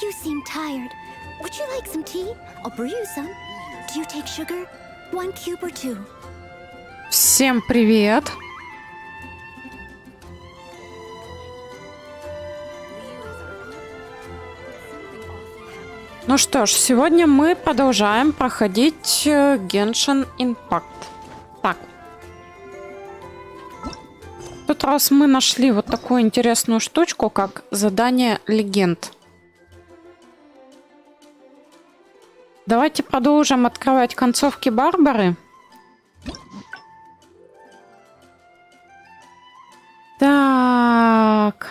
You seem tired. Would you like some tea? I'll brew you some. Do you take sugar? 1 cube or 2? Всем привет! Ну что ж, сегодня мы продолжаем проходить Genshin Impact. Так. В тот раз мы нашли вот такую интересную штучку, как задание легенд. Давайте продолжим открывать концовки Барбары. Так.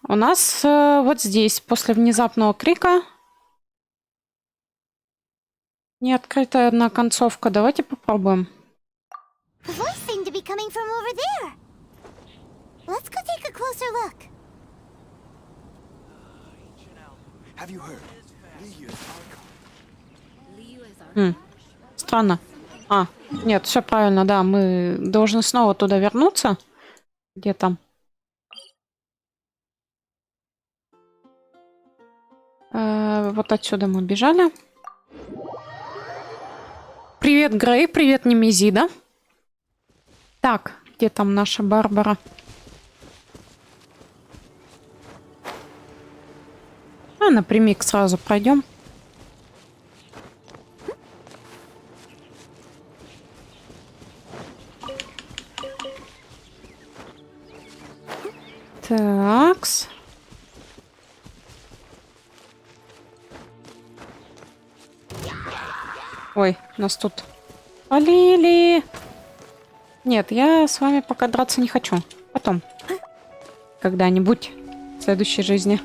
У нас вот здесь, после внезапного крика, не открытая одна концовка. Давайте попробуем. Странно. А, нет, все правильно, да. Мы должны снова туда вернуться. Где там? Вот отсюда мы бежали. Привет, Грей, привет, Немезида. Так, где там наша Барбара? Напрямик сразу пройдем. Такс. Ой, нас тут полили. Нет, я с вами пока драться не хочу. Потом. Когда-нибудь в следующей жизни.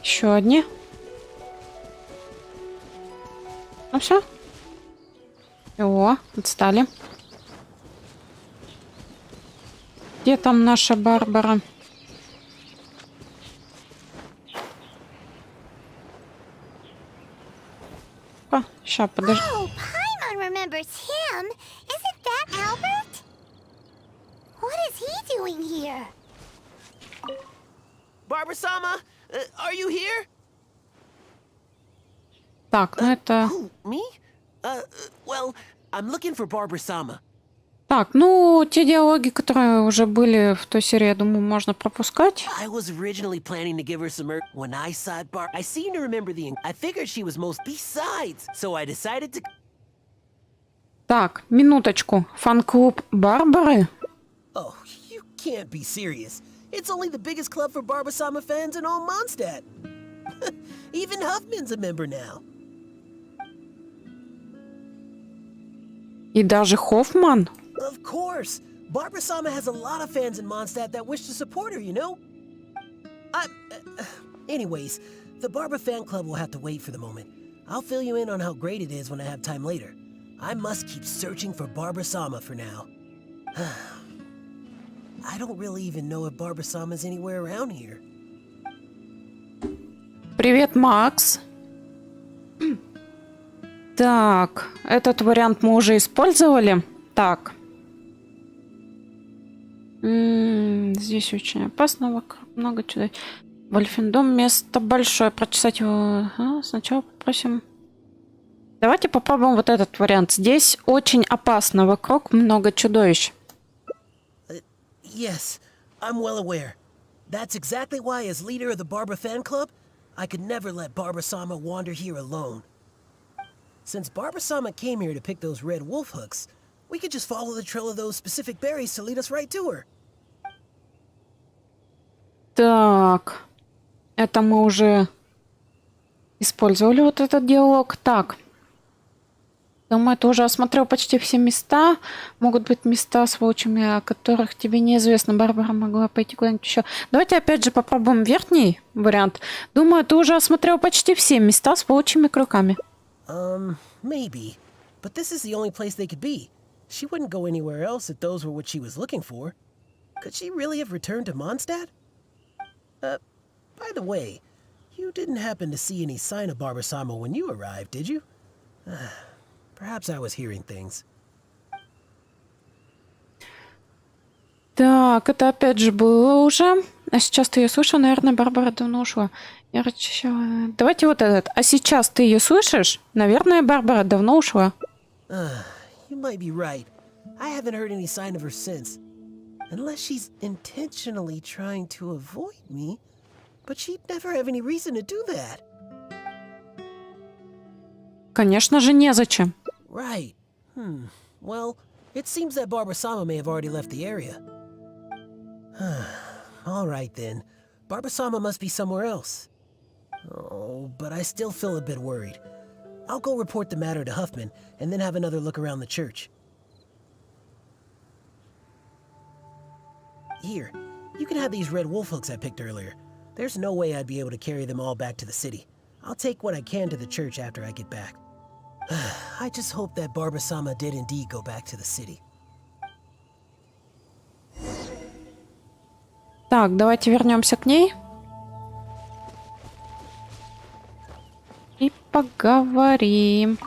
Еще одни. Ну все. О, отстали. Где там наша Барбара? Ща, подожди. Barbara-sama, are you here? Так, ну это... Me? Well, I'm looking for Barbara-sama. Так, ну, те диалоги, которые уже были в той серии, я думаю, можно пропускать. I was originally planning to give her some when I saw Bar. I seem to remember I figured she was most besides, so I decided to. Так, минуточку. Фан-клуб Барбары? Oh, you can't be serious. It's only the biggest club for Barbara-sama fans in all Mondstadt. Even Huffman's a member now. И даже Хоффман? Of course. Barbara-sama has a lot of fans in Mondstadt that wish to support her, you know? Anyways, the Barbara fan club will have to wait for the moment. I'll fill you in on how great it is when I have time later. I must keep searching for Barbara-sama for now. I don't really even know if Barbara-sama's anywhere around here. Привет, Макс. Так, этот вариант мы уже использовали. Так. Здесь очень опасно, вокруг много чуда. Вольфендом место большое. Прочесать его. Сначала попросим. Давайте попробуем вот этот вариант. Здесь очень опасно, вокруг много чудовищ. Yes, I'm well aware. That's exactly why, as leader of the Barbara fan club, I could never let Barbara-sama wander here alone. Since Barbara-sama came here to pick those red wolf hooks, we could just follow the trail of those specific berries to lead us right to her. Так. Это мы уже использовали вот этот диалог. Так. Думаю, ты уже осмотрел почти все места. Могут быть места с волчьими, о которых тебе неизвестно. Барбара могла пойти куда-нибудь еще. Давайте опять же попробуем верхний вариант. Думаю, ты уже осмотрел почти все места с волчьими крюками. Maybe. But this is the only place they could be. She wouldn't go anywhere else if those were what she was looking for. Could she really have returned to Mondstadt? By the way, you didn't happen to see any sign of Barbara-sama when you arrived, did you? Perhaps I was hearing things. Так, это опять же было уже. А сейчас ты ее слышал? Наверное, Барбара давно ушла. Я расчищала. Давайте вот этот. А сейчас ты ее слышишь? Наверное, Барбара давно ушла. You might be right. I haven't heard any sign of her since. Unless she's intentionally trying to avoid me. But she'd never have any reason to do that. Конечно же, незачем. Right. Well, it seems that Barbara-sama may have already left the area. All right, then. Barbara-sama must be somewhere else. Oh, but I still feel a bit worried. I'll go report the matter to Huffman, and then have another look around the church. Here, you can have these red wolf hooks I picked earlier. There's no way I'd be able to carry them all back to the city. I'll take what I can to the church after I get back. I just hope that Barbara-sama did indeed go back to the city. Так, давайте вернемся к ней. И поговорим.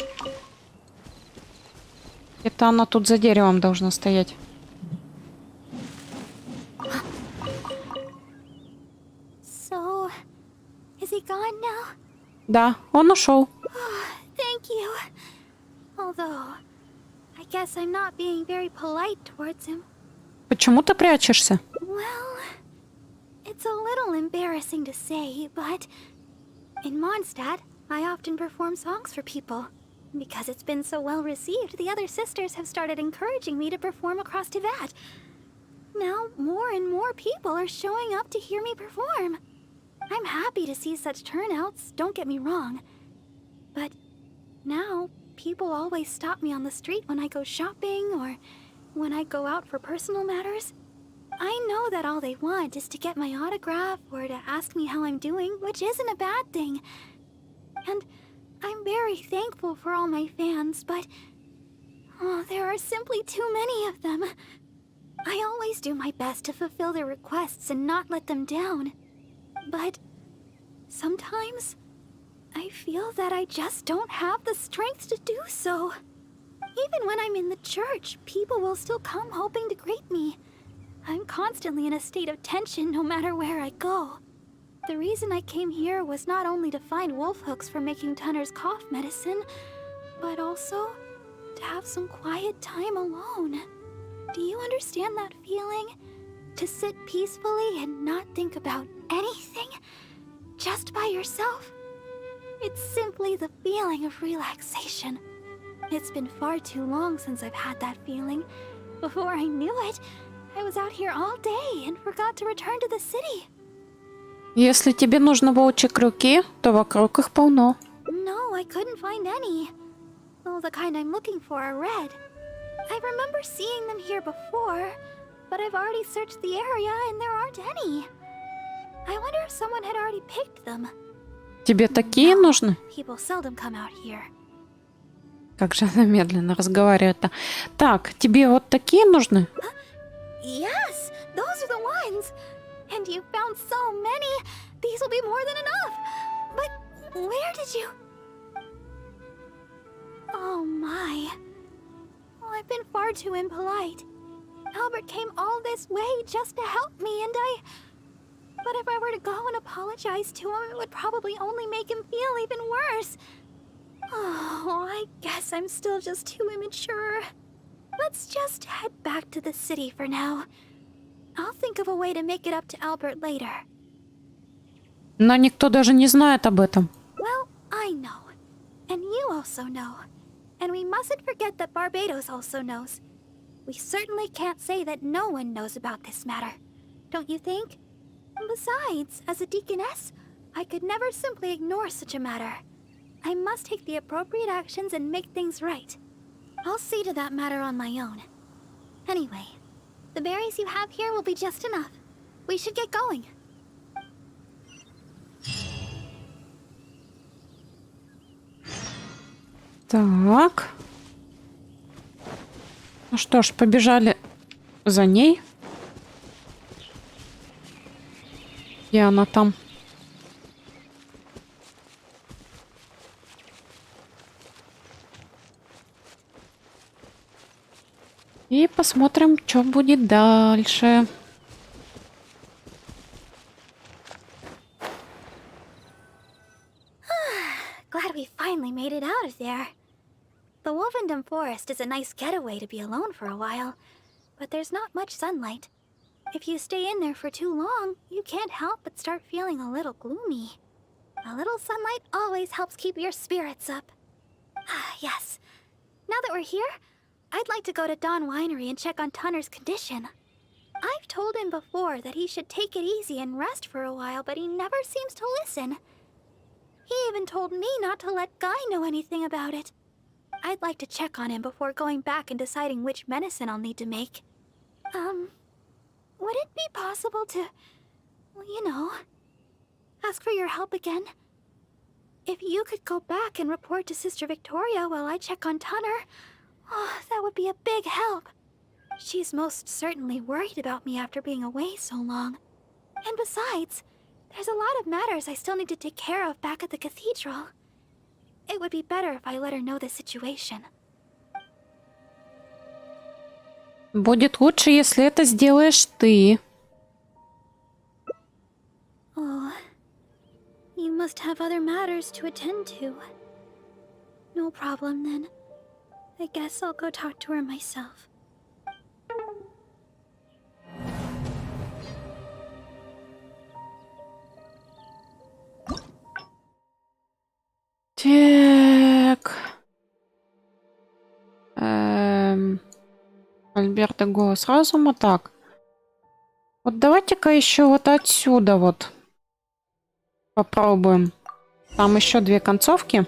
Это она тут за деревом должна стоять. So, is he gone now? Да, он ушел. Thank you. Although, I guess I'm not being very polite towards him. Почему ты прячешься? Well, it's a little embarrassing to say, but in Mondstadt, I often perform songs for people. Because it's been so well received, the other sisters have started encouraging me to perform across Tivat. Now, more and more people are showing up to hear me perform. I'm happy to see such turnouts, don't get me wrong. But now, people always stop me on the street when I go shopping or when I go out for personal matters. I know that all they want is to get my autograph or to ask me how I'm doing, which isn't a bad thing. And I'm very thankful for all my fans, but there are simply too many of them. I always do my best to fulfill their requests and not let them down. But sometimes I feel that I just don't have the strength to do so. Even when I'm in the church, people will still come hoping to greet me. I'm constantly in a state of tension no matter where I go. The reason I came here was not only to find wolf hooks for making Tunner's cough medicine, but also to have some quiet time alone. Do you understand that feeling? To sit peacefully and not think about anything? Just by yourself? It's simply the feeling of relaxation. It's been far too long since I've had that feeling. Before I knew it, I was out here all day and forgot to return to the city. Если тебе нужны волчьи крюки, то вокруг их полно. No, I couldn't find any. Well, the kind I'm looking for are red. I remember seeing them here before, but I've already searched the area and there aren't any. I wonder if someone had already picked them. Тебе такие нужны? People seldom come out here. Как же она медленно разговаривает-то. Так, тебе вот такие нужны? Yes, those are the ones. And you found so many. These will be more than enough. But where did you... Oh my. Well, I've been far too impolite. Albert came all this way just to help me, and But if I were to go and apologize to him, it would probably only make him feel even worse. Oh, I guess I'm still just too immature. Let's just head back to the city for now. I'll think of a way to make it up to Albert later. Но никто даже не знает об этом. Well, I know. And you also know. And we mustn't forget that Barbados also knows. We certainly can't say that no one knows about this matter. Don't you think? Besides, as a deaconess, I could never simply ignore such a matter. I must take the appropriate actions and make things right. I'll see to that matter on my own. Anyway, the berries you have here will be just enough. We should get going. Так. Ну что ж, побежали за ней. Где она там? И посмотрим, что будет дальше. Glad we finally made it out of there. The Wolvendom Forest is a nice getaway to be alone for a while, but there's not much sunlight. If you stay in there for too long, you can't help but start feeling a little gloomy. A little sunlight always helps keep your spirits up. Yes. Now that we're here, I'd like to go to Dawn Winery and check on Tunner's condition. I've told him before that he should take it easy and rest for a while, but he never seems to listen. He even told me not to let Guy know anything about it. I'd like to check on him before going back and deciding which medicine I'll need to make. Would it be possible to, well, you know, ask for your help again? If you could go back and report to Sister Victoria while I check on Tunner, oh, that would be a big help. She's most certainly worried about me after being away so long. And besides, there's a lot of matters I still need to take care of back at the cathedral. It would be better if I let her know the situation. Будет лучше, если это сделаешь ты. Oh, you must have other matters to attend to. No problem then. I guess I'll go talk to her myself. Так. Альберта голос разума. Так. Вот давайте-ка еще вот отсюда вот попробуем. Там еще 2 концовки.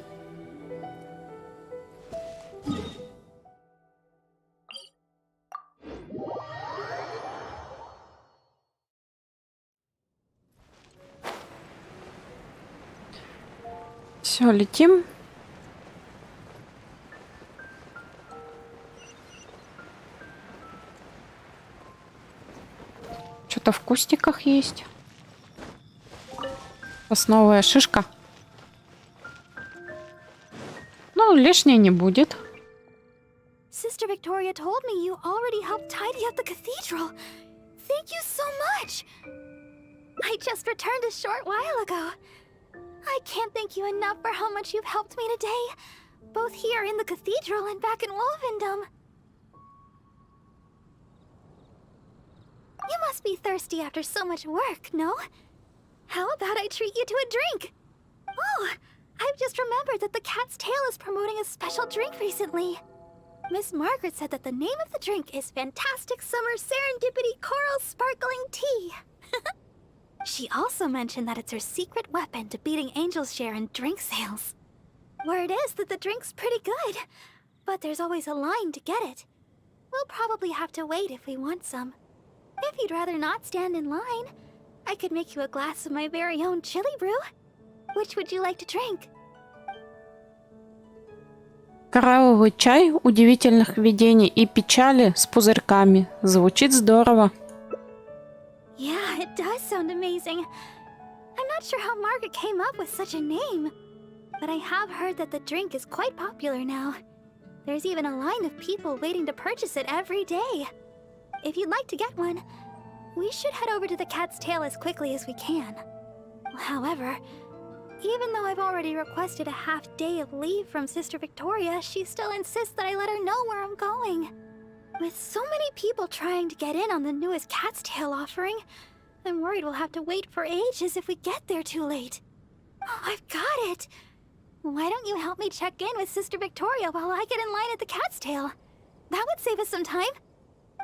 Все, летим. Что-то в кустиках есть. Сосновая шишка. Ну, лишней не будет. Sister Victoria told me you already helped tidy up the cathedral. Thank you so much. I just returned a short while ago. I can't thank you enough for how much you've helped me today, both here in the cathedral and back in Wolvendom. You must be thirsty after so much work, no? How about I treat you to a drink? Oh, I've just remembered that the Cat's Tail is promoting a special drink recently. Miss Margaret said that the name of the drink is Fantastic Summer Serendipity Coral Sparkling Tea. She also mentioned that it's her secret weapon to beating Angel's share in drink sales. Word is that the drink's pretty good, but there's always a line to get it. We'll probably have to wait if we want some. If you'd rather not stand in line, I could make you a glass of my very own chili brew. Which would you like to drink? Коралловый чай удивительных видений и печали с пузырьками. Звучит здорово. Yeah, it does sound amazing. I'm not sure how Margaret came up with such a name, but I have heard that the drink is quite popular now. There's even a line of people waiting to purchase it every day. If you'd like to get one, we should head over to the Cat's Tail as quickly as we can. However, even though I've already requested a half day of leave from Sister Victoria, she still insists that I let her know where I'm going. With so many people trying to get in on the newest Cat's Tail offering, I'm worried we'll have to wait for ages if we get there too late. Oh, I've got it! Why don't you help me check in with Sister Victoria while I get in line at the Cat's Tail? That would save us some time.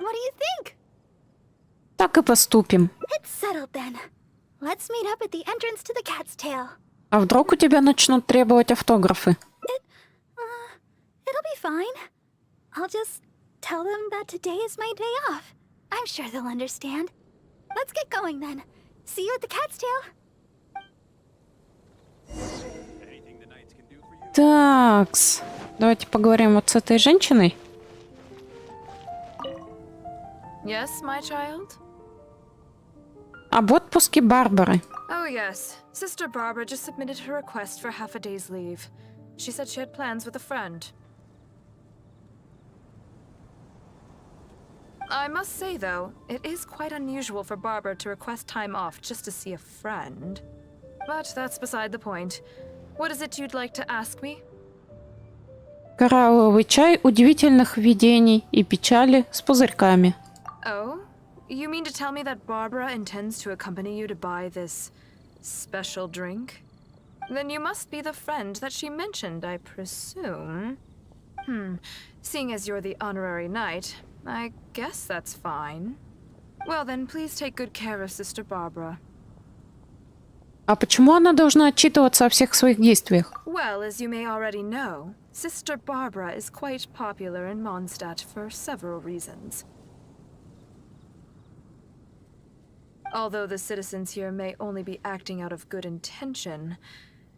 What do you think? Так и поступим. It's settled then. Let's meet up at the entrance to the Cat's Tail. А вдруг у тебя начнут требовать автографы? It'll be fine. I'll just tell them that today is my day off. I'm sure they'll understand. Let's get going then. See you at the Cat's Tail. Такс. Давайте поговорим вот с этой женщиной. Yes, my child? Об отпуске Барбары. Oh, yes. Sister Barbara just submitted her request for half a day's leave. She said she had plans with a friend. I must say, though, it is quite unusual for Barbara to request time off just to see a friend. But that's beside the point. What is it you'd like to ask me? Коралловый чай удивительных видений и печали с пузырьками. Oh? You mean to tell me that Barbara intends to accompany you to buy this special drink? Then you must be the friend that she mentioned, I presume. Seeing as you're the honorary knight, I guess that's fine. Well then, please take good care of Sister Barbara. А почему она должна отчитываться о всех своих действиях? Well, as you may already know, Sister Barbara is quite popular in Mondstadt for several reasons. Although the citizens here may only be acting out of good intention,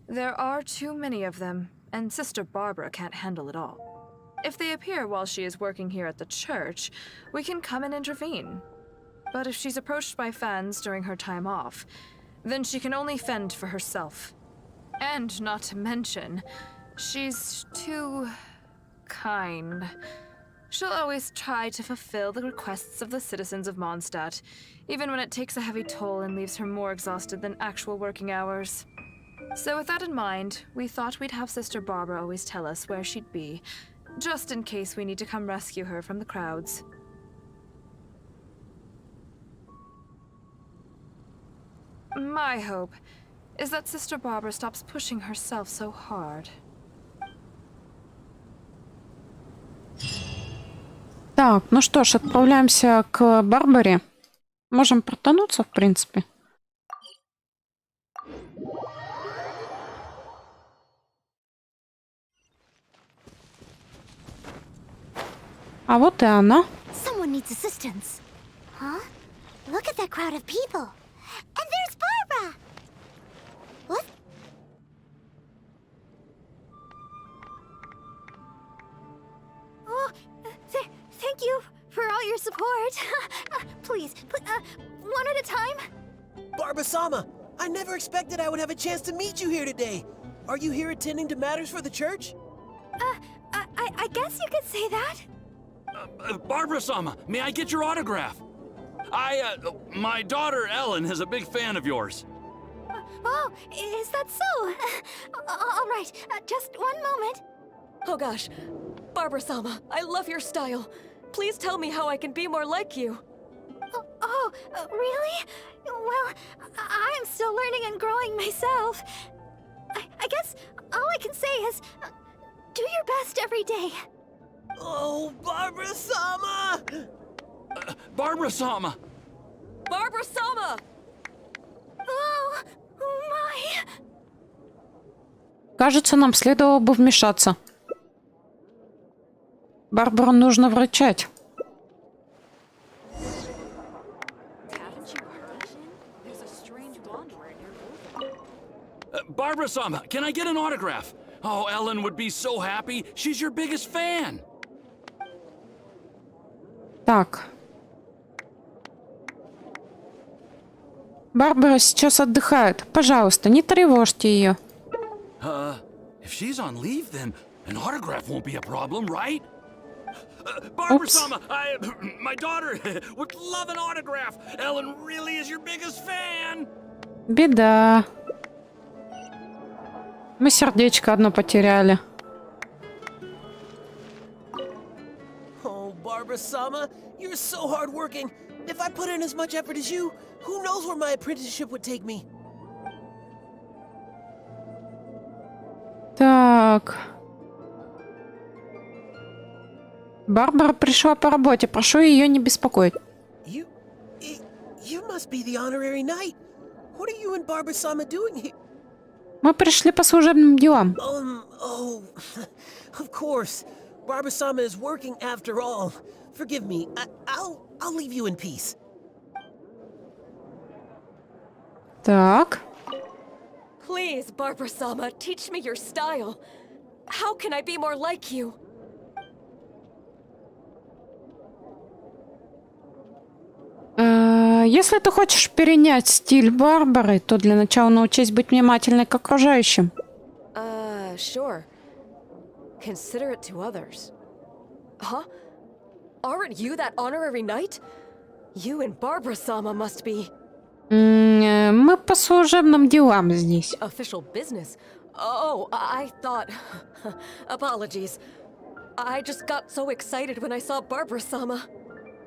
there are too many of them, and Sister Barbara can't handle it all. If they appear while she is working here at the church, we can come and intervene. But if she's approached by fans during her time off, then she can only fend for herself. And not to mention, she's too kind. She'll always try to fulfill the requests of the citizens of Mondstadt, even when it takes a heavy toll and leaves her more exhausted than actual working hours. So with that in mind, we thought we'd have Sister Barbara always tell us where she'd be, just in case we need to come rescue her from the crowds. My hope is that Sister Barbara stops pushing herself so hard. Так, ну что ж, отправляемся к Барбаре. Можем протонуться, в принципе. А вот и она. Someone needs assistance. Huh? Look at that crowd of people. And there's Barbara! What? Oh, thank you for all your support. Please, one at a time. Barbara-sama, I never expected I would have a chance to meet you here today. Are you here attending to matters for the church? I guess you could say that. Barbara-sama, may I get your autograph? My daughter Ellen is a big fan of yours. Oh, is that so? All right, just one moment. Oh gosh, Barbara-sama, I love your style. Please tell me how I can be more like you. Really? Well, I'm still learning and growing myself. I guess all I can say is, do your best every day. Oh, Barbara-sama! Barbara-sama! Barbara-sama! Oh, my... Кажется, нам следовало бы вмешаться. Барбару нужно врачать. Barbara-sama, can I get an autograph? Oh, Ellen would be so happy. She's your biggest fan. Так. Барбара сейчас отдыхает. Пожалуйста, не тревожьте ее. If she's on leave, then an autograph won't be a problem, right? Barbara-sama, my daughter would love an autograph. Ellen really is your biggest fan. Беда. Мы сердечко одно потеряли. Oh, Barbara-sama, you're so hardworking. If I put in as much effort as you, who knows where my apprenticeship would take me? Так. Барбара пришла по работе. Прошу ее не беспокоить. You must be the honorary knight. What are you and Barbara-sama doing here? Мы пришли по служебным делам. Oh, of course. Barbara-sama is working after all. Forgive me. I'll leave you in peace. Так. Please, Barbara-sama, teach me your style. How can I be more like you? Если ты хочешь перенять стиль Барбары, то для начала научись быть внимательной к окружающим. Sure. Considerate to others. Huh? Aren't you that honorary knight? You and Barbara-sama must be... Мы по служебным делам здесь. Official business? Oh, I thought... Apologies. I just got so excited when I saw Barbara-sama.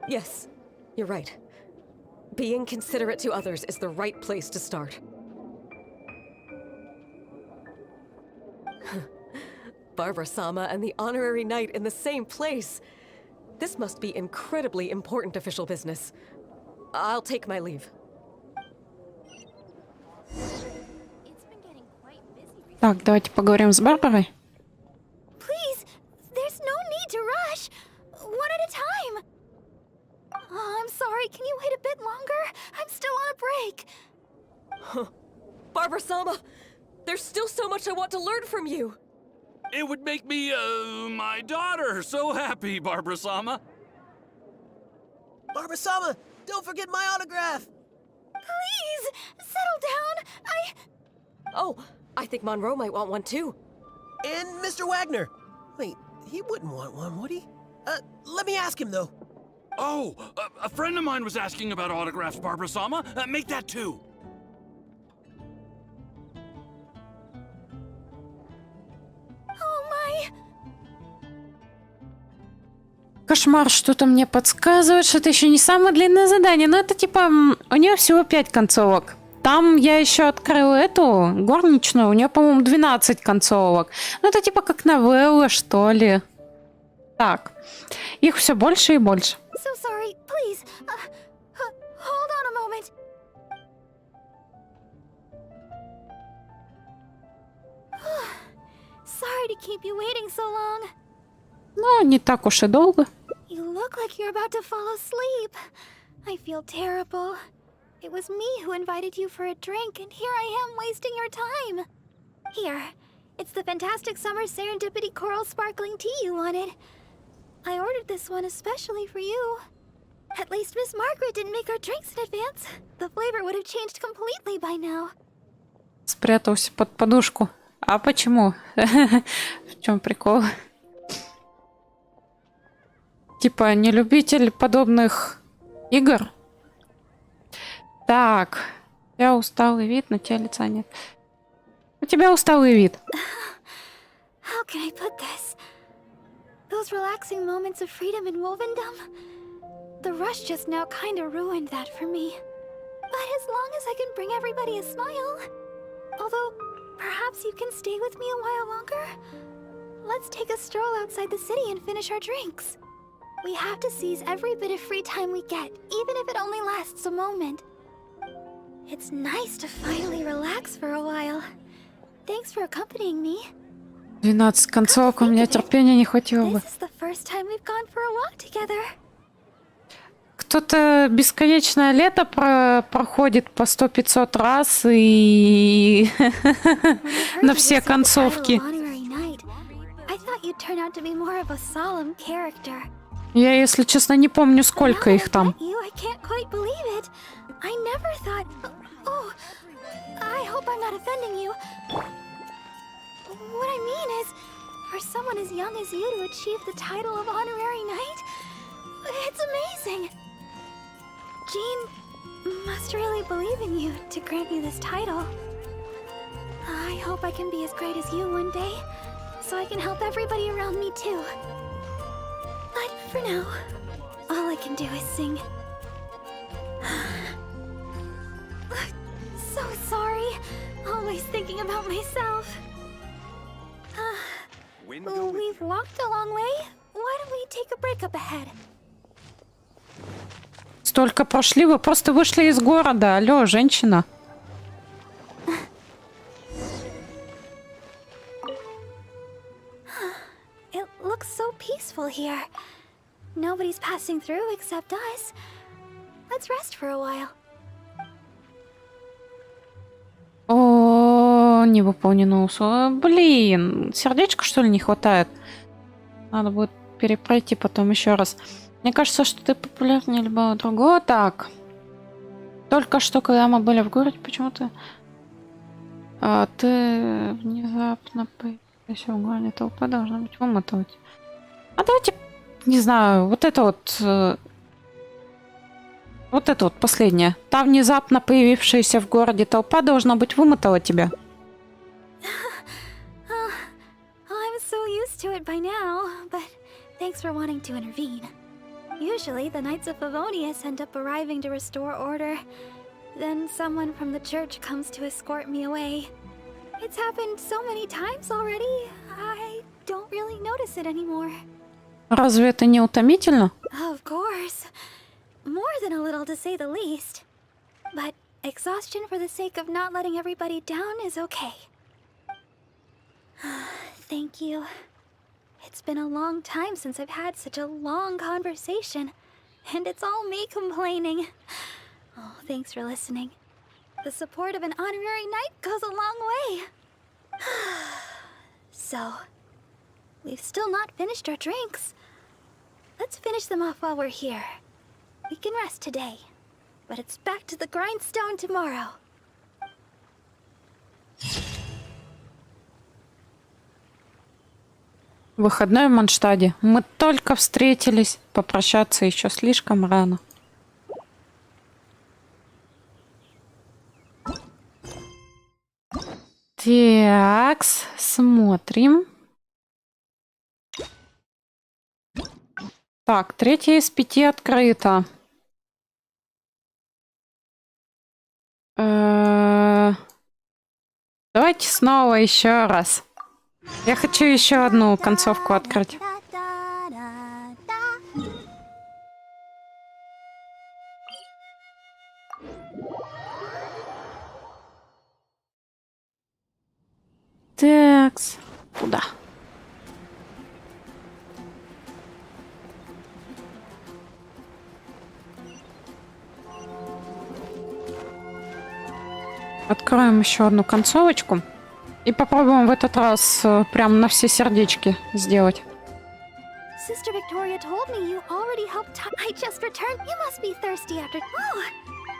Yes, you're right. Being considerate to others is the right place to start. Barbara-sama and the honorary knight in the same place. This must be incredibly important official business. I'll take my leave. Так, давайте поговорим с Барбарой. Please, there's no need to rush. One at a time. Oh, I'm sorry, can you wait a bit longer? I'm still on a break. Barbara-sama, there's still so much I want to learn from you. It would make me, my daughter so happy, Barbara-sama. Barbara-sama, don't forget my autograph! Please, settle down. Oh, I think Monroe might want one too. And Mr. Wagner. Wait, he wouldn't want one, would he? Let me ask him, though. Oh, a friend of mine was asking about autographs, Barbara-sama. Make that too. Oh my. Кошмар, что-то мне подсказывает, что это еще не самое длинное задание. Но это типа, у нее всего 5 концовок. Там я еще открыла эту горничную, у нее, по-моему, 12 концовок. Ну, это типа как новелла, что ли. Так, их все больше и больше. So sorry, please. Hold on a moment. Sorry to keep you waiting so long. Ну, не так уж и долго. You look like you're about to fall asleep. I feel terrible. It was me who invited you for a drink, and here I am wasting your time. Here, it's the fantastic summer serendipity coral sparkling tea you wanted. I ordered this one especially for you. At least Miss Margaret didn't make our drinks in advance. The flavor would have changed completely by now. Спрятался под подушку. А почему? В чем прикол? Типа не любитель подобных игр? Так, у тебя усталый вид, на тебя лица нет. У тебя усталый вид. How can I put this? Those relaxing moments of freedom in Wolvendom? The rush just now kinda ruined that for me. But as long as I can bring everybody a smile... Although, perhaps you can stay with me a while longer? Let's take a stroll outside the city and finish our drinks. We have to seize every bit of free time we get, even if it only lasts a moment. It's nice to finally relax for a while. Thanks for accompanying me. 12 концовок, у меня терпения не хватило бы. This is the first time we've gone for a walk together. Кто-то бесконечное лето проходит по 100-500 раз и на все концовки. Я, если честно, не помню, сколько их там. Jean must really believe in you to grant you this title. I hope I can be as great as you one day, so I can help everybody around me too. But for now, all I can do is sing. So sorry, always thinking about myself. We've walked a long way. Why don't we take a break up ahead? Столько прошли, вы просто вышли из города. Алло, женщина. It looks so peaceful here. Nobody's passing through except us. Let's rest for a while. О, невыполнено условие. Блин, сердечко что ли не хватает? Надо будет перепройти потом еще раз. Мне кажется, что ты популярнее любого другого. Так. Только что, когда мы были в городе, почему-то... ты внезапно появился в городе. Толпа должна быть вымотывать. А давайте вот не знаю, вот это вот... Вот это вот последнее. Та внезапно появившаяся в городе толпа, должна быть, вымотала тебя. I'm so used to it by now, but thanks for wanting to intervene. Usually, the Knights of Favonius end up arriving to restore order. Then someone from the church comes to escort me away. It's happened so many times already, I don't really notice it anymore. Разве это не утомительно? Of course. More than a little, to say the least. But exhaustion for the sake of not letting everybody down is okay. Thank you. It's been a long time since I've had such a long conversation, and it's all me complaining. Oh, thanks for listening. The support of an honorary knight goes a long way. So, we've still not finished our drinks. Let's finish them off while we're here. We can rest today, but it's back to the grindstone tomorrow. Выходной в Манштаде. Мы только встретились. Попрощаться еще слишком рано. Такс, смотрим. Так, 3 из 5 открыто. Давайте снова еще раз. Я хочу еще одну концовку открыть. Такс. Куда? Откроем еще одну концовочку. И попробуем в этот раз прям на все сердечки сделать. Sister Victoria told me you already helped. I just returned. You must be thirsty after. Oh,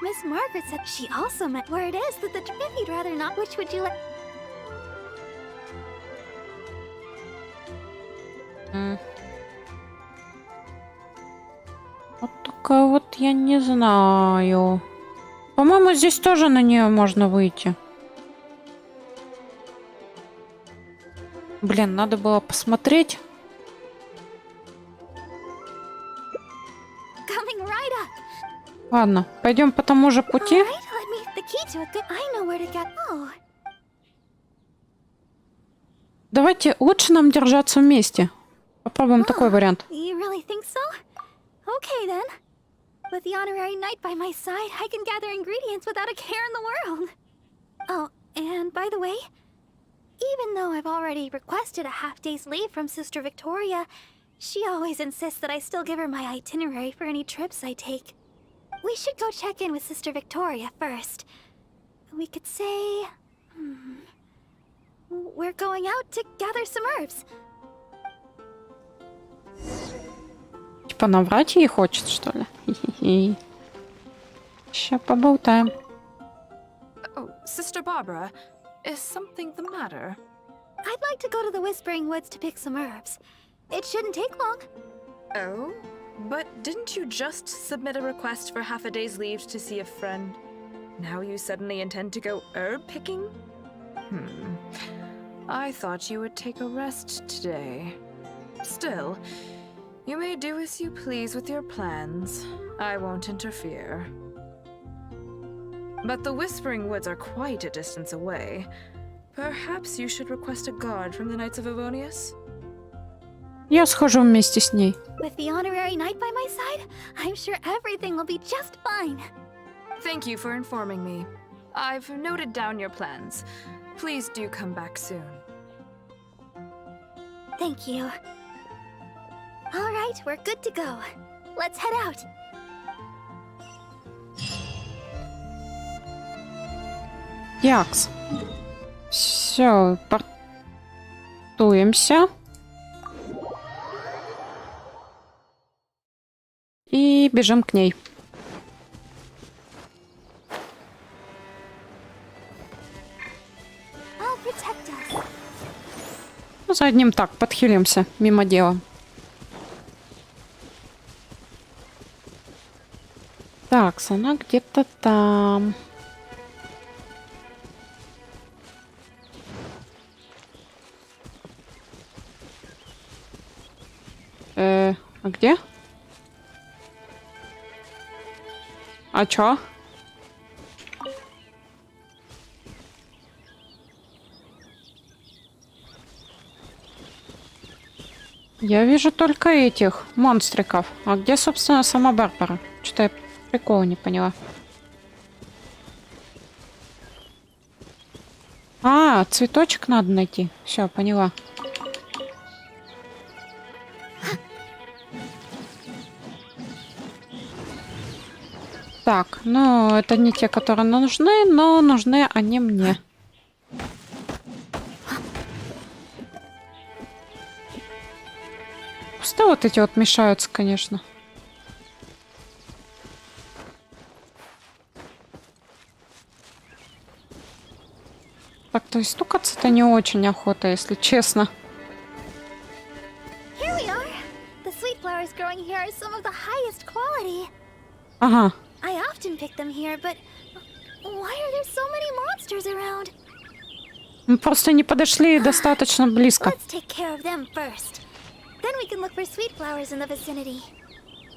Miss Margaret said she also meant where it is that the. If you'd rather not, which would you like? Вот такая вот я не знаю. По-моему, здесь тоже на нее можно выйти. Блин, надо было посмотреть. Coming right up. Ладно, пойдем по тому же пути. All right, let me. The key to it. I know where to go. Oh. Давайте лучше нам держаться вместе. Попробуем такой вариант. You really think so? Okay then. With the honorary knight by my side, I can gather ingredients without a care in the world. Oh, and by the way, even though I've already requested a half-day's leave from Sister Victoria, she always insists that I still give her my itinerary for any trips I take. We should go check in with Sister Victoria first. We could say... we're going out to gather some herbs. Типа наврать ей хочет, что ли? Хи-хи-хи. Ща поболтаем. Oh, Sister Barbara, is something the matter? I'd like to go to the Whispering Woods to pick some herbs. It shouldn't take long. Oh? But didn't you just submit a request for half a day's leave to see a friend? Now you suddenly intend to go herb picking? I thought you would take a rest today. Still, you may do as you please with your plans. I won't interfere. But the Whispering Woods are quite a distance away. Perhaps you should request a guard from the Knights of Favonius? Я схожу вместе с ней. With the honorary knight by my side, I'm sure everything will be just fine. Thank you for informing me. I've noted down your plans. Please do come back soon. Thank you. All right, we're good to go. Let's head out. Якс. Все, портуемся. И бежим к ней. I'll protect us. Ну, за одним так, подхилимся, мимо дела. Так, она где-то там. А где? А чё? Я вижу только этих монстриков. А где, собственно, сама Барбара? Что-то я прикола не поняла. А, цветочек надо найти. Все, поняла. Так, ну, это не те, которые нужны, но нужны они мне. Пусто вот эти вот мешаются, конечно. Так, то есть стукаться-то не очень охота, если честно. Here we are. The sweet flowers growing here are some of the highest quality. Ага. I often pick them here, but why are there so many monsters around? Мы просто не подошли достаточно близко. Let's take care of them first. Then we can look for sweet flowers in the vicinity.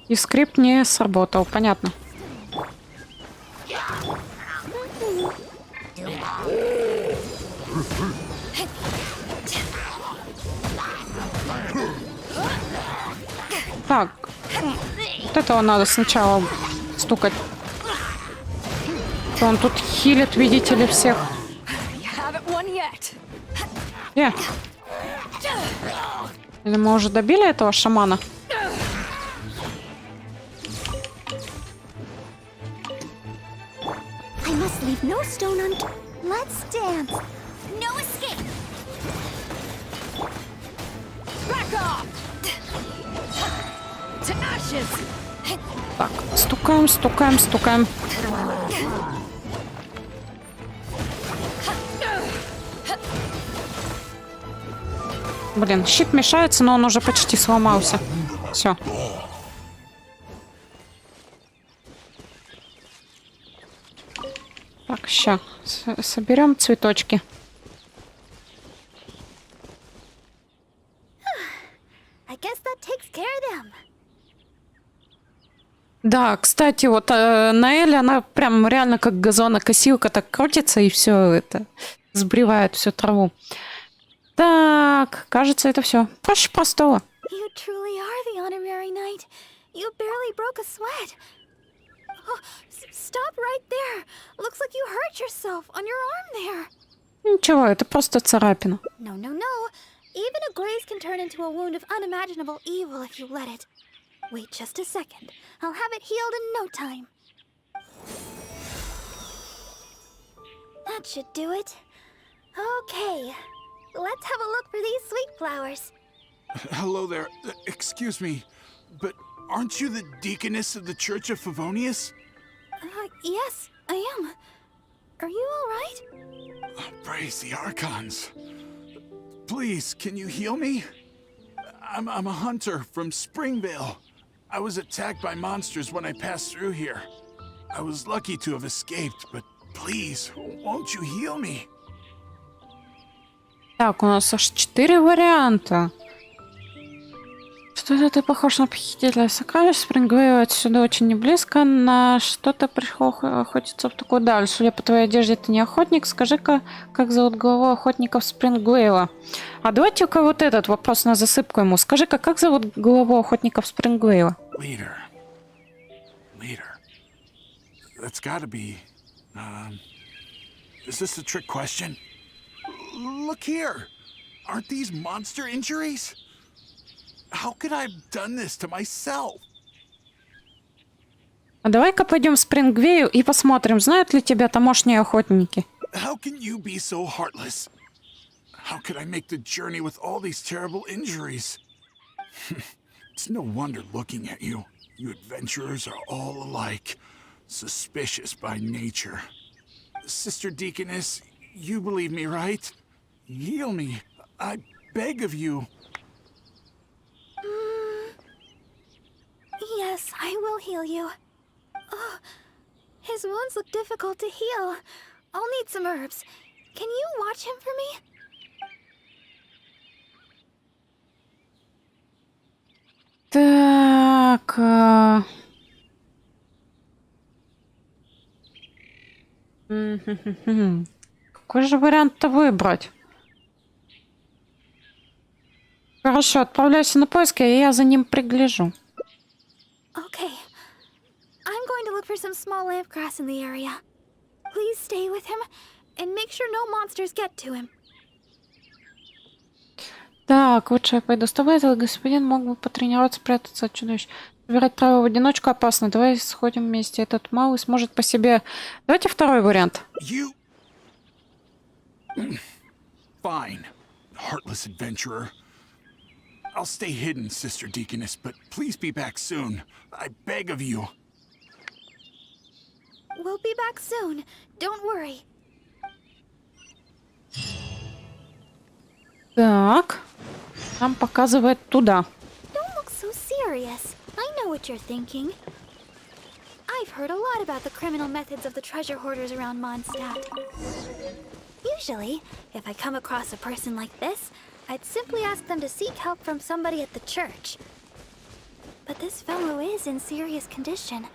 И скрипт не сработал, понятно. Так, вот этого надо сначала стукать. Он тут хилит, видите ли, всех. Или мы уже добили этого шамана? I must leave no stone unturned. Let's dance. No escape. Back off. To ashes. Так, стукаем, стукаем, стукаем. Блин, щит мешается, но он уже почти сломался. Все. Так, ща. Соберем цветочки. I guess that takes care of them. Да, кстати, вот Наэль, она прям реально как газонокосилка так крутится и все это сбривает всю траву. Так, кажется, это все. Проще простого. You truly are the honorary knight. You barely broke a sweat. Oh, stop right there. Looks like you hurt yourself on your arm there. Ничего, это просто царапина. No, no, no. Even a graze can turn into a wound of unimaginable evil if you let it. Wait just a second. I'll have it healed in no time. That should do it. Okay. Let's have a look for these sweet flowers. Hello there. Excuse me, but aren't you the deaconess of the Church of Favonius? Yes, I am. Are you all right? Praise the Archons. Please, can you heal me? I'm a hunter from Springvale. I was attacked by monsters when I passed through here. I was lucky to have escaped, but please, won't you heal me? Так, у нас аж 4 варианта. Что-то ты похож на похитителя сокровищ. Спрингвейл отсюда очень не близко. На что-то пришел охотиться в такую даль. Судя по твоей одежде, ты не охотник. Скажи-ка, как зовут главу охотников Спрингвейла? А давайте-ка вот этот вопрос на засыпку ему. Скажи-ка, как зовут главу охотников Спрингвейла? Leader. That's gotta be... Is this a trick question? Look here! Aren't these monster injuries? How could I have done this to myself? А давай-ка пойдем в Спрингвейл и посмотрим, знают ли тебя тамошние охотники. How can you be so heartless? How could I make the journey with all these terrible injuries? It's no wonder looking at you. You adventurers are all alike, suspicious by nature. Sister Deaconess, you believe me, right? Heal me. I beg of you. Yes, I will heal you. His wounds look difficult to heal. I'll need some herbs. Can you watch him for me? Так. Какой же вариант-то выбрать? Хорошо, отправляйся на поиски, а я за ним пригляжу. Okay. I'm going to look for some small lamp grass in the area. Please stay with him and make sure no monsters get to him. Так, лучше я пойду с тобой, этот господин мог бы потренироваться, прятаться от чудовищ. Выбирать право в одиночку опасно. Давай сходим вместе. Этот малый сможет по себе... Давайте второй вариант. You... Fine, heartless adventurer. I'll stay hidden, Sister Deaconess, but please be back soon. I beg of you. We'll be back soon. Don't worry. Так. Нам показывает туда. Don't look so serious. I know what you're thinking. I've heard a lot about the criminal methods of the treasure hoarders around Mondstadt. Usually, if I come across a person like this, I'd simply ask them to seek help from somebody at the church. But this fellow is in serious condition.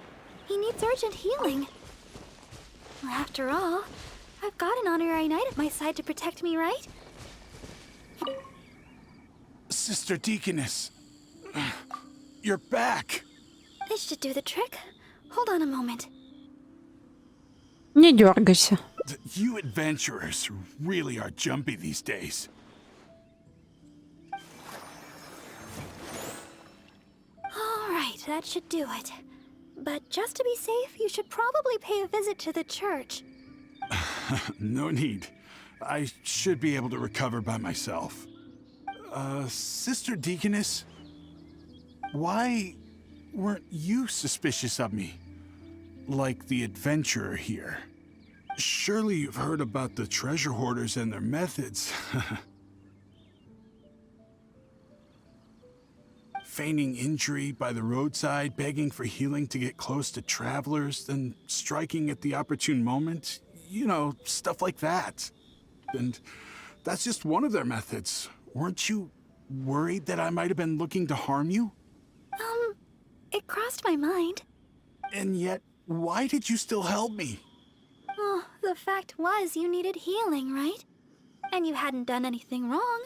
He needs urgent healing. After all, I've got an honorary knight at my side to protect me, right? Sister Deaconess, you're back. This should do the trick. Hold on a moment. Не дергайся. You adventurers really are jumpy these days. All right, that should do it. But just to be safe, you should probably pay a visit to the church. No need. I should be able to recover by myself. Sister Deaconess, why weren't you suspicious of me? Like the adventurer here. Surely you've heard about the treasure hoarders and their methods. Feigning injury by the roadside, begging for healing to get close to travelers, then striking at the opportune moment. You know, stuff like that. And that's just one of their methods. Weren't you worried that I might have been looking to harm you? It crossed my mind. And yet, why did you still help me? Oh, the fact was you needed healing, right? And you hadn't done anything wrong.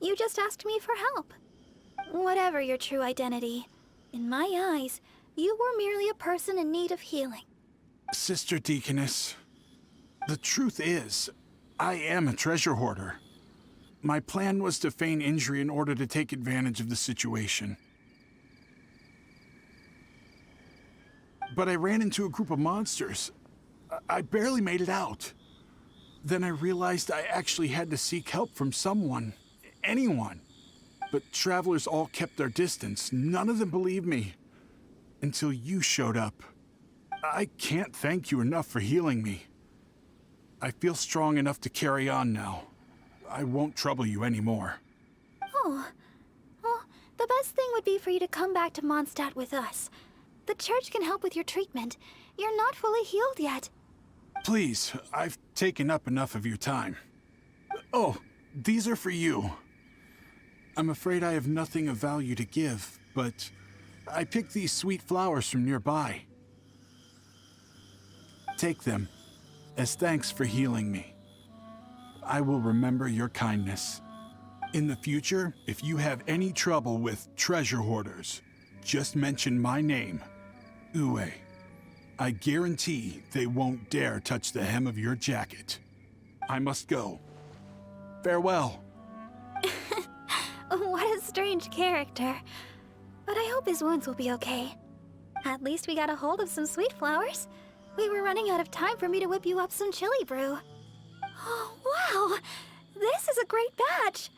You just asked me for help. Whatever your true identity, in my eyes, you were merely a person in need of healing. Sister Deaconess, the truth is, I am a treasure hoarder. My plan was to feign injury in order to take advantage of the situation. But I ran into a group of monsters. I barely made it out. Then I realized I actually had to seek help from someone, anyone. But travelers all kept their distance. None of them believed me. Until you showed up. I can't thank you enough for healing me. I feel strong enough to carry on now. I won't trouble you anymore. Oh, well, the best thing would be for you to come back to Mondstadt with us. The church can help with your treatment. You're not fully healed yet. Please, I've taken up enough of your time. Oh, these are for you. I'm afraid I have nothing of value to give, but I picked these sweet flowers from nearby. Take them as thanks for healing me. I will remember your kindness. In the future, if you have any trouble with treasure hoarders, just mention my name, Uwe. I guarantee they won't dare touch the hem of your jacket. I must go. Farewell. What a strange character. But I hope his wounds will be okay. At least we got a hold of some sweet flowers. We were running out of time for me to whip you up some chili brew. Oh, wow! This is a great batch!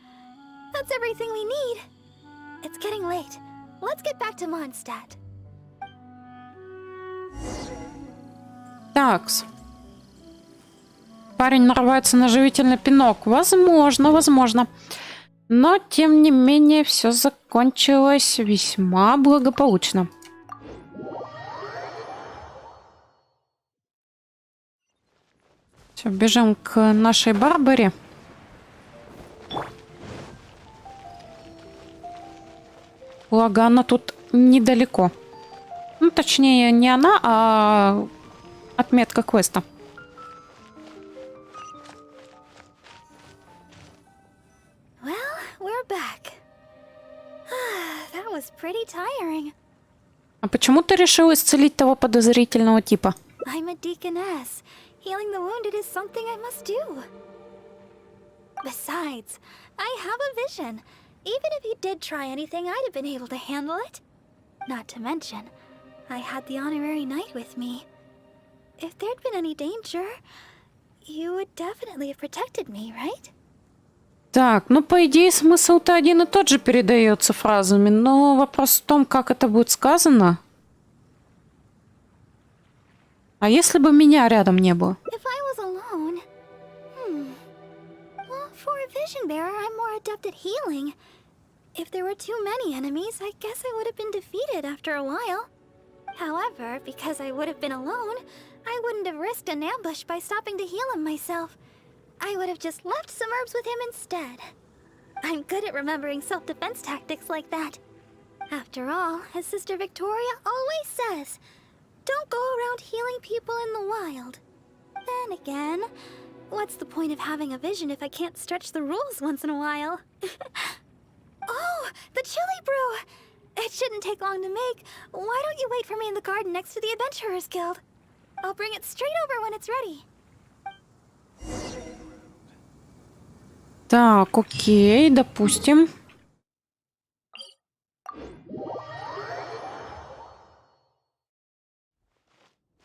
That's everything we need. It's getting late. Let's get back to Mondstadt. Такс. Парень нарывается на живительный пинок. Возможно, возможно. Но, тем не менее, все закончилось весьма благополучно. Все, бежим к нашей Барбаре. Благо, она тут недалеко. Ну, точнее, не она, а отметка квеста. Well, we're back. That was pretty tiring. А почему ты решил исцелить того подозрительного типа? I'm a deaconess. Healing the wounded is something I must do. Besides, I have a vision. Even if you did try anything, I'd have been able to handle it. Not to mention, I had the honorary knight with me. If there'd been any danger, you would definitely have protected me, right? Так, ну, по идее, смысл-то один и тот же передается фразами, но вопрос в том, как это будет сказано. А если бы меня рядом не было? If I was alone... Well, for a vision bearer, I'm more adept at healing. If there were too many enemies, I guess I would have been defeated after a while. However, because I would have been alone, I wouldn't have risked an ambush by stopping to heal him myself. I would have just left some herbs with him instead. I'm good at remembering self-defense tactics like that. After all, as Sister Victoria always says, don't go around healing people in the wild. Then again, what's the point of having a vision if I can't stretch the rules once in a while? Oh, the chili brew! It shouldn't take long to make. Why don't you wait for me in the garden next to the Adventurers Guild? I'll bring it straight over when it's ready. Так, окей, допустим.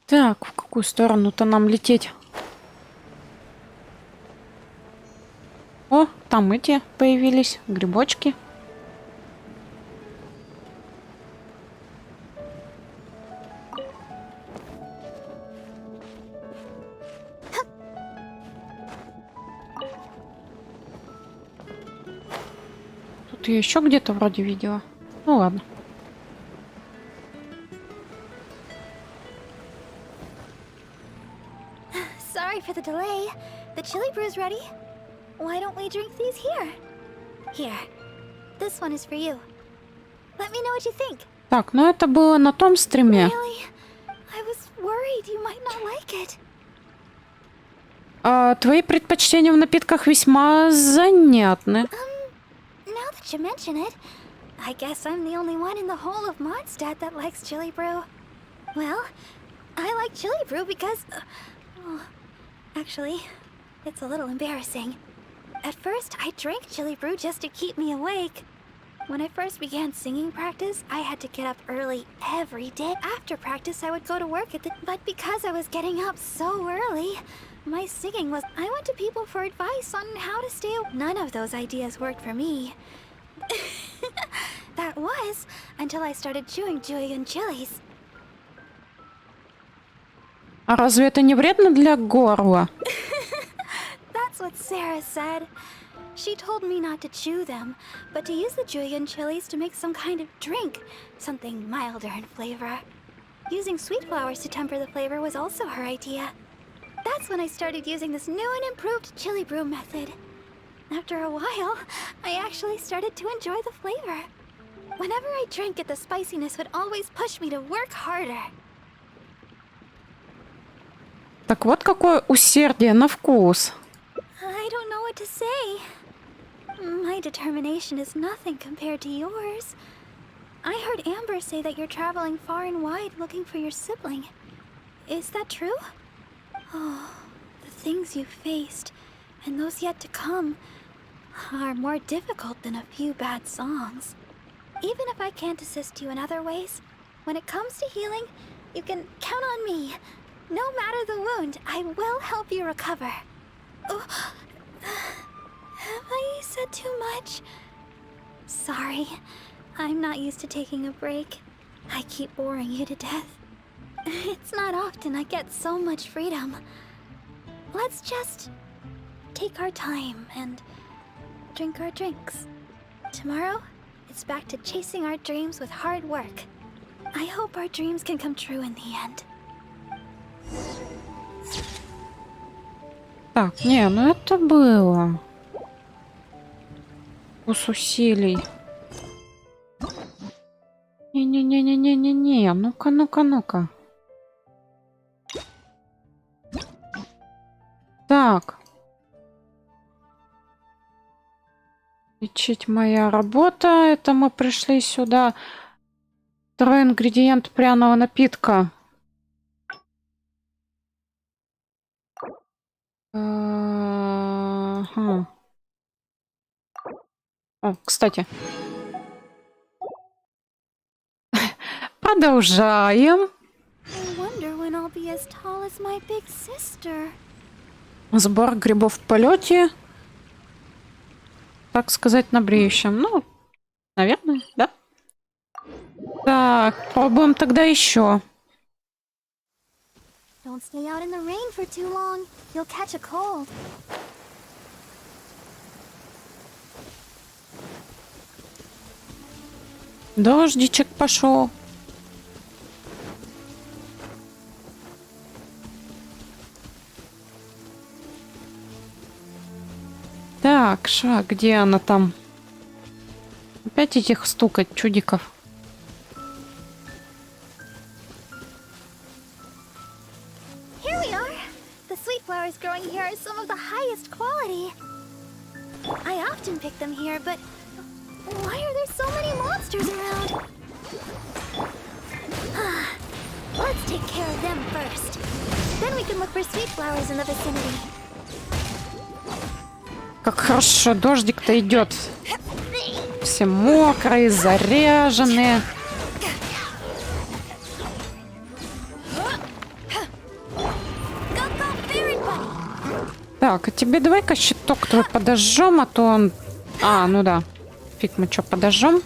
Так, в какую сторону-то нам лететь? О, там эти появились, грибочки. Тут я еще где-то вроде видела. Ну ладно. Sorry for the delay. The chili brew's ready. Why don't we drink these here? Here. This one is for you. Let me know what you think. Так, ну это было на том стриме. Really? I was worried you might not like it. Твои предпочтения в напитках весьма занятны. Now that you mention it, I guess I'm the only one in the whole of Mondstadt that likes chili brew. Well, I like chili brew because... actually, it's a little embarrassing. At first, I drank chili brew just to keep me awake. When I first began singing practice, I had to get up early every day. After practice, I would go to work at the... But because I was getting up so early, my singing was... I went to people for advice on how to stay... None of those ideas worked for me. That was until I started chewing Julian chilies. А разве это не вредно для горла? That's what Sarah said. She told me not to chew them, but to use the Julian chilies to make some kind of drink, something milder in flavor. Using sweet flowers to temper the flavor was also her idea. That's when I started using this new and improved chili brew method. After a while, I actually started to enjoy the flavor. Whenever I drank it, the spiciness would always push me to work harder. Так вот какое усердие на вкус. I don't know what to say. My determination is nothing compared to yours. I heard Amber say that you're traveling far and wide looking for your sibling. Is that true? Oh, the things you faced, and those yet to come, are more difficult than a few bad songs. Even if I can't assist you in other ways, when it comes to healing, you can count on me. No matter the wound, I will help you recover. Oh, have I said too much? Sorry, I'm not used to taking a break. I keep boring you to death. It's not often I get so much freedom. Let's just take our time and drink our drinks. Tomorrow, it's back to chasing our dreams with hard work. I hope our dreams can come true in the end. Так, не, ну это было. Курс усилий. Не-не-не-не-не-не-не. Ну-ка, ну-ка, ну-ка. Так. Лечить моя работа. Это мы пришли сюда. Второй ингредиент пряного напитка. Ага. О, кстати. Продолжаем. I wonder when I'll be as tall as my big sister. Сбор грибов в полете. Так сказать, на бреющем. Ну, наверное, да? Так, пробуем тогда еще. Don't stay out in the rain for too long. You'll catch a cold. Дождичек пошел. Так, где она там? Опять этих стукать, чудиков. Here we are. The sweet flowers growing here are some of the highest quality. I often pick them here, but why are there so many monsters around? Let's take care of them first. Then we can look for sweet flowers in the vicinity. Как хорошо, дождик-то идет. Все мокрые, заряженные. Так, а тебе давай-ка щиток твой подожжем, а то он... А, ну да. Фиг мы что, подожжем?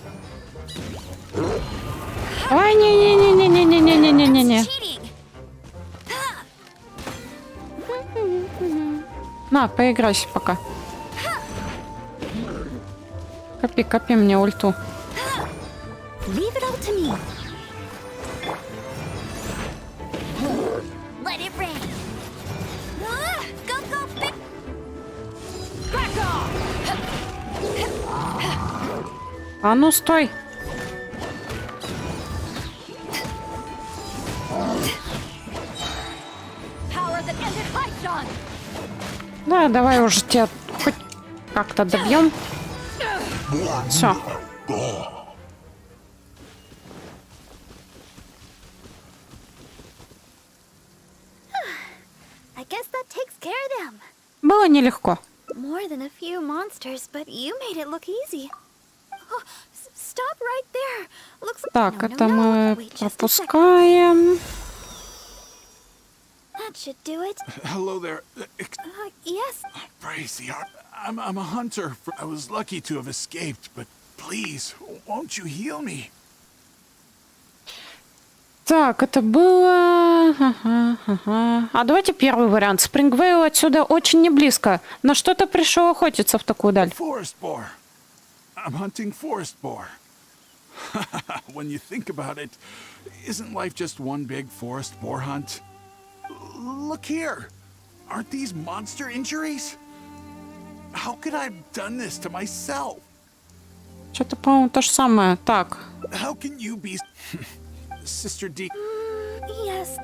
Ой, не-не-не-не-не-не-не-не-не-не. На, поиграйся пока. Копи мне ульту. Leave it all to me. Let it rain. Go, go, big. Back off. А ну, стой. Power that ended Python. Да, давай уже тебя хоть как-то добьем. Все. I guess that takes care of them. Было нелегко. More than a few monsters, but you made it look easy. Oh, stop right there. Looks like... Так, No, это no, no. мы Wait just a second. пропускаем. That should do it. Hello there. Yes. Praise the art. I'm a hunter. I was lucky to have escaped, but please, won't you heal me? Так, это было... Ага. А давайте первый вариант. Спрингвейл отсюда очень не близко. На что ты пришел охотиться в такую даль? Forest boar. I'm hunting forest boar. When you think about it, isn't life just one big forest boar hunt? Look here. Aren't these monster injuries? How could I have done this to myself? Что-то, по-моему, то же самое. Так. How can you be... Sister D... Yes.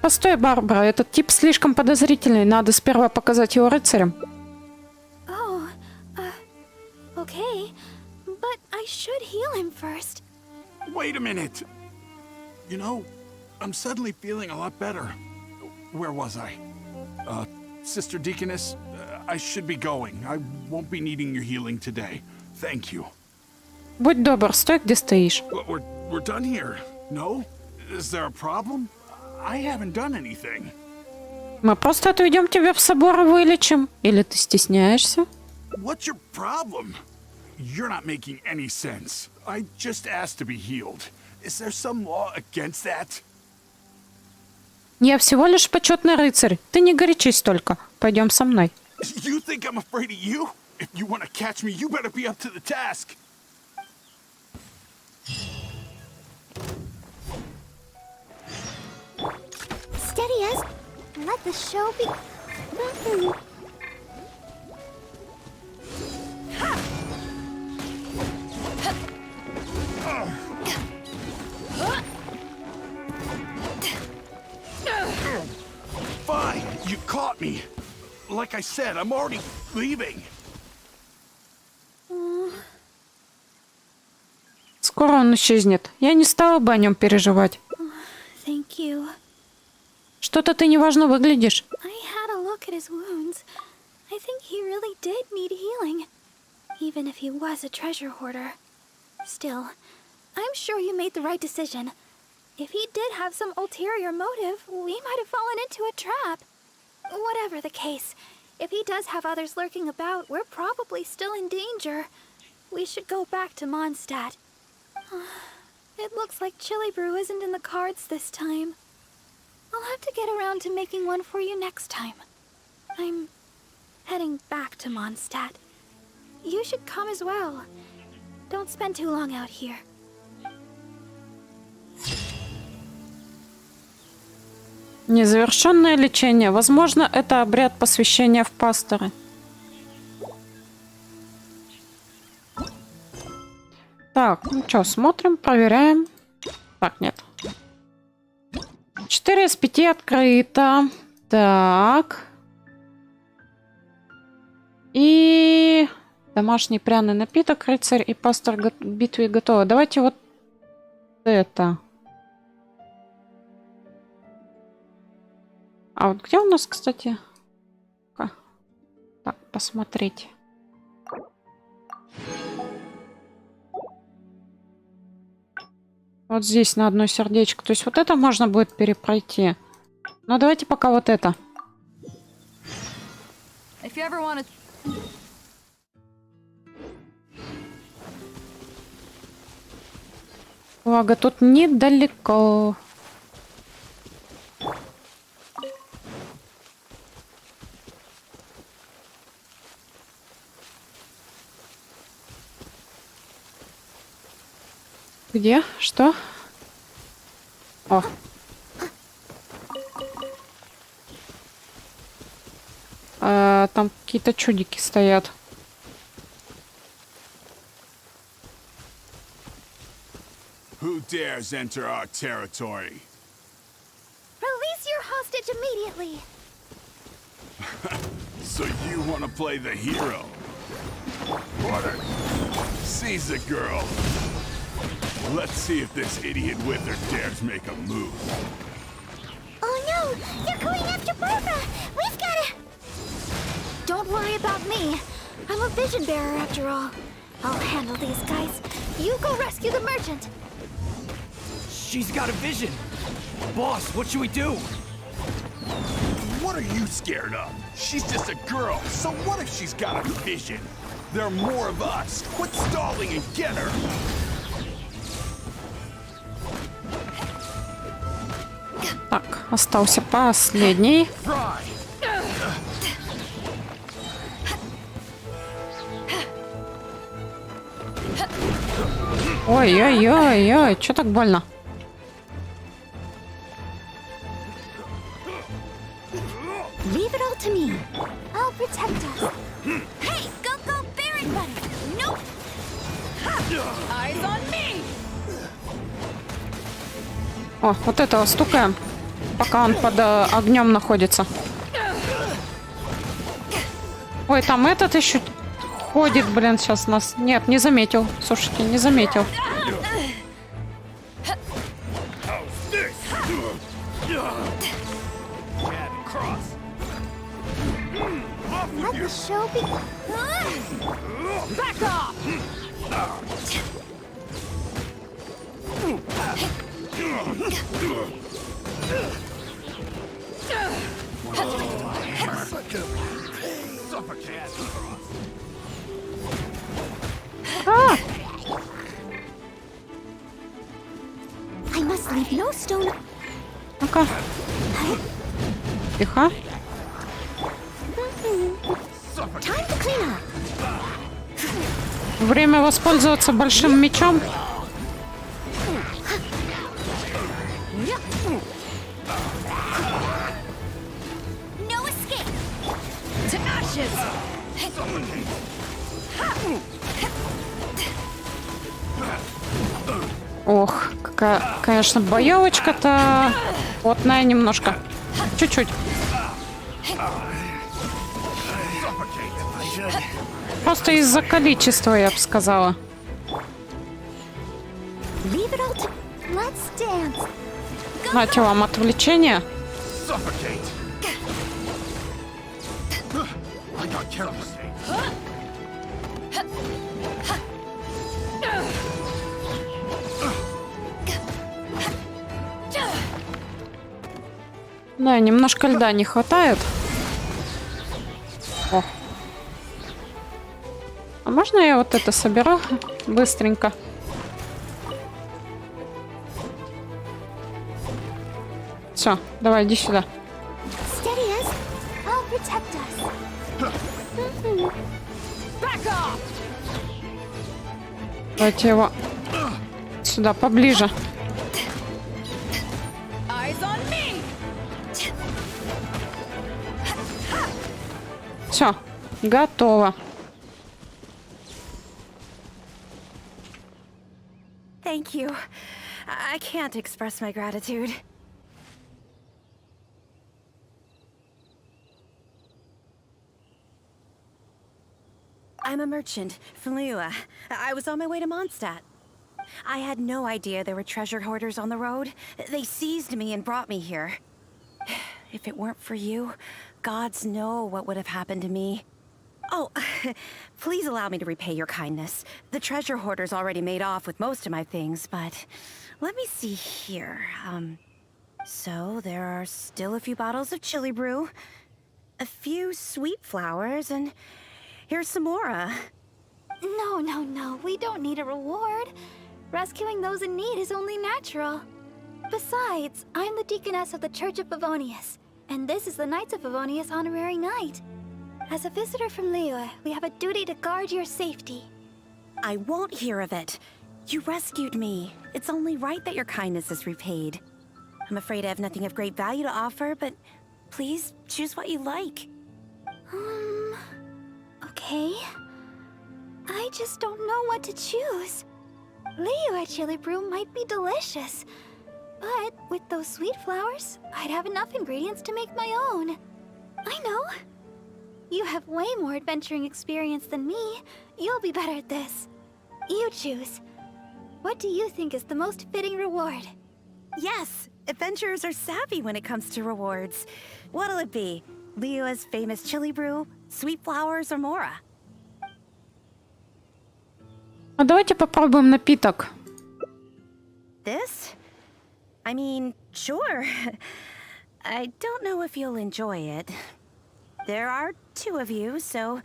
Постой, Барбара, этот тип слишком подозрительный. Надо сперва показать его рыцарем. Oh, okay. But I should heal him first. Wait a minute. You know, I'm suddenly feeling a lot better. Where was I? Sister Deaconess, I should be going. I won't be needing your healing today. Thank you. Будь добр, стой, где стоишь. But we're done here. No? Is there a problem? I haven't done anything. Мы просто отведем тебя в собор и вылечим. Или ты стесняешься? What's your problem? You're not making any sense. I just asked to be healed. Is there some law against that? Я всего лишь почетный рыцарь. Ты не горячись только. Пойдем со мной. You think I'm afraid of you? If you want to catch me, you better be up to the task. Steady as... the show be... Fine, you caught me. Like I said, I'm already leaving. Скоро он исчезнет. Я не стала бы о нем переживать. Thank you. Что-то ты неважно выглядишь. I had a look at his wounds. I think he really did need healing. Even if he was a treasure hoarder. Still, I'm sure you made the right decision. If he did have some ulterior motive, we might have fallen into a trap. Whatever the case, if he does have others lurking about, we're probably still in danger. We should go back to Mondstadt. It looks like chili brew isn't in the cards this time. I'll have to get around to making one for you next time. I'm heading back to Mondstadt. You should come as well. Don't spend too long out here. Незавершенное лечение. Возможно, это обряд посвящения в пасторы. Так, ну что, смотрим, проверяем. Так, нет. 4 из 5 открыто. Так. И домашний пряный напиток, рыцарь и пастор к битве готовы. Давайте вот это. А вот где у нас, кстати? Так, посмотреть. Вот здесь на одно сердечко. То есть вот это можно будет перепройти. Но давайте пока вот это. Благо, тут недалеко. Где? Что? О. Там какие-то чудики стоят. Who dares enter our territory? Release your hostage immediately. So you want to play the hero? What a... Seize the girl. Let's see if this idiot wither dares make a move. Oh no! They're going after Barbara! We've gotta... Don't worry about me. I'm a vision bearer after all. I'll handle these guys. You go rescue the merchant. She's got a vision. Boss, what should we do? What are you scared of? She's just a girl, so what if she's got a vision? There are more of us. Quit stalling and get her. Так, остался последний. Ой-ой-ой-ой, что так больно? Leave it all to me. I'll protect us. Hey, go, Baron Bunny! Nope! Eyes on me! О, вот этого стукаем, пока он под огнем находится. Ой, там этот еще ходит, блин, сейчас нас... Нет, не заметил. Слушайте, не заметил. Let the show be... Back off! А! I must leave no stone... Ну-ка. Тихо. Time to clean up. Время воспользоваться большим мечом. Ох, какая, конечно, боевочка-то плотная немножко. Чуть-чуть. Просто из-за количества, я бы сказала. Leave it all to... Let's dance. Знаете, вам отвлечение. Да, немножко льда не хватает. О. А можно я вот это соберу быстренько? Все, давай, иди сюда. Steady us. I'll protect us. Давайте его сюда поближе. Все, готово. Thank you. I can't express my gratitude. I'm a merchant from Liyue. I was on my way to Mondstadt. I had no idea there were treasure hoarders on the road. They seized me and brought me here. If it weren't for you, gods know what would have happened to me. Oh, please allow me to repay your kindness. The treasure hoarders already made off with most of my things, but let me see here. So there are still a few bottles of chili brew, a few sweet flowers, and here's some more. No. We don't need a reward. Rescuing those in need is only natural. Besides, I'm the deaconess of the Church of Favonius, and this is the Knights of Favonius Honorary Knight. As a visitor from Liyue, we have a duty to guard your safety. I won't hear of it. You rescued me. It's only right that your kindness is repaid. I'm afraid I have nothing of great value to offer, but please choose what you like. Okay. I just don't know what to choose. Liyue chili brew might be delicious, but with those sweet flowers, I'd have enough ingredients to make my own. I know. You have way more adventuring experience than me. You'll be better at this. You choose. What do you think is the most fitting reward? Yes, adventurers are savvy when it comes to rewards. What'll it be? Liyue's famous chili brew, sweet flowers, or Mora? А давайте попробуем напиток. This? I mean, sure. I don't know if you'll enjoy it. There are two of you, so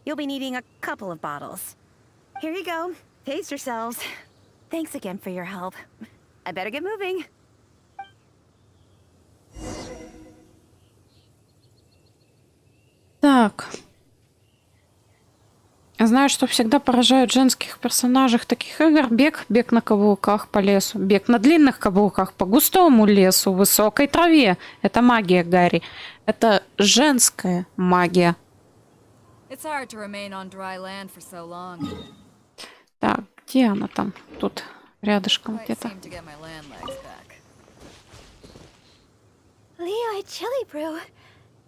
you'll be needing a couple of bottles. Here you go. Pace yourselves. Thanks again for your help. I better get moving. Так. Я знаю, что всегда поражают женских персонажей таких игр бег на каблуках по лесу, бег на длинных каблуках по густому лесу, высокой траве. Это магия, Гарри. Это женская магия. It's hard to remain on dry land for so long. Так, где она там? Тут рядышком Quite где-то. seem to get my land legs back. Liyue chili brew.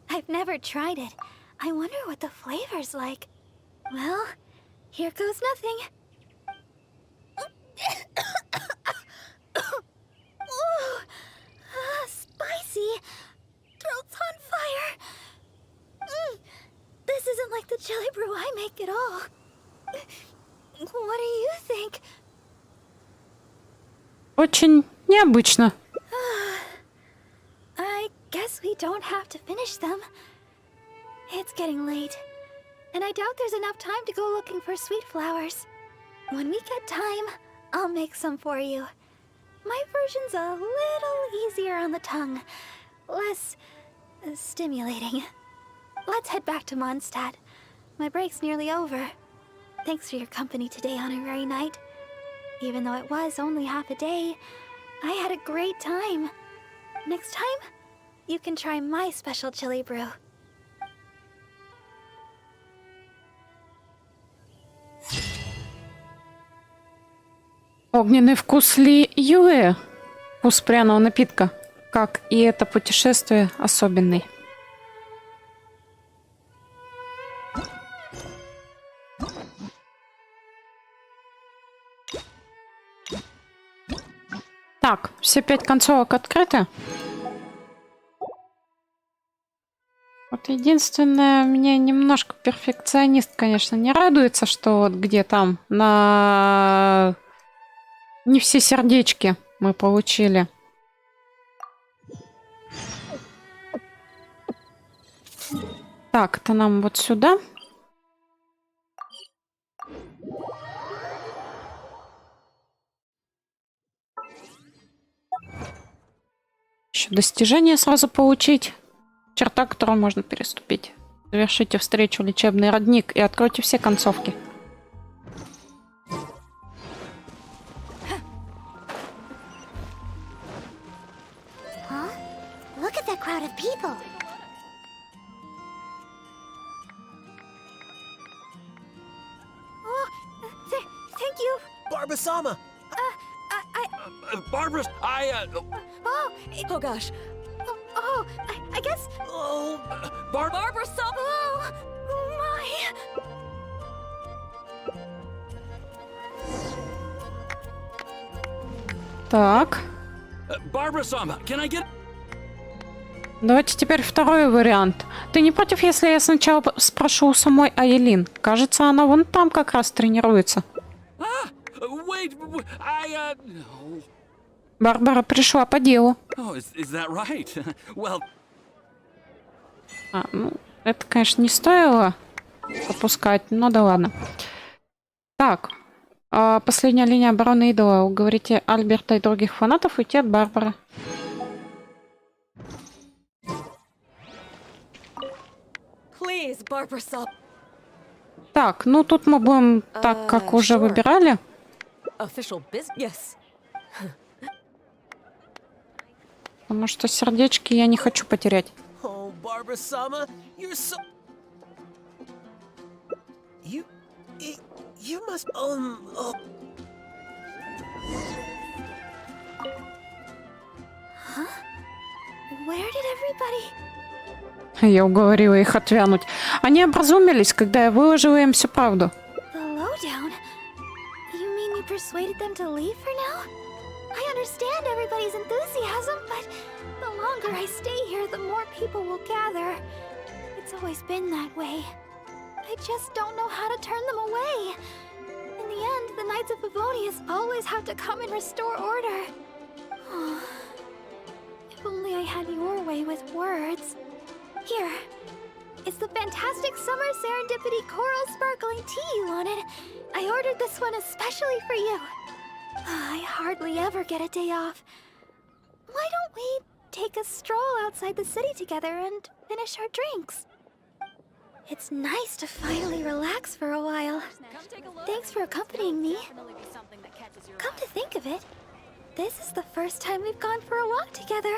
I've never tried it. I wonder what the flavor's like. Well, here goes nothing. Ooh, spicy. Throat's on fire. This isn't like the chili brew I make at all. What do you think? Очень необычно. I guess we don't have to finish them. It's getting late, and I doubt there's enough time to go looking for sweet flowers. When we get time, I'll make some for you. My version's a little easier on the tongue, less stimulating. Let's head back to Mondstadt. My break's nearly over. Thanks for your company today, Honorary Knight. Even though it was only half a day, I had a great time. Next time, you can try my special chili brew. Огненный вкус Ли Юэ. Вкус пряного напитка. Как и это путешествие особенный. Так, все 5 концовок открыты. Вот единственное, меня немножко перфекционист, конечно, не радуется, что вот где там на... Не все сердечки мы получили. Так, это нам вот сюда. Еще достижение сразу получить. Черта, которую можно переступить. Завершите встречу лечебный родник и откройте все концовки. Huh? Look at that crowd of people. Oh, thank you. Barbara-sama! Barbara, Oh, Oh gosh. I guess. Oh, Barbara, stop! Oh, my. Так. Barbara-sama, can I get... Давайте теперь второй вариант. Ты не против, если я сначала спрошу у самой Айлин? Кажется, она вон там как раз тренируется. Wait, no. Барбара пришла по делу. Oh, is that right? Well... Ну, это, конечно, не стоило опускать, но да ладно. Так, последняя линия обороны идола. Уговорите Альберта и других фанатов уйти от Барбары. Please, Barbara, stop. Так, ну тут мы будем так, как уже sure. выбирали. Official business? Yes. Потому что сердечки я не хочу потерять. oh, Barbara-sama, you're so... You must... oh... Where did everybody? Я уговорила их отвянуть. Они образумились, когда я выложила им всю правду. The lowdown? You mean you persuaded them to leave for now? I understand everybody's enthusiasm, but the longer I stay here, the more people will gather. It's always been that way. I just don't know how to turn them away. In the end, the Knights of Favonius always have to come and restore order. If only I had your way with words. Here. It's the fantastic summer serendipity coral sparkling tea you wanted. I ordered this one especially for you. I hardly ever get a day off. Why don't we take a stroll outside the city together and finish our drinks? It's nice to finally relax for a while. Thanks for accompanying me. Come to think of it, this is the first time we've gone for a walk together.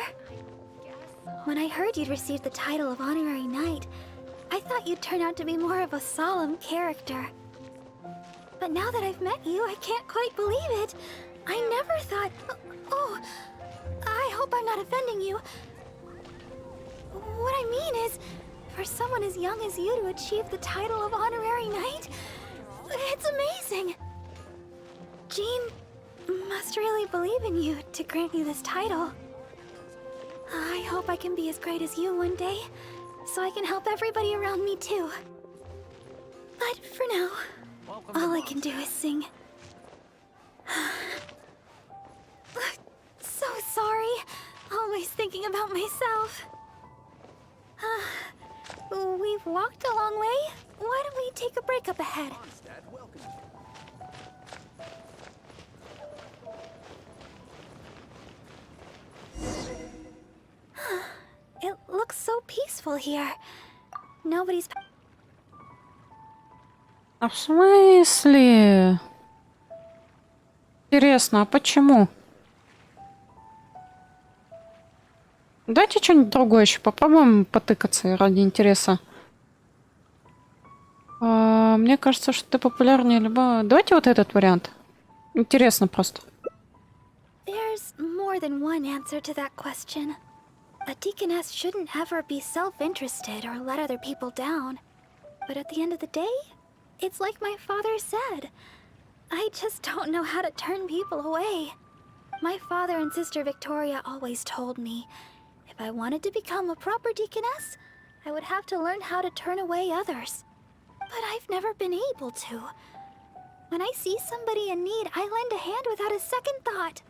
When I heard you'd received the title of Honorary Knight, I thought you'd turn out to be more of a solemn character. But now that I've met you, I can't quite believe it. I never thought... Oh, I hope I'm not offending you. What I mean is, for someone as young as you to achieve the title of Honorary Knight, it's amazing. Jean must really believe in you to grant you this title. I hope I can be as great as you one day, so I can help everybody around me too. But for now, all I can do is sing. So sorry, always thinking about myself. We've walked a long way. Why don't we take a break up ahead? It looks so peaceful here. Nobody's... А в смысле? Интересно, а почему? Давайте что-нибудь другое еще попробуем потыкаться ради интереса. Мне кажется, что ты популярнее любого... Давайте вот этот вариант. Интересно просто. There's more than one answer to that question. A deaconess shouldn't ever be self-interested or let other people down. But at the end of the day, it's like my father said. I just don't know how to turn people away. My father and sister Victoria always told me, if I wanted to become a proper deaconess, I would have to learn how to turn away others. But I've never been able to. When I see somebody in need, I lend a hand without a second thought.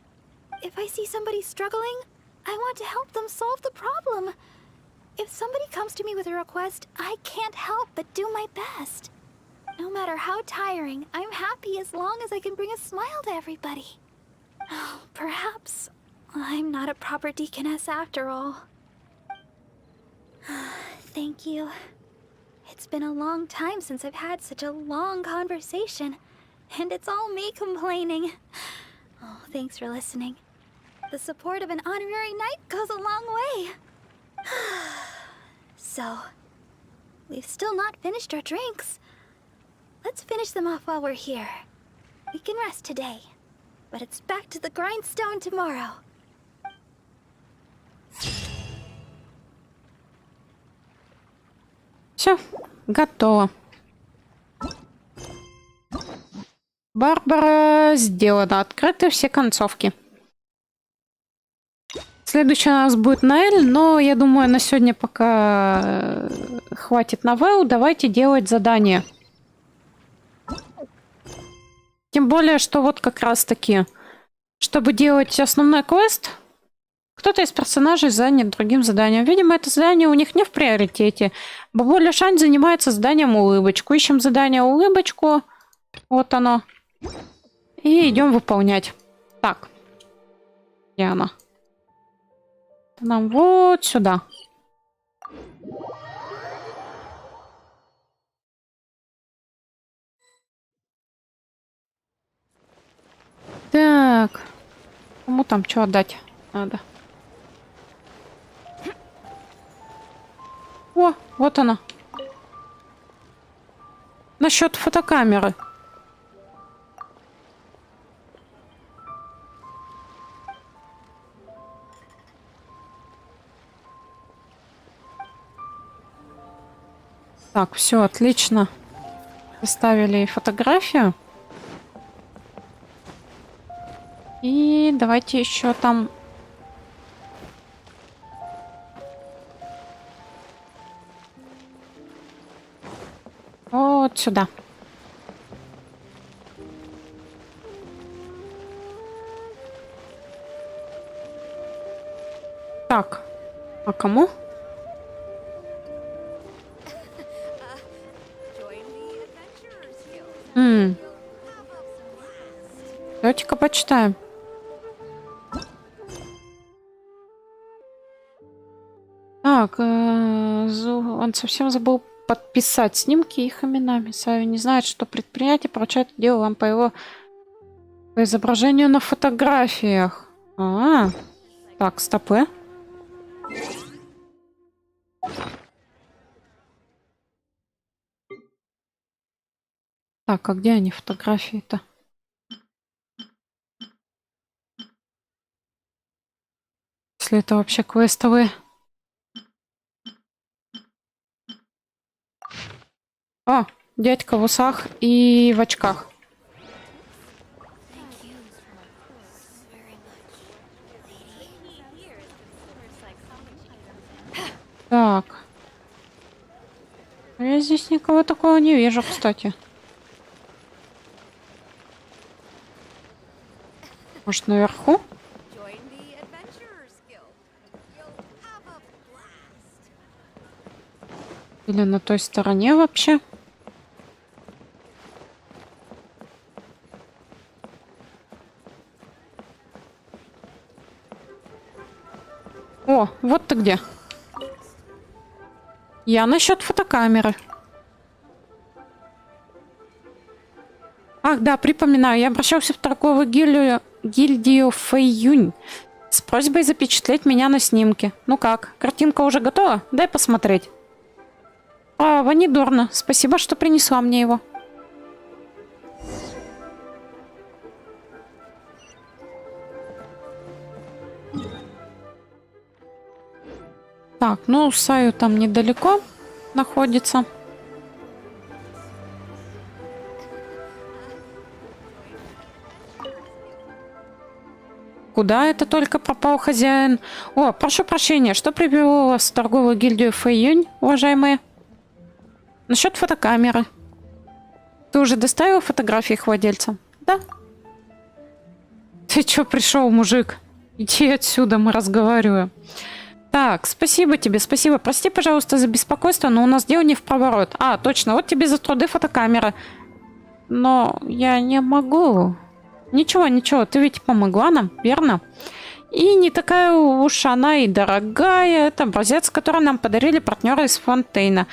If I see somebody struggling, I want to help them solve the problem. If somebody comes to me with a request, I can't help but do my best. No matter how tiring, I'm happy as long as I can bring a smile to everybody. Oh, perhaps I'm not a proper deaconess after all. Thank you. It's been a long time since I've had such a long conversation, and it's all me complaining. Oh, thanks for listening. The support of an honorary knight goes a long way. So, we've still not finished our drinks. Let's finish them off while we're here. We can rest today, but it's back to the grindstone tomorrow. Все, готово. Барбара сделана. Открыты все концовки. Следующий у нас будет Наэль, но я думаю, на сегодня пока хватит новелл. Давайте делать задание. Тем более, что вот как раз таки, чтобы делать основной квест, кто-то из персонажей занят другим заданием. Видимо, это задание у них не в приоритете. Бабуля Шань занимается заданием улыбочку. Ищем задание улыбочку. Вот оно. И идем выполнять. Так. Где она? Нам вот сюда. Так. Кому там что отдать надо? О, вот она. Насчет фотокамеры. Так, все отлично. Поставили фотографию. И давайте еще там... Вот сюда. Так, а кому? Давайте-ка почитаем. Так, он совсем забыл подписать снимки их именами. Сави не знает, что предприятие поручает дело вам по изображению на фотографиях. Так, стопы. Так, а где они, фотографии-то? Если это вообще квестовые. О, дядька в усах и в очках. Так. Я здесь никого такого не вижу, кстати. Может, наверху? Или на той стороне вообще? О, вот ты где. Я насчет фотокамеры. Ах, да, припоминаю. Я обращался в торговую гильдию Фэйюнь с просьбой запечатлеть меня на снимке. Ну как, картинка уже готова? Дай посмотреть. Право, не дурно. Спасибо, что принесла мне его. Так, ну, Саю там недалеко находится. Куда это только пропал хозяин? О, прошу прощения, что привело вас в торговую гильдию Фэйюнь, уважаемые? Насчет фотокамеры. Ты уже доставил фотографии их владельцам? Да. Ты чё пришел, мужик? Иди отсюда, мы разговариваем. Так, спасибо тебе, спасибо. Прости, пожалуйста, за беспокойство, но у нас дело не в проворот. А, точно, вот тебе за труды фотокамера. Но я не могу. Ничего, ничего, ты ведь помогла нам, верно? И не такая уж она и дорогая. Это образец, который нам подарили партнеры из Фонтейна.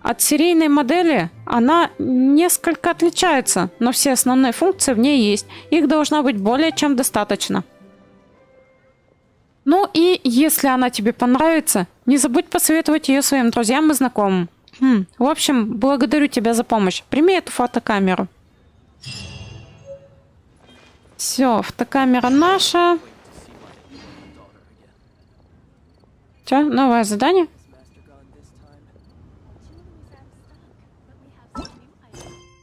От серийной модели она несколько отличается, но все основные функции в ней есть. Их должно быть более чем достаточно. Ну и если она тебе понравится, не забудь посоветовать ее своим друзьям и знакомым. В общем, благодарю тебя за помощь. Прими эту фотокамеру. Все, фотокамера наша. Все, новое задание.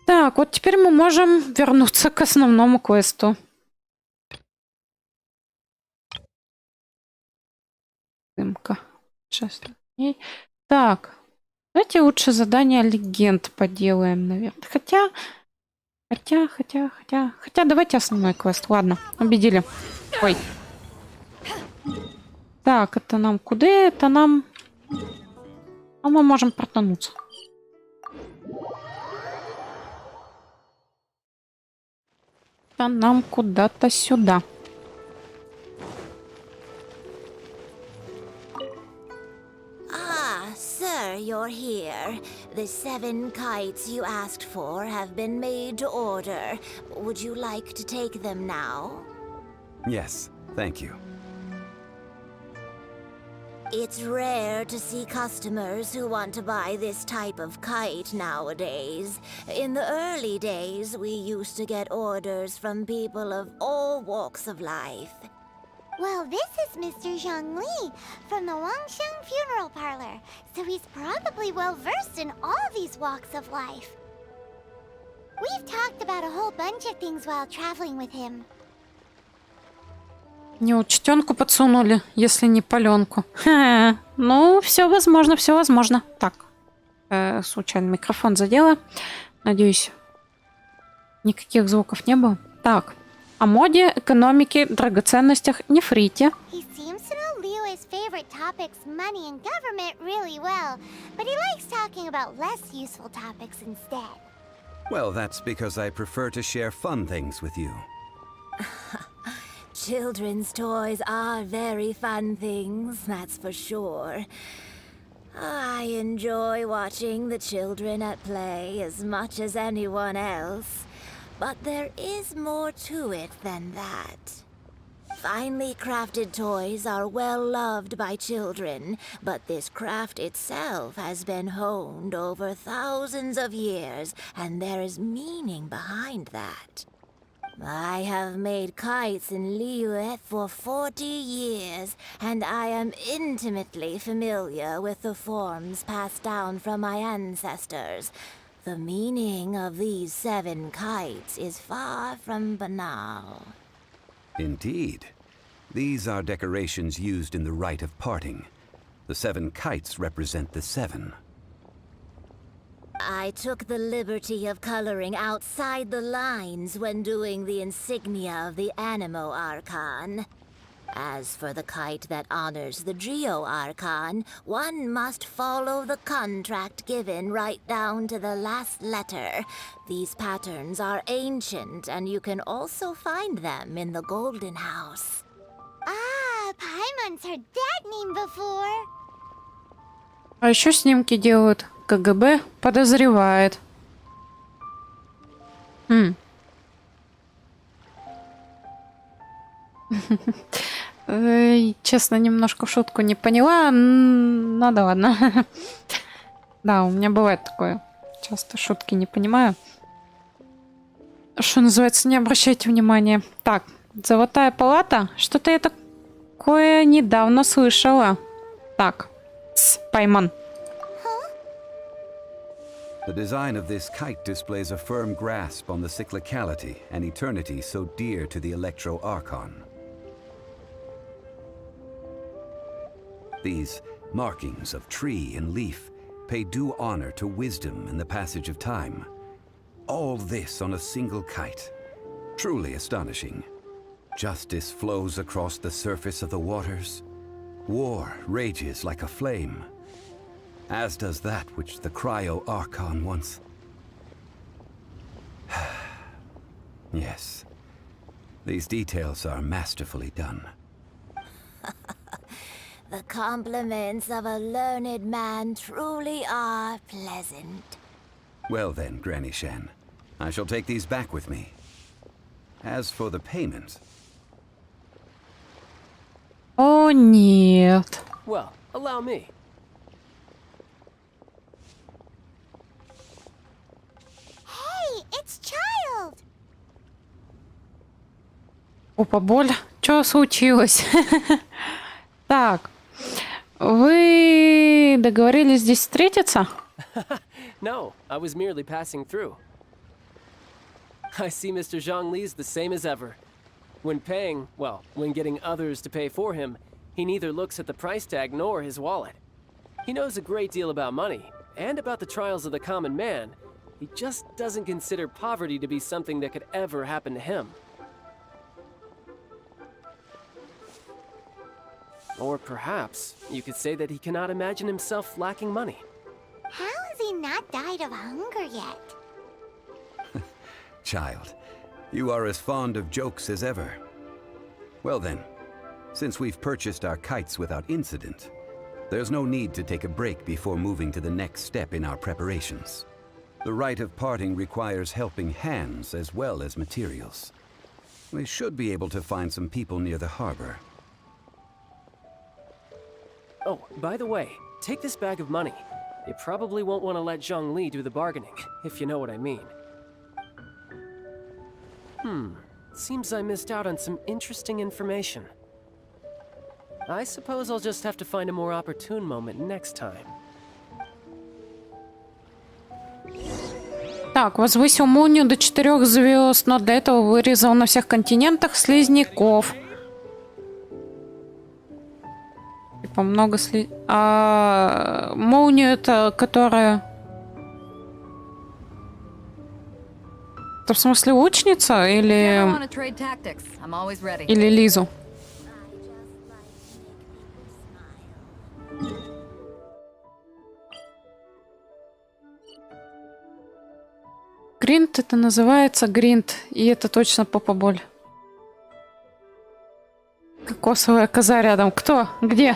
Так, вот теперь мы можем вернуться к основному квесту. Дымка. Так, давайте лучше задание легенд поделаем, наверное. Хотя, давайте основной квест. Ладно, убедили. Ой. Так, это нам куда? Это нам... А мы можем протонуться. Это нам куда-то сюда. Sir, you're here. The 7 kites you asked for have been made to order. Would you like to take them now? Yes, thank you. It's rare to see customers who want to buy this type of kite nowadays. In the early days, we used to get orders from people of all walks of life. Well, this is Mr. Zhongli from the Wangsheng Funeral Parlor, so he's probably well-versed in all these walks of life. We've talked about a whole bunch of things while traveling with him. Неучтенку подсунули, если не паленку. Ну, все возможно, все возможно. Так, случайно микрофон задела. Надеюсь, никаких звуков не было. Так, о моде, экономике, драгоценностях, нефрите. He seems to know Liyue's favorite topics, money and government, really well, but he likes talking about less useful topics instead. Well, that's because I prefer to share fun things with you. Children's toys are very fun things, that's for sure. I enjoy watching the children at play as much as anyone else, but there is more to it than that. Finely crafted toys are well loved by children, but this craft itself has been honed over thousands of years, and there is meaning behind that. I have made kites in Liyue for 40 years, and I am intimately familiar with the forms passed down from my ancestors. The meaning of these 7 kites is far from banal. Indeed. These are decorations used in the rite of parting. The 7 kites represent the 7. I took the liberty of coloring outside the lines when doing the insignia of the Animo Archon. As for the kite that honors the Geo Archon, one must follow the contract given right down to the last letter. These patterns are ancient, and you can also find them in the Golden House. Ah, Paimon's heard that name before. А еще снимки делают. КГБ подозревает. Честно, немножко шутку не поняла. Ну да ладно. Да, у меня бывает такое. Часто шутки не понимаю. Что называется, не обращайте внимания. Так, Золотая палата. Что-то я такое недавно слышала. Так, Пойман. The design of this kite displays a firm grasp on the cyclicality and eternity so dear to the Electro-Archon. These markings of tree and leaf pay due honor to wisdom and the passage of time. All this on a single kite. Truly astonishing. Justice flows across the surface of the waters. War rages like a flame. As does that which the Cryo-Archon once... Yes. These details are masterfully done. The compliments of a learned man truly are pleasant. Well then, Granny Shan, I shall take these back with me. As for the payment... О, нет. Well, allow me. Hey, it's Child! Опа, боль. Что случилось? Так. Вы договорились здесь встретиться? No, I was merely passing through. I see Mr. Zhongli's the same as ever. When paying, well, when getting others to pay for him, he neither looks at the price tag nor his wallet. He knows a great deal about money, and about the trials of the common man. He just doesn't consider poverty to be something that could ever happen to him. Or perhaps you could say that he cannot imagine himself lacking money. How has he not died of hunger yet? Child, you are as fond of jokes as ever. Well then, since we've purchased our kites without incident, there's no need to take a break before moving to the next step in our preparations. The rite of parting requires helping hands as well as materials. We should be able to find some people near the harbor. Oh, by the way, take this bag of money. You probably won't want to let Zhongli do the bargaining, if you know what I mean. Seems I missed out on some interesting information. I suppose I'll just have to find a more opportune moment next time. Так, возвысил молнию до 4 звезд, но для этого вырезал на всех континентах слизняков. Типа много молнию это, которая... Это в смысле лучница или... Или Лизу? Гринт это называется гринт, и это точно попа-боль. Кокосовая коза рядом. Кто? Где?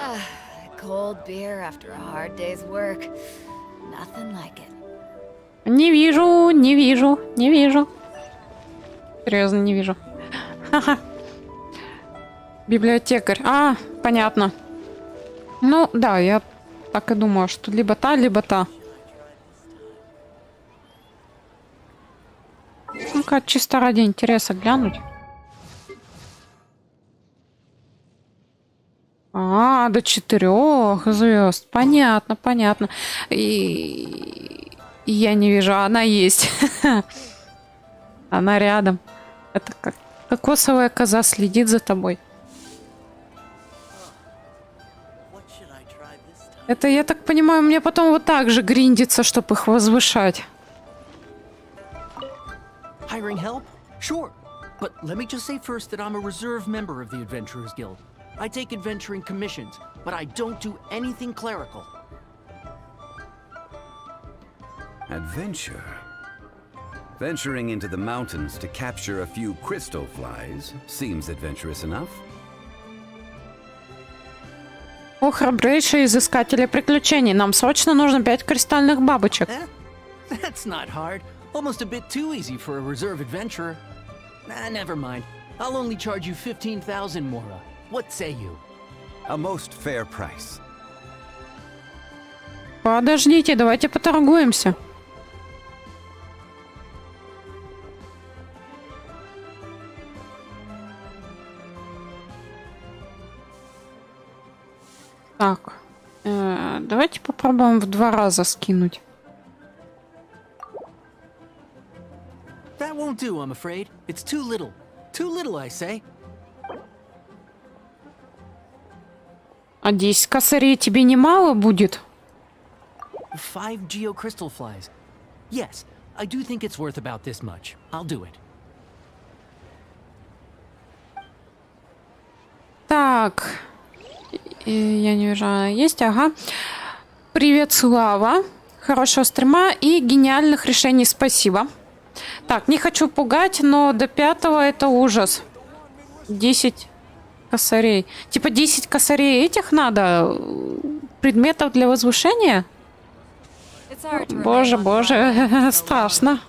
Не вижу, не вижу, не вижу. Серьезно, не вижу. Ха-ха. Библиотекарь. А, понятно. Ну, да, я так и думаю, что либо та, либо та. Ну-ка, чисто ради интереса глянуть. А, до 4 звезд. Понятно, понятно. И я не вижу, она есть. Она рядом. Это как кокосовая коза следит за тобой. Это, я так понимаю, мне потом вот так же гриндится, чтобы их возвышать. Hiring help? Sure. But let me just say first that I'm a reserve member of the Adventurers Guild. I take adventuring commissions, but I don't do anything clerical. Adventure? Venturing into the mountains to capture a few crystal flies seems adventurous enough. О, храбрейшие изыскатели приключений. Нам срочно нужно 5 кристальных бабочек. That's not hard. Almost a bit too easy for a reserve adventurer. Never mind. I'll only charge you 15,000 Mora. What say you? A most fair price. Подождите, давайте поторгуемся. Так. Давайте попробуем в 2 раза скинуть. That won't do, I'm afraid. It's too little. Too little, I say. А 10 косарей тебе немало будет? 5 geocrystal flies. Yes, I do think it's worth about this much. I'll do it. Так. Я не вижу, она есть. Ага. Привет, Слава. Хорошего стрима и гениальных решений. Спасибо. Так, не хочу пугать, но до 5-го это ужас. 10 косарей. Типа 10 косарей этих надо? Предметов для возвышения? Боже, боже, страшно.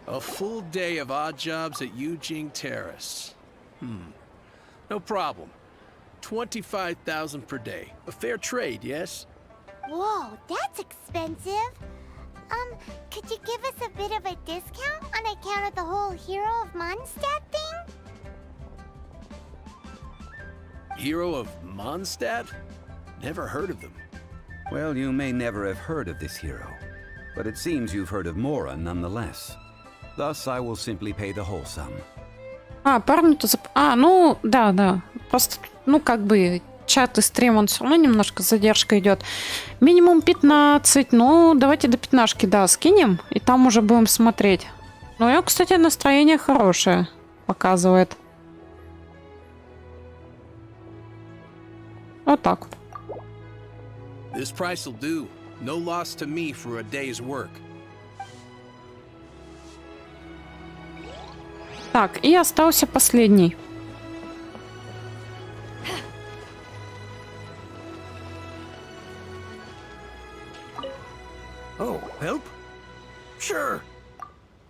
A full day of odd jobs at Eugene Terrace. No problem. 25,000 per day. A fair trade, yes? Whoa, that's expensive. Could you give us a bit of a discount on account of the whole Hero of Mondstadt thing? Hero of Mondstadt? Never heard of them. Well, you may never have heard of this hero, but it seems you've heard of Mora nonetheless. Thus, I will simply pay the whole sum. Парню-то ну, да. Просто, как бы, чат и стрим, он все равно немножко с задержкой идет. Минимум 15. Ну, давайте до 15-ки, да, скинем. И там уже будем смотреть. Ну, у него, кстати, настроение хорошее показывает. Вот так вот. This price will do. No loss to me for a day's work. Так, и остался последний. Oh, help? Sure.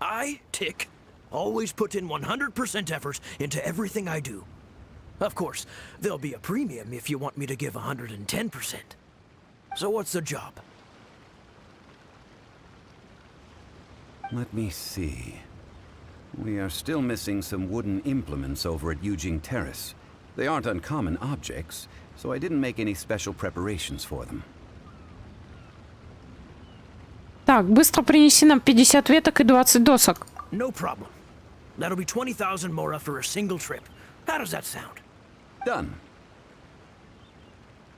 I, Tick, always put in 100% effort into everything I do. Of course, there'll be a premium if you want me to give 110%. So what's the job? Let me see. We are still missing some wooden implements over at Eugene Terrace. They aren't uncommon objects, so I didn't make any special preparations for them. Так, быстро принеси нам 50 веток и 20 досок. No problem. That'll be 20,000 mora for a single trip. How does that sound? Done.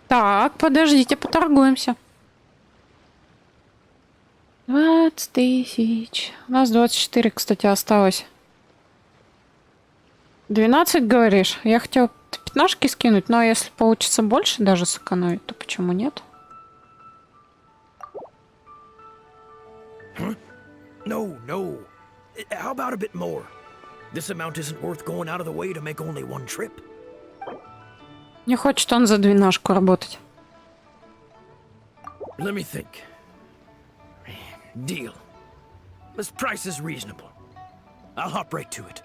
Так, подождите, поторгуемся. 20 тысяч. У нас 24, кстати, осталось. 12, говоришь? Я хотел 15 скинуть, но если получится больше даже сэкономить, то почему нет? Huh? No. How about a bit more? This amount isn't worth going out of the way to make only one trip. Не хочет он за 12 работать. Let me think. Deal. This price is reasonable. I'll hop right to it.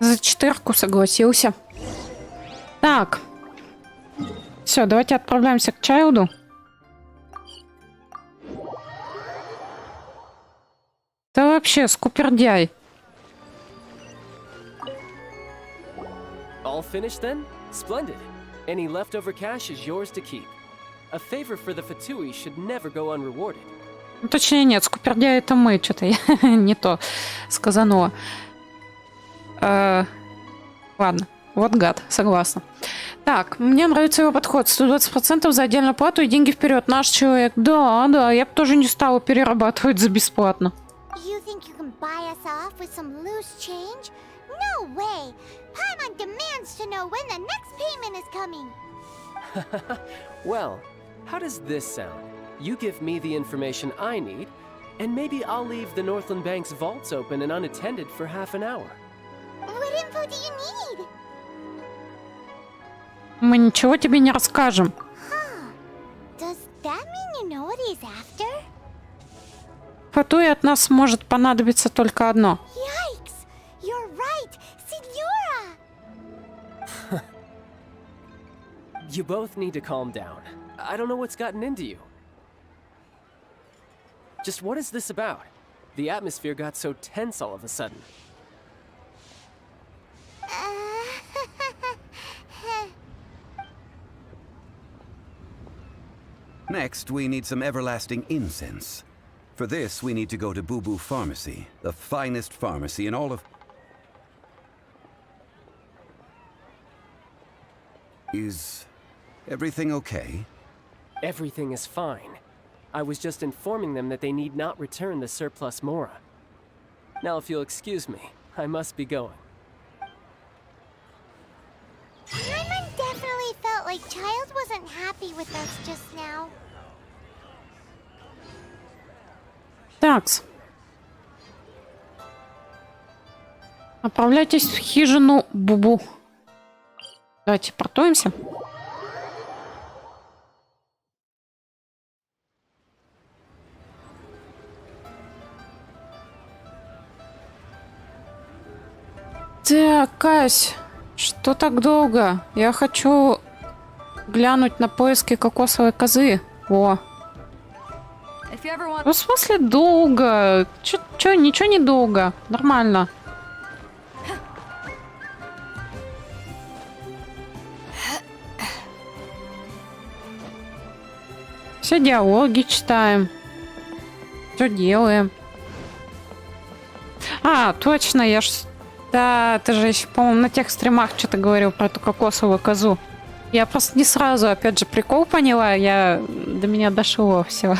За 4 согласился. Так. Все, давайте отправляемся к Чайлду. Да вообще, скупердяй. All finished then? Splendid. Any leftover cash is yours to keep. A favor for the Fatui should never go unrewarded. Ну, точнее, нет, скупердяй это мы. Что-то я не то сказанула. Ладно, вот гад, согласна. Так, мне нравится его подход. 120% за отдельную плату и деньги вперед. Наш человек. Да, я бы тоже не стала перерабатывать за бесплатно. You think you can buy us off with some loose change? No way! Paimon demands to know when the next payment is coming. Well, how does this sound? You give me the information I need, and maybe I'll leave the Northland Bank's vaults open and unattended for half an hour. What info do you need? Мы ничего тебе не расскажем. Huh. Does that mean you know what he's after? Фатуи от нас может понадобиться только одно. Yikes! You're right! Signora! You both need to calm down. I don't know what's gotten into you. Just what is this about? The atmosphere got so tense all of a sudden. Next, we need some everlasting incense. For this, we need to go to Boo Boo Pharmacy, the finest pharmacy in all of... Is everything okay? Everything is fine. I was just informing them that they need not return the surplus Mora. Now, if you'll excuse me, I must be going. Paimon definitely felt like Child wasn't happy with us just now. Такс. Отправляйтесь в хижину Бубу. Давайте портуемся. Так, Кась, что так долго? Я хочу глянуть на поиски кокосовой козы. О. Ну, в смысле долго? Чё, ничего не долго. Нормально. Все диалоги читаем. Все делаем. А, точно, я ж... Да, ты же еще, по-моему, на тех стримах что-то говорил про эту кокосовую козу. Я просто не сразу, опять же, прикол поняла, до меня дошло все.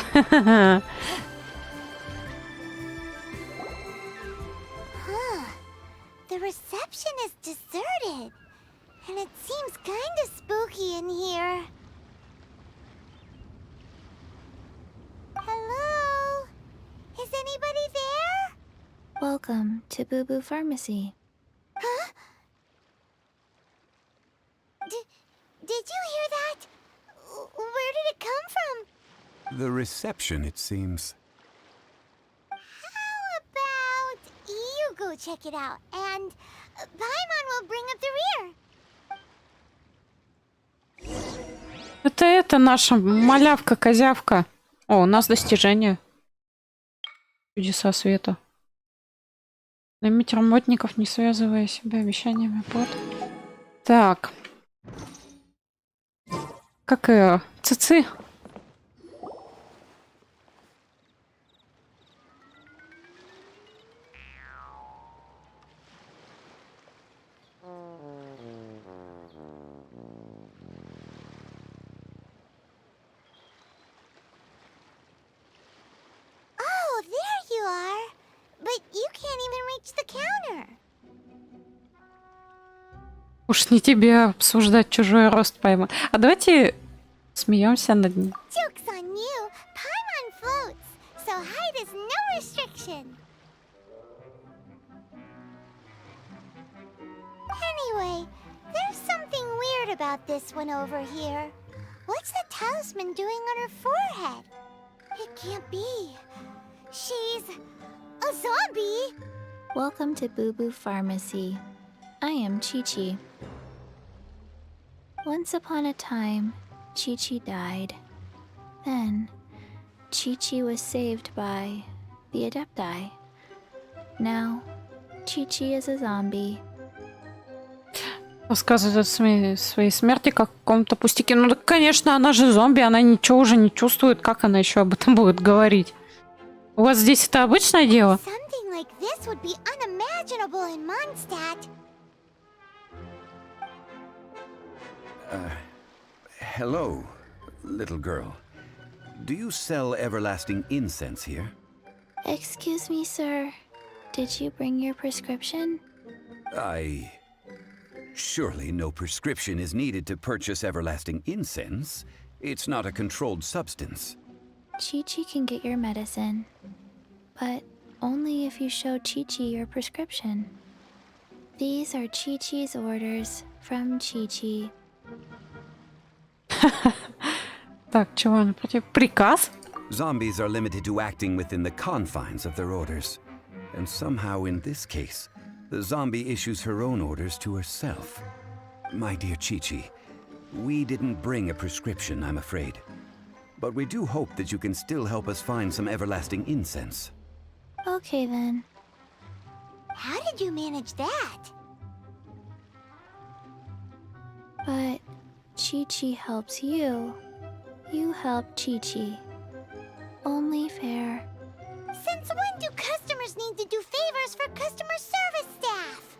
The reception is deserted, and it seems kind of spooky in here. Hello? Is anybody there? Welcome to Boo Boo Pharmacy. Huh? Did you hear that? Where did it come from? The reception, it seems. How about you go check it out, and Paimon will bring up the rear. Это наша малявка-козявка. О, у нас достижение. Чудеса света. Наймить работников, не связывая себя обещаниями оплат. Так. Как ее? Цици? Oh, there you are. But you can't even reach the counter. Уж не тебе обсуждать чужой рост, Паймон. А давайте смеемся над ним. Joke's on you. Paimon floats, so height is no restriction. Anyway, there's something weird about this one over here. What's the talisman doing on her forehead? It can't be. She's a zombie. Welcome to Boo Boo Pharmacy. I am Chi-Chi. Once upon a time, Chi-Chi died. Then, Chi-Chi was saved by the Adepti. Now, Chi-Chi is a zombie. Рассказывает о своей смерти как о каком-то пустяке. Ну так, конечно, она же зомби, она ничего уже не чувствует. Как она еще об этом будет говорить? У вас здесь это обычное дело? Something like this would be unimaginable in Mondstadt. Hello, little girl. Do you sell everlasting incense here? Excuse me, sir. Did you bring your prescription? Surely no prescription is needed to purchase everlasting incense. It's not a controlled substance. Chi-Chi can get your medicine, but only if you show Chi-Chi your prescription. These are Chi-Chi's orders from Chi-Chi. Так, чего она против? Приказ? Zombies are limited to acting within the confines of their orders. And somehow in this case, the zombie issues her own orders to herself. My dear Chi-Chi, we didn't bring a prescription, I'm afraid. But we do hope that you can still help us find some everlasting incense. Okay then. How did you manage that? But Chi-Chi helps you. You helped Chi-Chi. Only fair. Since when do customers need to do favors for customer service staff?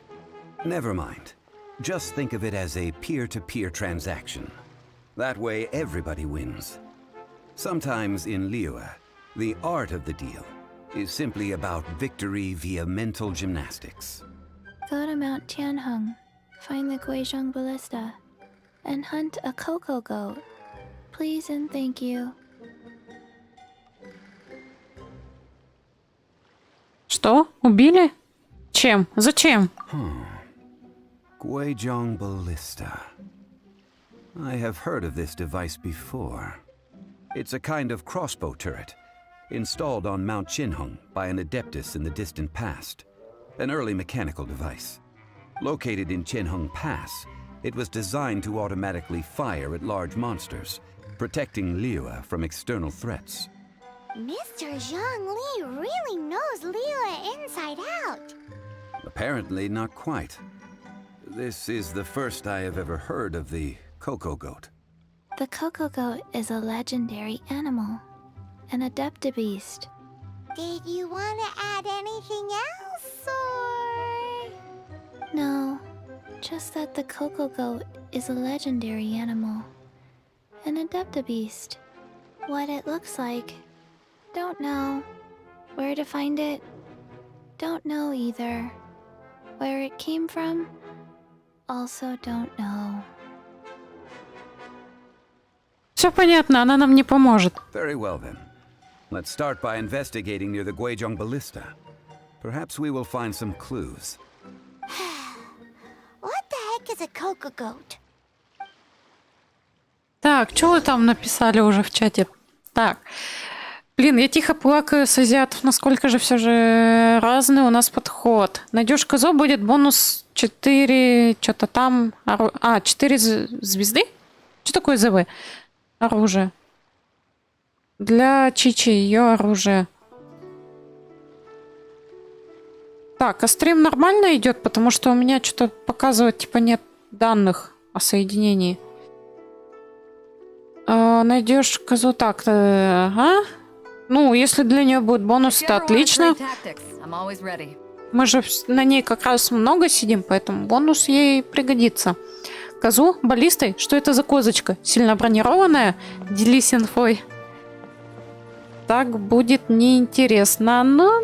Never mind. Just think of it as a peer-to-peer transaction. That way everybody wins. Sometimes in Liyue, the art of the deal is simply about victory via mental gymnastics. Go to Mount Tianheng, find the Guizhong Ballista, and hunt a cocoa goat. Please and thank you. Что? Убили? Чем? Зачем? Guizhong Ballista. I have heard of this device before. It's a kind of crossbow turret, installed on Mount Tianheng by an adeptus in the distant past. An early mechanical device. Located in Tianheng Pass, it was designed to automatically fire at large monsters, protecting Liyue from external threats. Mr. Zhang Li really knows Liyue inside out. Apparently not quite. This is the first I have ever heard of the cocoa goat. The cocoa goat is a legendary animal, an adeptabeast. Did you want to add anything else, or...? No, just that the cocoa goat is a legendary animal, an adeptabeast. What it looks like, don't know. Where to find it, don't know either. Where it came from, also don't know. Все понятно, она нам не поможет. Very well then. Let's start by investigating near the Guizhong Ballista. Perhaps we will find some clues. What the heck is a cocoa goat? Так, что вы там написали уже в чате? Так. Блин, я тихо плакаю с азиатов. Насколько же все же разный у нас подход. Найдешь козу, будет бонус 4... Что-то там... 4 звезды? Что такое ЗВ? Оружие. Для Чичи ее оружие. Так, а стрим нормально идет, потому что у меня что-то показывает, типа, нет данных о соединении. Найдешь козу так. Ага. Ну, если для нее будет бонус, то отлично. Мы же на ней как раз много сидим, поэтому бонус ей пригодится. Козу баллистой? Что это за козочка? Сильно бронированная? Делись инфой. Так будет неинтересно. Но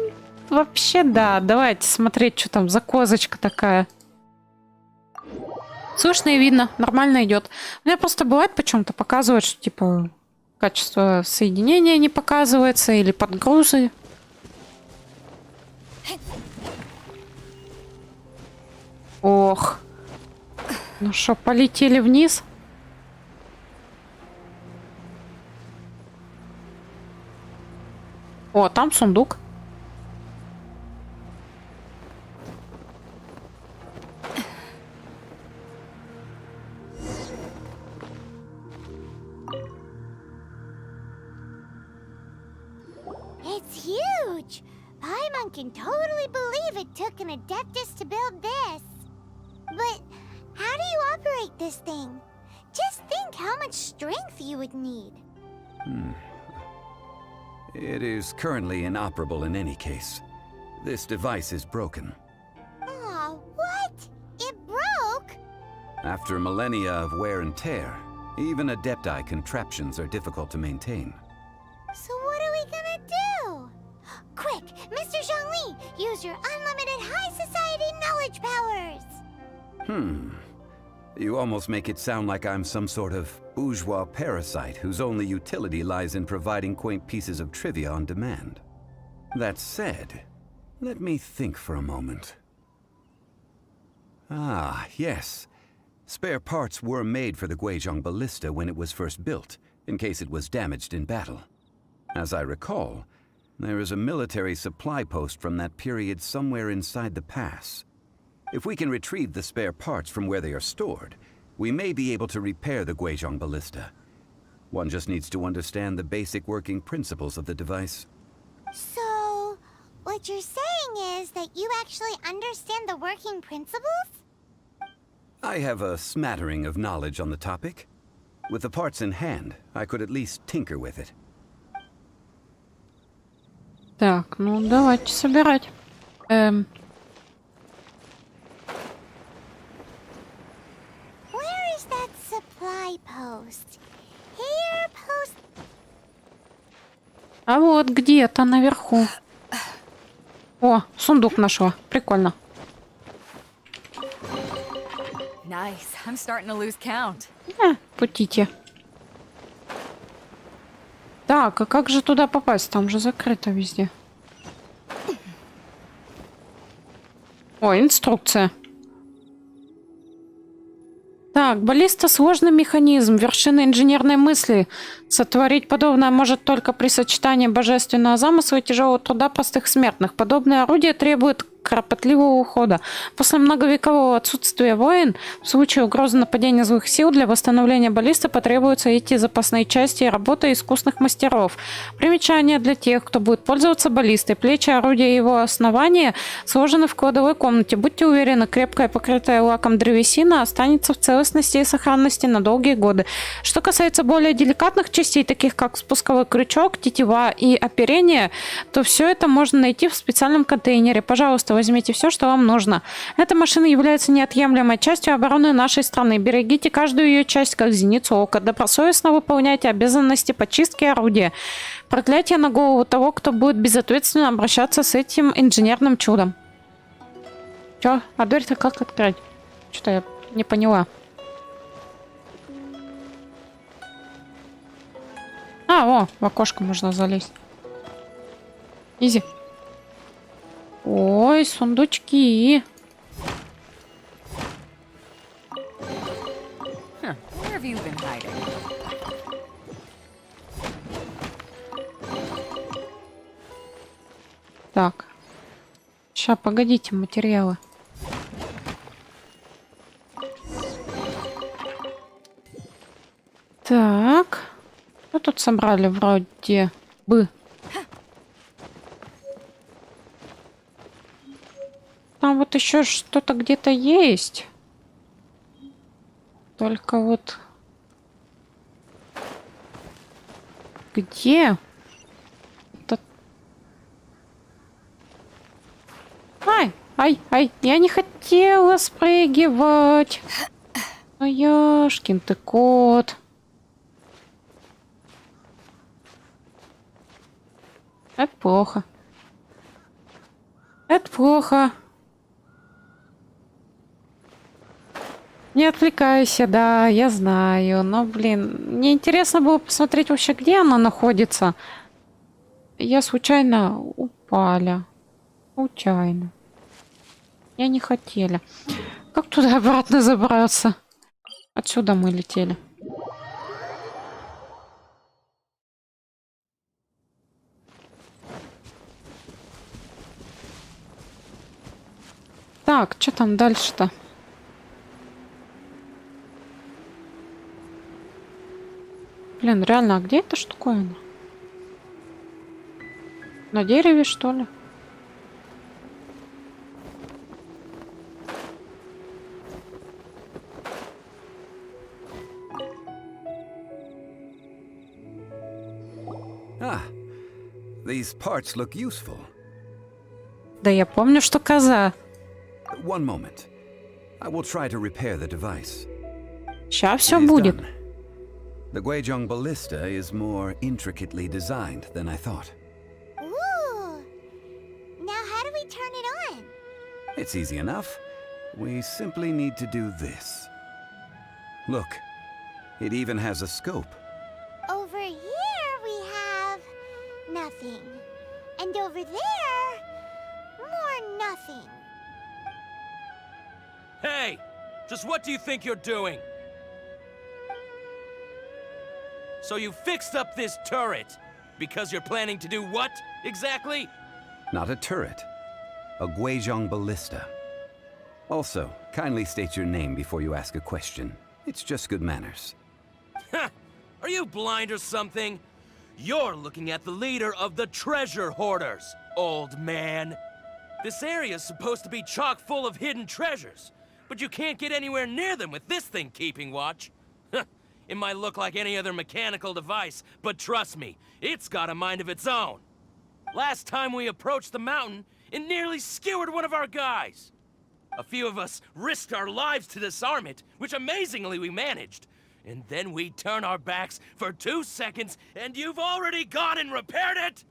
вообще да. Давайте смотреть, что там за козочка такая. Слышно и видно. Нормально идет. У меня просто бывает почему-то показывает, что типа качество соединения не показывается или подгрузы. Ох. Ну что, полетели вниз? О, там сундук. It's huge! Paimon can totally believe it took an adeptus to build this. But how do you operate this thing? Just think how much strength you would need. It is currently inoperable in any case. This device is broken. Aw, what? It broke? After millennia of wear and tear, even adepti contraptions are difficult to maintain. So what are we gonna do? Quick, Mr. Zhongli, use your unlimited high society knowledge powers! You almost make it sound like I'm some sort of bourgeois parasite whose only utility lies in providing quaint pieces of trivia on demand. That said, let me think for a moment. Ah, yes. Spare parts were made for the Guizhong Ballista when it was first built, in case it was damaged in battle. As I recall, there is a military supply post from that period somewhere inside the pass. If we can retrieve the spare parts from where they are stored, we may be able to repair the Guizhong Ballista. One just needs to understand the basic working principles of the device. So, what you're saying is that you actually understand the working principles? I have a smattering of knowledge on the topic. With the parts in hand, I could at least tinker with it. Так, ну давайте собирать. Where is that supply post? Here, post. А вот где-то наверху. О, сундук нашла. Прикольно. Nice. I'm starting to lose count. Путите. Так, а как же туда попасть? Там же закрыто везде. О, инструкция. Так, баллиста — сложный механизм, вершина инженерной мысли. Сотворить подобное может только при сочетании божественного замысла и тяжелого труда простых смертных. Подобное орудие требует кропотливого ухода. После многовекового отсутствия войн, в случае угрозы нападения злых сил, для восстановления баллисты потребуются эти запасные части и работа искусных мастеров. Примечание для тех, кто будет пользоваться баллистой. Плечи орудия и его основания сложены в кладовой комнате. Будьте уверены, крепкая, покрытая лаком древесина останется в целостности и сохранности на долгие годы. Что касается более деликатных частей, таких как спусковой крючок, тетива и оперение, то все это можно найти в специальном контейнере. Пожалуйста, возьмите все, что вам нужно. Эта машина является неотъемлемой частью обороны нашей страны. Берегите каждую ее часть, как зеницу ока. Добросовестно выполняйте обязанности по чистке орудия. Проклятие на голову того, кто будет безответственно обращаться с этим инженерным чудом. Чё? А дверь-то как открыть? Что-то я не поняла. О, в окошко можно залезть. Изи. Ой, сундучки. Huh. Where have you been hiding? Так. Ща, погодите, материалы. Так. Что тут собрали вроде бы? Там вот еще что-то где-то есть. Только вот... Где? Это... Ай, я не хотела спрыгивать. Ну, ёшкин ты кот. Это плохо. Это плохо. Не отвлекайся, да, я знаю. Но, блин, мне интересно было посмотреть вообще, где она находится. Я случайно упала. Случайно. Я не хотела. Как туда обратно забраться? Отсюда мы летели. Так, что там дальше-то? Блин, реально, а где эта штуковина? На дереве, что ли? These parts look useful. Да я помню, что коза. One moment. I will try to repair the device. Сейчас все будет. The Guizhong ballista is more intricately designed than I thought. Ooh! Now how do we turn it on? It's easy enough. We simply need to do this. Look, it even has a scope. Over here we have nothing. And over there, more nothing. Hey! Just what do you think you're doing? So you fixed up this turret because you're planning to do what, exactly? Not a turret. A Guizhong ballista. Also, kindly state your name before you ask a question. It's just good manners. Ha! Are you blind or something? You're looking at the leader of the treasure hoarders, old man. This area is supposed to be chock full of hidden treasures, but you can't get anywhere near them with this thing keeping watch. It might look like any other mechanical device, but trust me, it's got a mind of its own. Last time we approached the mountain, it nearly skewered one of our guys. A few of us risked our lives to disarm it, which amazingly we managed. And then we turn our backs for 2 seconds, and you've already gone and repaired it?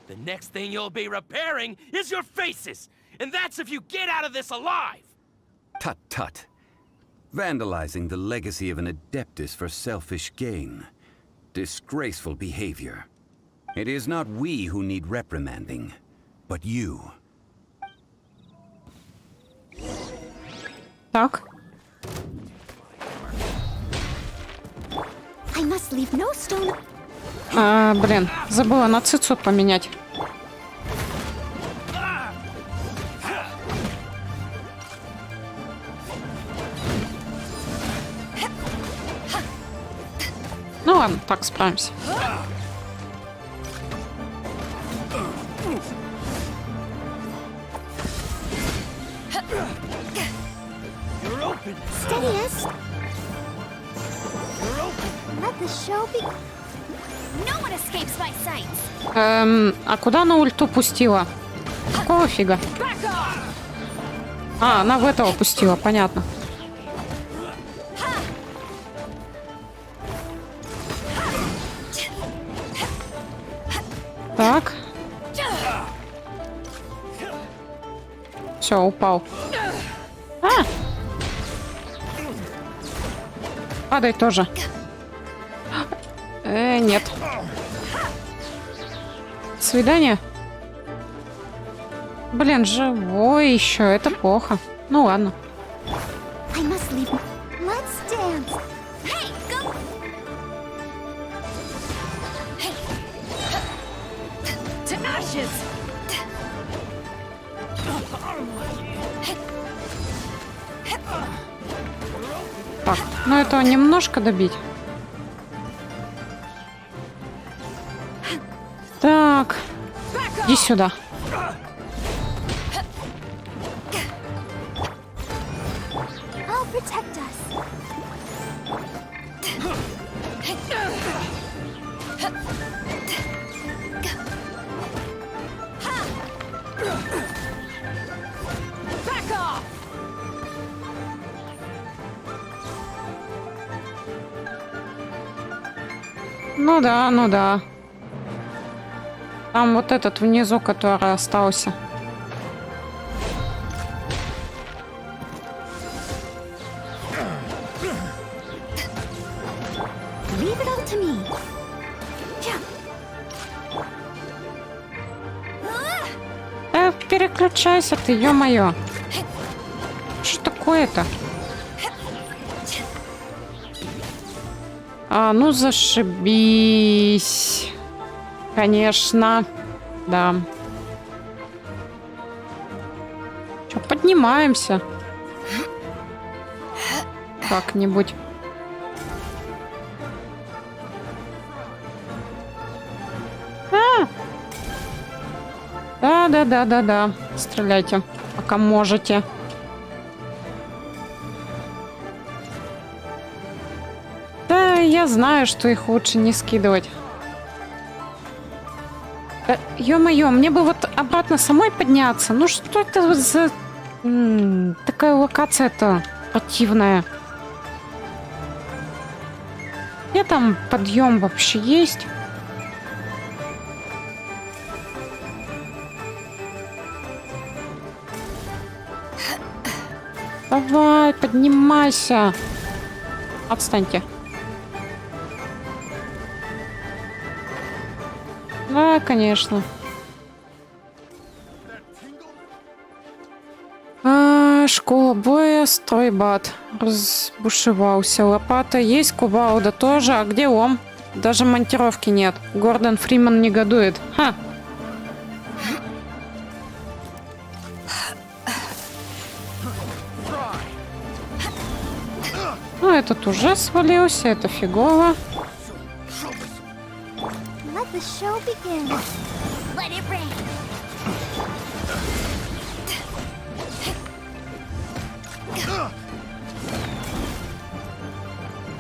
The next thing you'll be repairing is your faces, and that's if you get out of this alive! Tut tut. Vandalizing the legacy of an adeptus for selfish gain. Disgraceful behavior. It is not we who need reprimanding, but you. Так. I must leave no stone. Блин, забыла на цицу поменять. Ну ладно, так справимся. Steadiest. Let the show be. No one escapes my sight. А куда она ульту пустила? Какого фига? А, она в этого пустила, понятно. Так. Все, упал. А! Падай тоже. Нет. Свидание? Блин, живой еще. Это плохо. Ну ладно. I must leave. Let's dance. Hey, go. Hey. To ashes. Так, ну этого немножко добить. Так, иди сюда. I'll protect us. Back off. Ну да, ну да. Там вот этот внизу, который остался. Leave it all to me. Переключайся ты, ё-моё. Что такое-то? Ну зашибись. Конечно. Да. Чё, поднимаемся? Как-нибудь. Да. Стреляйте, пока можете. Да, я знаю, что их лучше не скидывать. Да, ё-моё, мне бы вот обратно самой подняться. Ну что это вот за такая локация-то противная? Где там подъем вообще есть? Давай, поднимайся. Отстаньте. Да, конечно. Школа боя, стройбат. Разбушевался. Лопата есть, кувалда тоже. А где лом? Даже монтировки нет. Гордон Фриман негодует. Ха! Ну, этот уже свалился, это фигово. Let the show begin. Let it rain.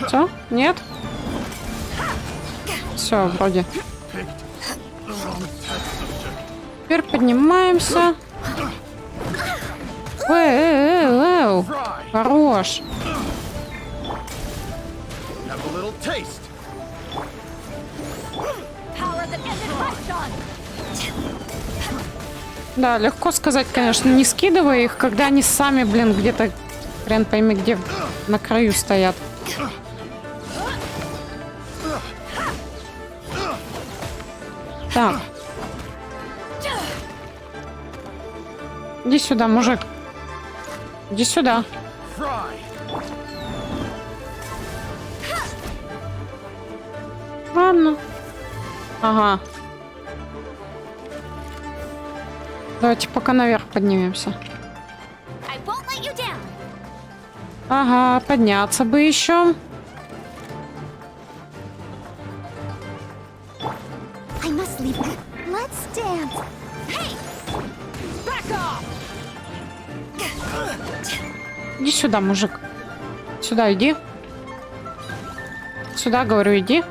Все? Нет? Все, вроде. Теперь поднимаемся. Хорош. Да, легко сказать, конечно, не скидывай их, когда они сами, блин, где-то, хрен пойми, где на краю стоят. Так. Иди сюда, мужик. Иди сюда. Ладно. Ага. Давайте пока наверх поднимемся. Ага, подняться бы еще. Иди сюда, мужик. Сюда иди. Сюда, говорю, иди.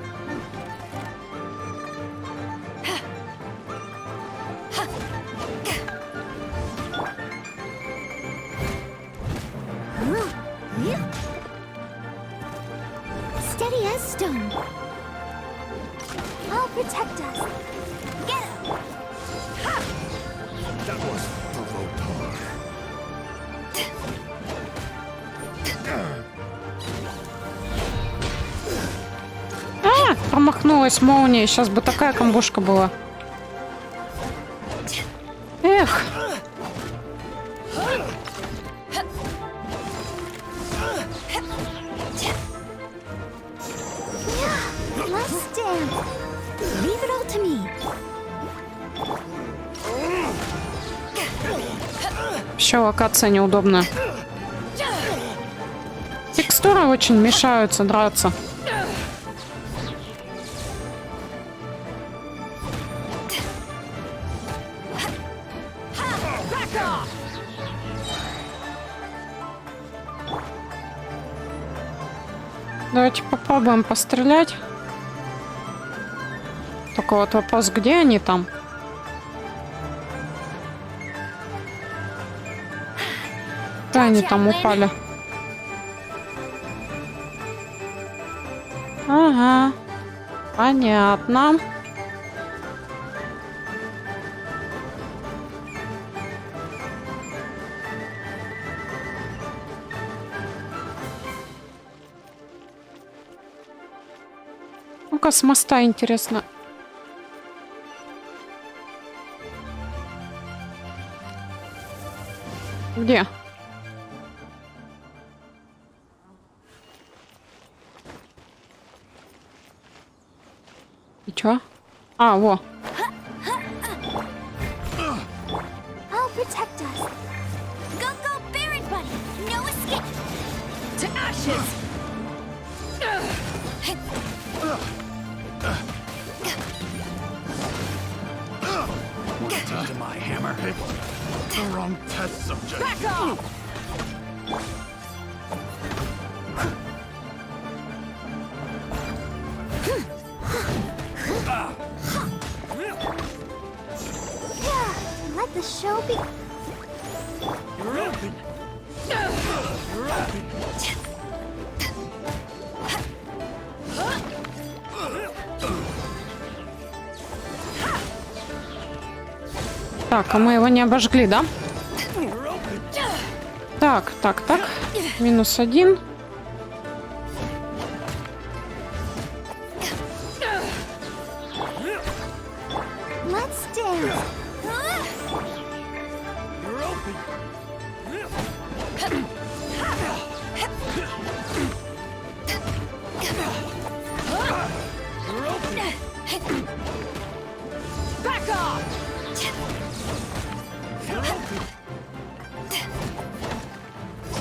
Промахнулась молния, сейчас бы такая комбушка была. Эх. Вообще локация неудобная. Текстуры очень мешаются драться. Давайте попробуем пострелять. Только вот вопрос, где они там? Где они там упали? Ага. Понятно. Ну-ка, с моста интересно. Где? И чё? А, во. Так, а мы его не обожгли, да? Так, так, так. -1.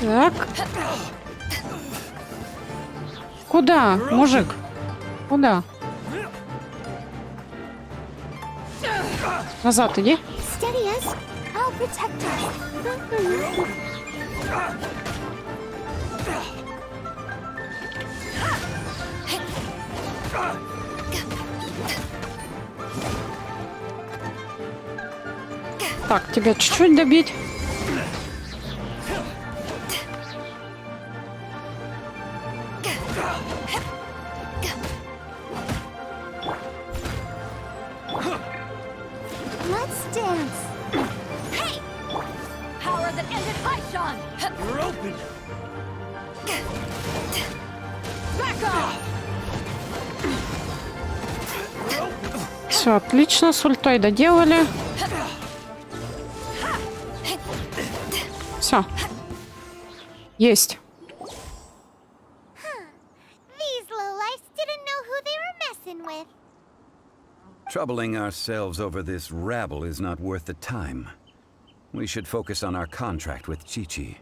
Так. Куда, мужик? Куда? Назад иди. Так, тебя чуть-чуть добить. Let's dance. Hey! Power that ended Haishan! You're open. Back off! Все, отлично, с ультой доделали. Все. Есть. These lowlifes didn't know who they were messing with. Troubling ourselves over this rabble is not worth the time. We should focus on our contract with Chi-Chi.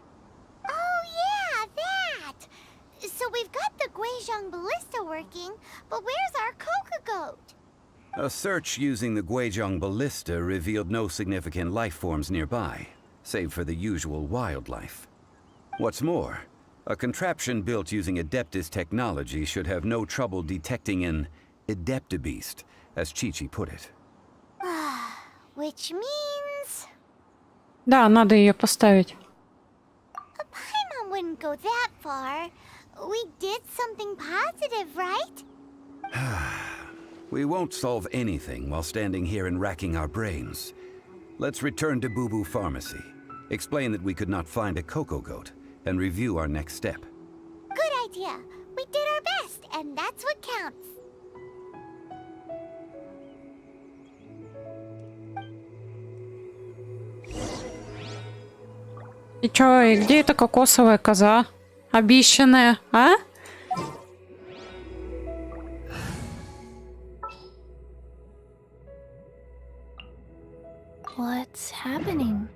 Oh yeah, that! So we've got the Guizhong ballista working, but where's our Coca goat? A search using the Guizhong ballista revealed no significant life forms nearby, save for the usual wildlife. What's more, a contraption built using Adeptus technology should have no trouble detecting an Adeptabeast, as Chi-Chi put it. Which means... Да, надо ее поставить. Paimon wouldn't go that far. We did something positive, right? We won't solve anything while standing here and racking our brains. Let's return to Boo Boo Pharmacy, explain that we could not find a Coco Goat, and review our next step. Good idea. We did our best, and that's what counts. И чё, и где эта кокосовая коза? Обещанная, а? What's happening?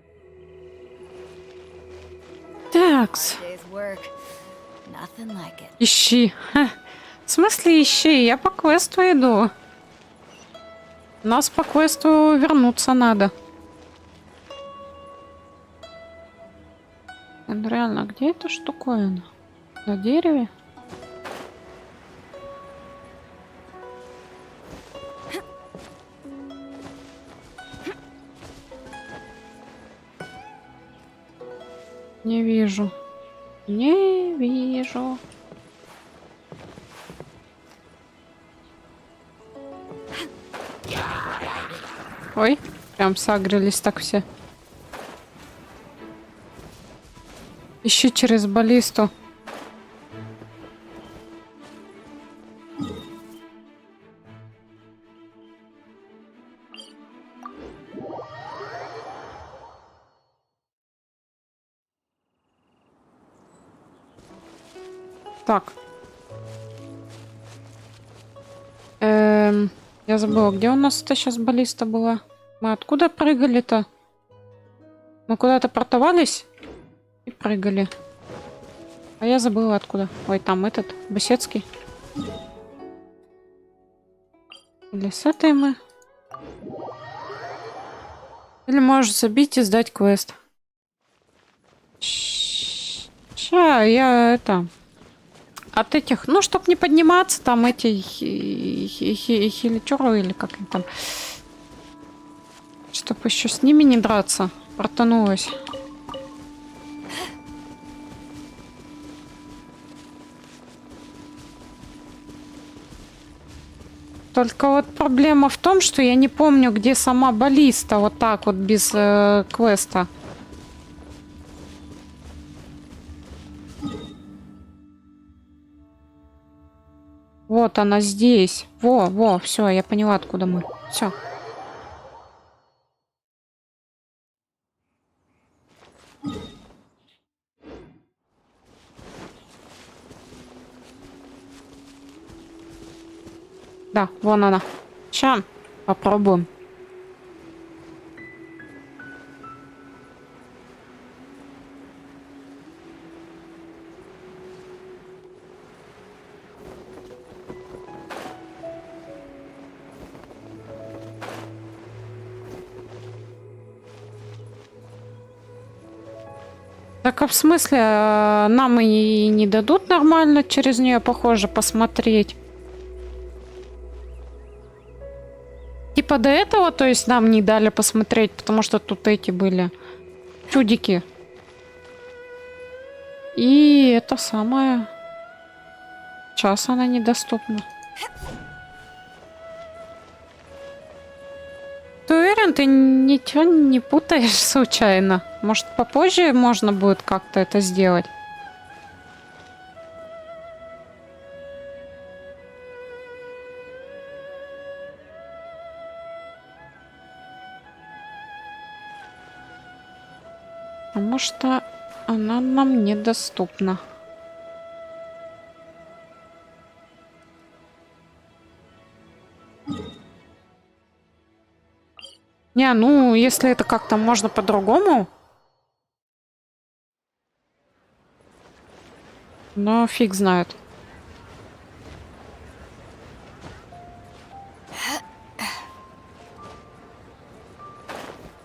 Такс. Day's work. Nothing like it. Ищи. Ха. В смысле ищи? Я по квесту иду. Нас по квесту вернуться надо. Реально, где эта штуковина? На дереве? Не вижу. Не вижу. Ой, прям сагрились так все. Ищи через баллисту. Так. Я забыла, где у нас-то сейчас баллиста была? Мы откуда прыгали-то? Мы куда-то портовались и прыгали. А я забыла откуда. Ой, там этот, Бесецкий. Или с этой мы? Или можешь забить и сдать квест. Ща, я это... От этих, ну, чтоб не подниматься, там эти хиличеры или как они там. Чтоб еще с ними не драться. Портанулась. Только вот проблема в том, что я не помню, где сама баллиста. Вот так вот, без квеста. Вот она здесь. Во, все, я поняла, откуда мы. Все. Да, вон она. Ща попробуем. Так, а в смысле, нам и не дадут нормально через нее, похоже, посмотреть? Типа типа до этого, то есть нам не дали посмотреть, потому что тут эти были чудики. И это самое... Сейчас она недоступна. Ты уверен, ты ничего не путаешь случайно? Может, попозже можно будет как-то это сделать? Потому что она нам недоступна. Не, ну, если это как-то можно по-другому. Но фиг знает.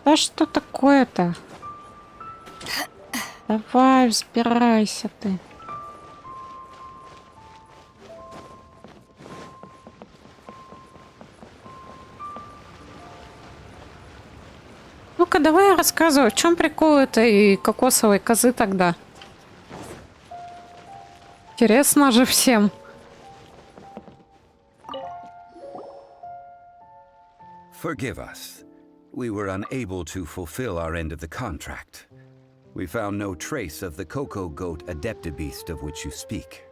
Да что такое-то? Давай, взбирайся ты. Ну-ка, давай я рассказываю, в чем прикол этой кокосовой козы тогда. Интересно же всем. Forgive us. We were unable to fulfill our end of the contract. We found no trace of the cocoa goat adeptibeast of which you speak.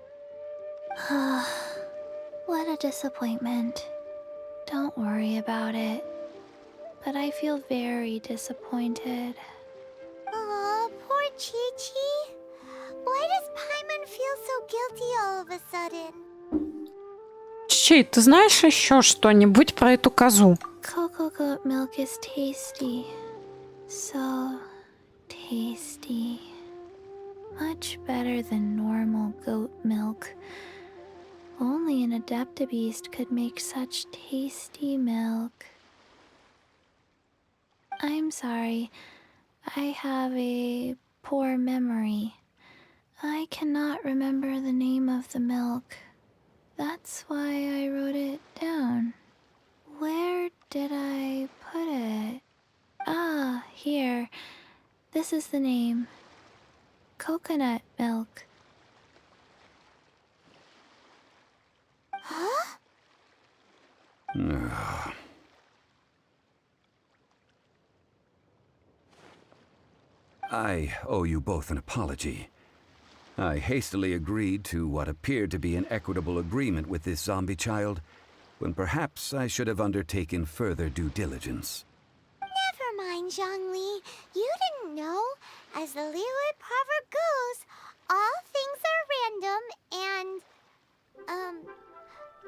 What a disappointment. Don't worry about it. But I feel very disappointed. Aw, poor Chi-Chi. Why does Paimon feel so guilty all of a sudden? Чей, ты знаешь еще что-нибудь про эту козу? Cocoa goat milk is tasty. So tasty. Much better than normal goat milk. Only an adeptibeast could make such tasty milk. I'm sorry. I have a poor memory. I cannot remember the name of the milk. That's why I wrote it down. Where did I put it? Ah, here. This is the name. Coconut milk. Huh? I owe you both an apology. I hastily agreed to what appeared to be an equitable agreement with this zombie child, when perhaps I should have undertaken further due diligence. Never mind, Zhongli. You didn't know. As the Liyue proverb goes, all things are random and...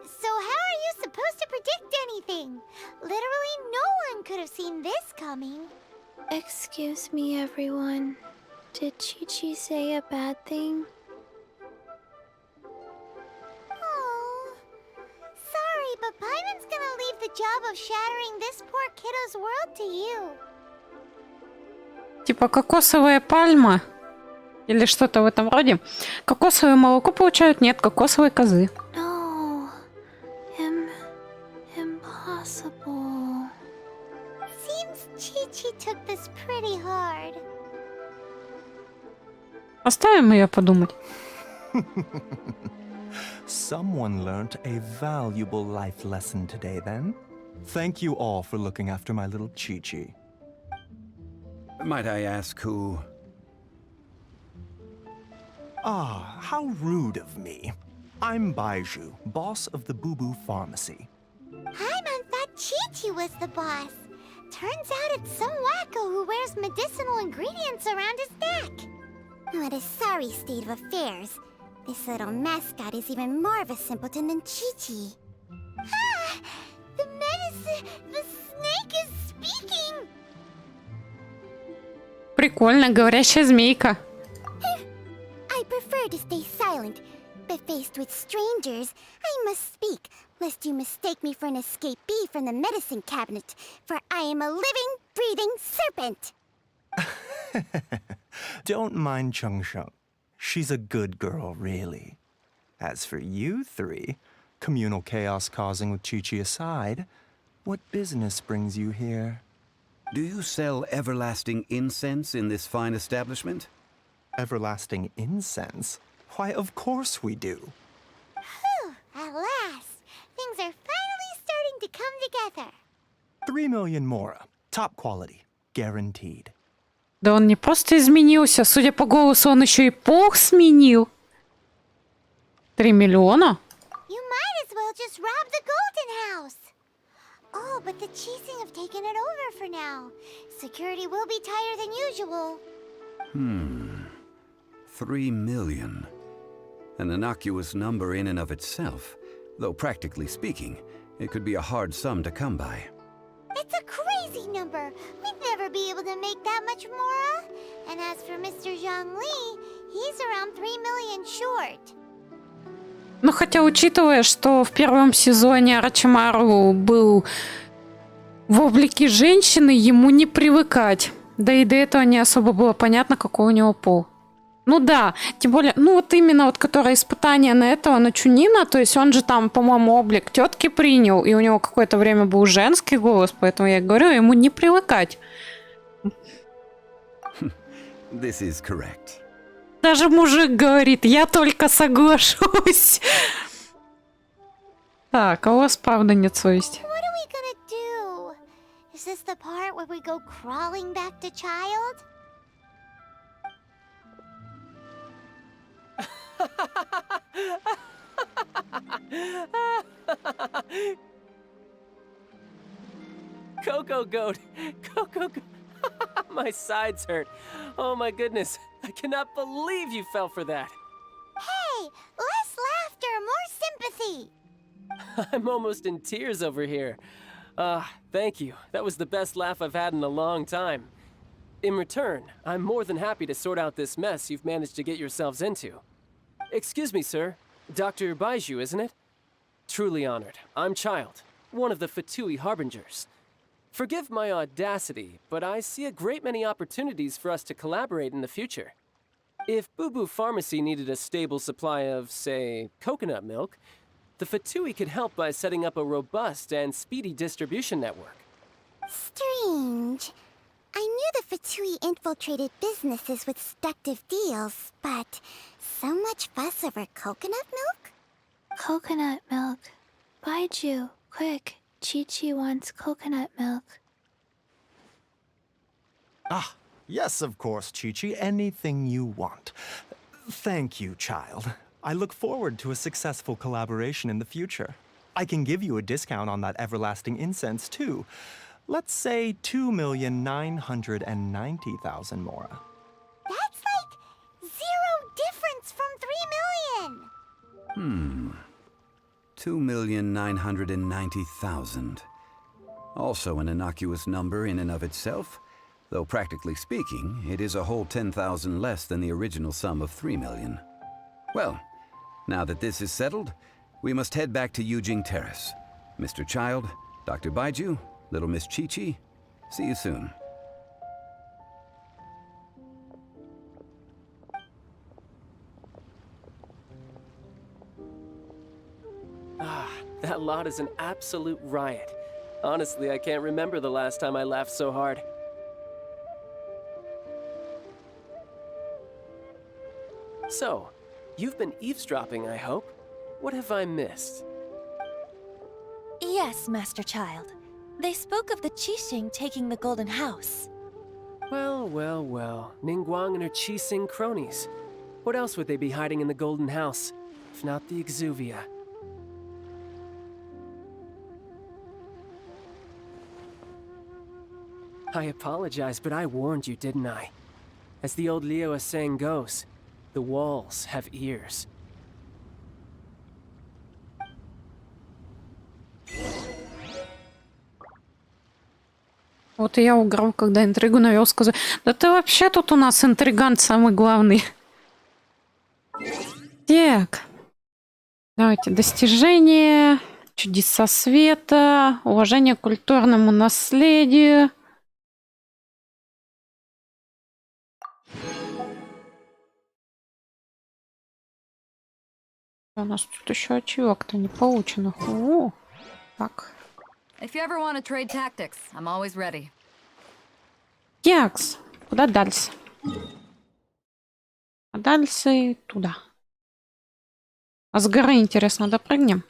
So how are you supposed to predict anything? Literally no one could have seen this coming. Excuse me, everyone. Did Chi-Chi say a bad thing? Oh, sorry, but Paimon's gonna leave the job of shattering this poor kiddo's world to you. Типа кокосовая пальма? Или что-то в этом роде? Кокосовое молоко получают? Нет, кокосовой козы. No. Impossible. Seems Chi-Chi took this pretty hard. Оставим ее подумать. Someone learnt a valuable life lesson today, then. Thank you all for looking after my little Chi-Chi. Might I ask who... Ah, how rude of me. I'm Baiju, boss of the Boo Boo Pharmacy. Paimon thought Chi-Chi was the boss. Turns out it's some wacko who wears medicinal ingredients around his neck. What a sorry state of affairs. This little mascot is even more of a simpleton than Chi-Chi. Ah! The medicine... The snake is speaking! Прикольно, говорящая змейка. I prefer to stay silent, but faced with strangers, I must speak, lest you mistake me for an escapee from the medicine cabinet, for I am a living, breathing serpent! Don't mind Changsheng. She's a good girl, really. As for you three, communal chaos causing with Chi-Chi aside, What business brings you here? Do you sell everlasting incense in this fine establishment? Everlasting incense? Why, of course we do. Whew, at last. Things are finally starting to come together. 3 million mora. Top quality. Guaranteed. Да он не просто изменился, судя по голосу, он еще и пол сменил. 3 миллиона? You might as well just rob the Golden House. Oh, but the Cheesing have taken it over for now. Security will be tighter than usual. 3 million. An innocuous number in and of itself, though practically speaking, it could be a hard sum to come by. It's a crazy number. We'd never be able to make that much more. And as for Mr. Zhongli, he's around 3 million short. Ну, хотя, учитывая, что в первом сезоне Орочимару был в облике женщины, ему не привыкать. Да и до этого не особо было понятно, какой у него пол. Ну да, тем более, ну вот именно вот, которое испытание на этого, на Чунина, то есть он же там, по-моему, облик тетки принял, и у него какое-то время был женский голос, поэтому я говорю, ему не привыкать. This is correct. Даже мужик говорит, я только соглашусь. Так, а у вас правда нет совести. What are we gonna do? Is this the part where we go crawling back to child? Coco Goat! Coco Goat! My sides hurt. Oh my goodness. I cannot believe you fell for that. Hey, less laughter, more sympathy. I'm almost in tears over here. Thank you. That was the best laugh I've had in a long time. In return, I'm more than happy to sort out this mess you've managed to get yourselves into. Excuse me, sir. Dr. Baiju, isn't it? Truly honored. I'm Child, one of the Fatui Harbingers. Forgive my audacity, but I see a great many opportunities for us to collaborate in the future. If Boo Boo Pharmacy needed a stable supply of, say, coconut milk, the Fatui could help by setting up a robust and speedy distribution network. Strange. I knew the Fatui infiltrated businesses with seductive deals, but so much fuss over coconut milk? Coconut milk. Baiju, quick. Chi-Chi wants coconut milk. Ah, yes, of course, Chi-Chi. Anything you want. Thank you, Child. I look forward to a successful collaboration in the future. I can give you a discount on that everlasting incense, too. Let's say 2,990,000 mora. That's like 0 difference from 3 million. 2,990,000. Also an innocuous number in and of itself, though practically speaking, it is a whole 10,000 less than the original sum of 3 million. Well, now that this is settled, we must head back to Yujing Terrace. Mr. Child, Dr. Baiju, little Miss Chi-Chi, see you soon. That lot is an absolute riot. Honestly, I can't remember the last time I laughed so hard. So, you've been eavesdropping, I hope? What have I missed? Yes, Master Child. They spoke of the Qixing taking the Golden House. Well, well, well. Ningguang and her Qixing cronies. What else would they be hiding in the Golden House, if not the Exuvia? I apologize, but I warned you, didn't I? As the old Liu saying goes, the walls have ears. Вот и я уграл, когда интригу навел, сказал, да ты вообще тут у нас интригант самый главный. Так. Давайте. Достижения, чудеса света, уважение к культурному наследию. У нас тут еще ачивок-то не получено. О, так. If you ever want to trade tactics, I'm always ready. Якс. Куда дальше? А дальше туда. А с горы, интересно, допрыгнем?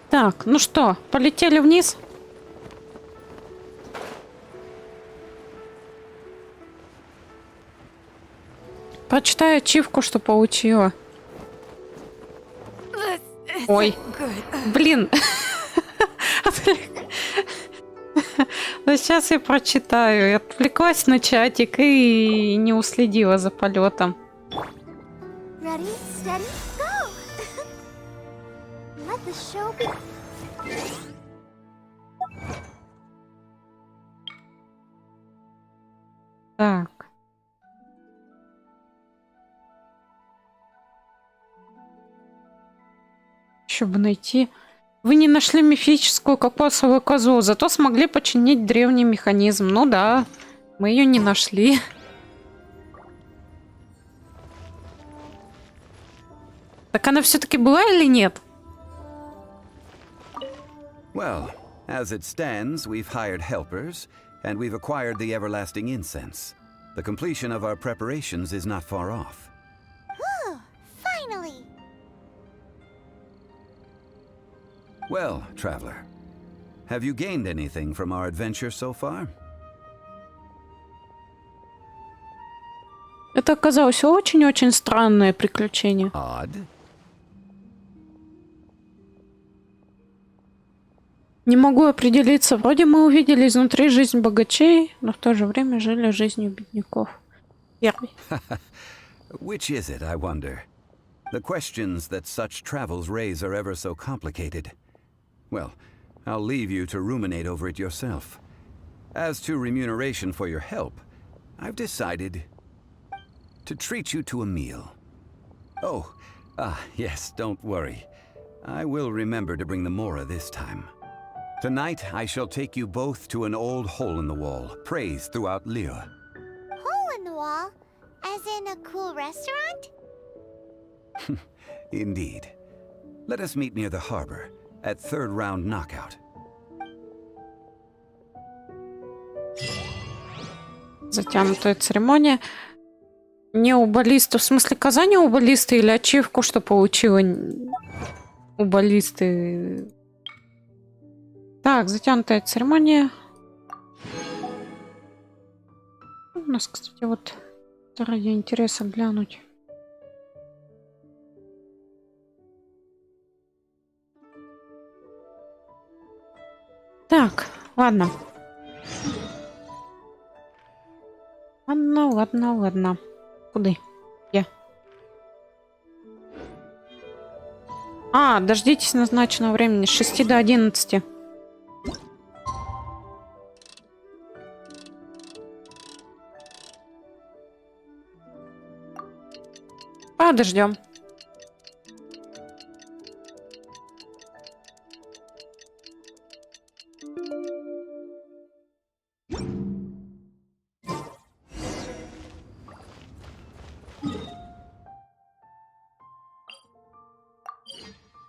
Так, ну что, полетели вниз? Прочитаю ачивку, что получила. Ой, блин. Да сейчас я прочитаю. Я отвлеклась на чатик и не уследила за полетом. Ready, steady, go! Let the show be. Так. Еще бы найти. Вы не нашли мифическую кокосовую козу, зато смогли починить древний механизм. Ну да, мы ее не нашли. Так она все-таки была или нет? Well, as it stands, we've hired helpers, and we've acquired the everlasting incense. The completion of our preparations is not far off. Whew, finally! Well, traveler, have you gained anything from our adventure so far? Это оказалось очень-очень странное приключение. Odd. Не могу определиться. Вроде мы увидели изнутри жизнь богачей, но в то же время жили жизнью бедняков. Первый. Which is it, I wonder? The questions that such travels raise are ever so complicated. Well, I'll leave you to ruminate over it yourself. As to remuneration for your help, I've decided to treat you to a meal. Oh, yes, don't worry. I will remember to bring the Mora this time. Tonight, I shall take you both to an old hole in the wall, praised throughout Liyue. Hole in the wall? As in a cool restaurant? Indeed. Let us meet near the harbor, at third round knockout. Затянутая церемония. Не у баллиста. В смысле, коза не у баллиста или ачивку, что получила у баллисты? Так, затянутая церемония. У нас, кстати, вот ради интереса глянуть. Так, ладно. Ладно. Куда? Я. Дождитесь назначенного времени с 6 до 11. Подождем.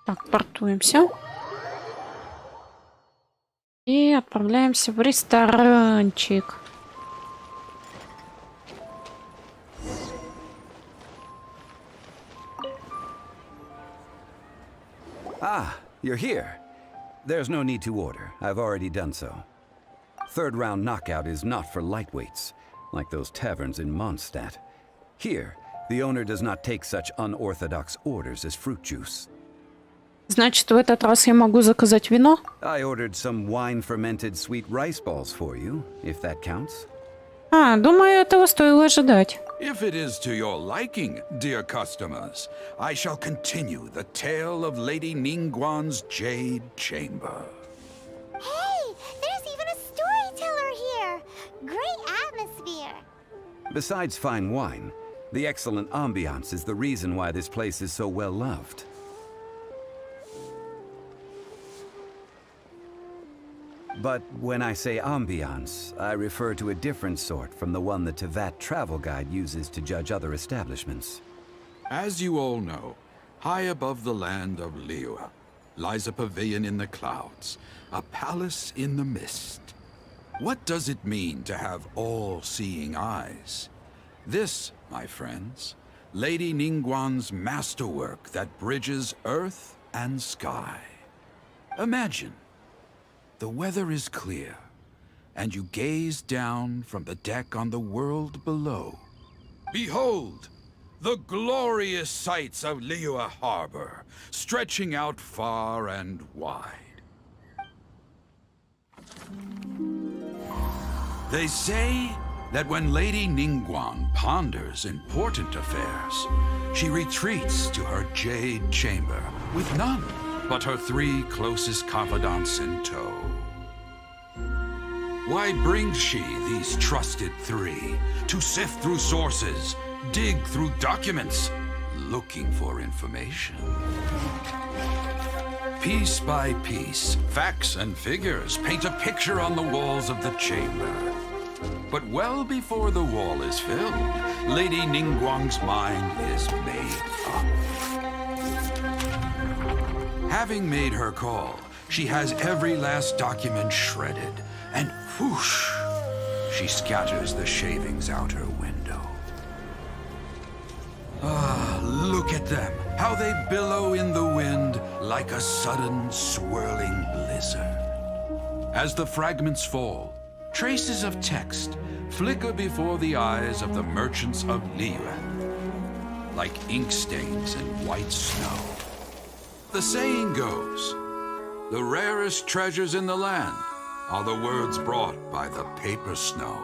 Так, портуемся. И отправляемся в ресторанчик. You're here. There's no need to order. I've already done so. Third round knockout is not for lightweights, like those taverns in Mondstadt. Here, the owner does not take such unorthodox orders as fruit juice. Значит, в этот раз я могу заказать вино? I ordered some wine-fermented sweet rice balls for you, if that counts. Думаю, этого стоило ожидать. If it is to your liking, dear customers, I shall continue the tale of Lady Ningguan's Jade Chamber. Hey, there's even a storyteller here! Great atmosphere! Besides fine wine, the excellent ambiance is the reason why this place is so well loved. But when I say ambiance, I refer to a different sort from the one the Tevat travel guide uses to judge other establishments. As you all know, high above the land of Liyue lies a pavilion in the clouds, a palace in the mist. What does it mean to have all-seeing eyes? This, my friends, Lady Ningguang's masterwork that bridges earth and sky. Imagine, the weather is clear, and you gaze down from the deck on the world below. Behold, the glorious sights of Liyue Harbor, stretching out far and wide. They say that when Lady Ningguang ponders important affairs, she retreats to her jade chamber with none but her 3 closest confidants in tow. Why brings she these trusted 3 to sift through sources, dig through documents, looking for information? Piece by piece, facts and figures paint a picture on the walls of the chamber. But well before the wall is filled, Lady Ningguang's mind is made up. Having made her call, she has every last document shredded, and whoosh, she scatters the shavings out her window. Ah, look at them, how they billow in the wind like a sudden swirling blizzard. As the fragments fall, traces of text flicker before the eyes of the merchants of Liyue, like ink stains in white snow. The saying goes, the rarest treasures in the land are the words brought by the paper snow.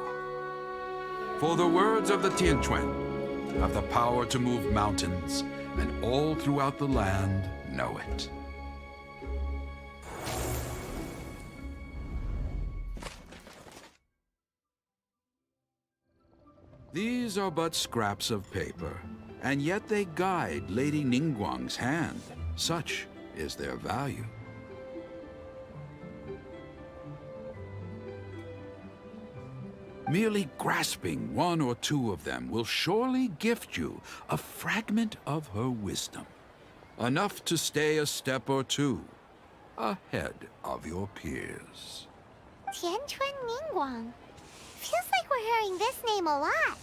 For the words of the Tianquan have the power to move mountains, and all throughout the land know it. These are but scraps of paper, and yet they guide Lady Ningguang's hand. Such is their value. Merely grasping 1 or 2 of them will surely gift you a fragment of her wisdom, enough to stay a step or 2 ahead of your peers. Tianquan Ningguang. Feels like we're hearing this name a lot.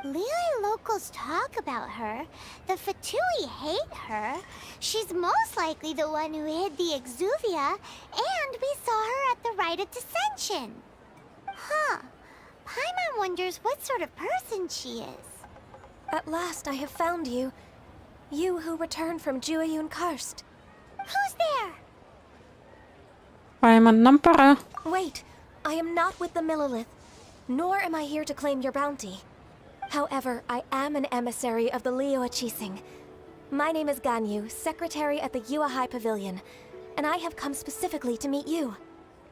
Liyue locals talk about her. The Fatui hate her. She's most likely the one who hid the exuvia, and we saw her at the rite of dissension. Huh. Paimon wonders what sort of person she is. At last I have found you. You who returned from Jueyun Karst. Who's there? Paimon, нам пора. Wait, I am not with the Millelith, nor am I here to claim your bounty. However, I am an emissary of the Liyue Qixing. My name is Ganyu, secretary at the Yuehai Pavilion, and I have come specifically to meet you.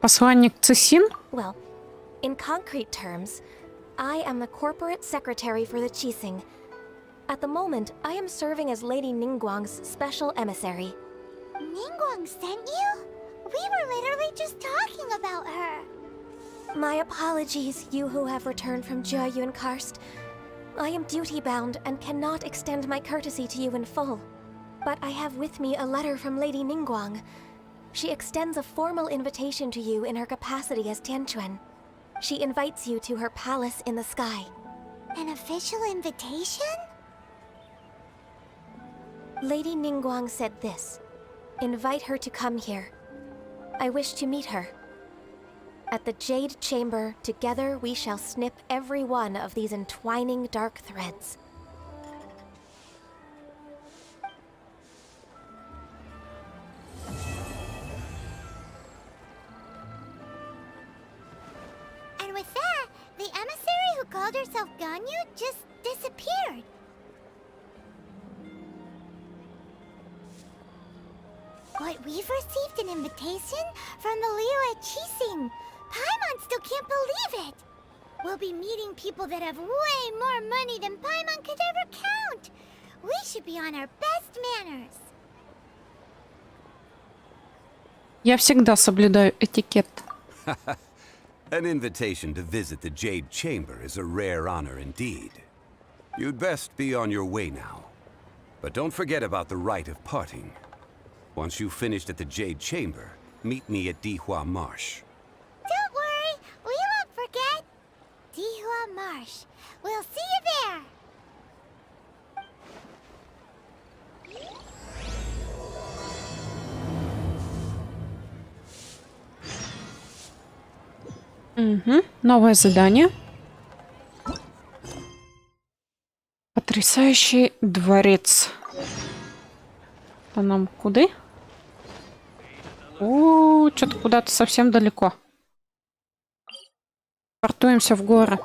Посланник Цисин? Well, in concrete terms, I am the corporate secretary for the Qixing. At the moment, I am serving as Lady Ningguang's special emissary. Ningguang sent you? We were literally just talking about her. My apologies, you who have returned from Jueyun Karst. I am duty-bound and cannot extend my courtesy to you in full. But I have with me a letter from Lady Ningguang. She extends a formal invitation to you in her capacity as Tianquan. She invites you to her palace in the sky. An official invitation? Lady Ningguang said this. Invite her to come here. I wish to meet her. At the Jade Chamber, together we shall snip every one of these entwining dark threads. And with that, the emissary who called herself Ganyu just disappeared. But we've received an invitation from the Liyue Qixing. Paimon still can't believe it. We'll be meeting people that have way more money than Paimon could ever count. We should be on our best manners. Я всегда соблюдаю этикет. An invitation to visit the Jade Chamber is a rare honor indeed. You'd best be on your way now. But don't forget about the rite of parting. Once you've finished at the Jade Chamber, meet me at Dihua Marsh. Don't worry, we won't forget. Dihua Marsh. We'll see you there. Угу. Новое задание. Потрясающий дворец. А нам куда? О, что-то куда-то совсем далеко. Портуемся в горы.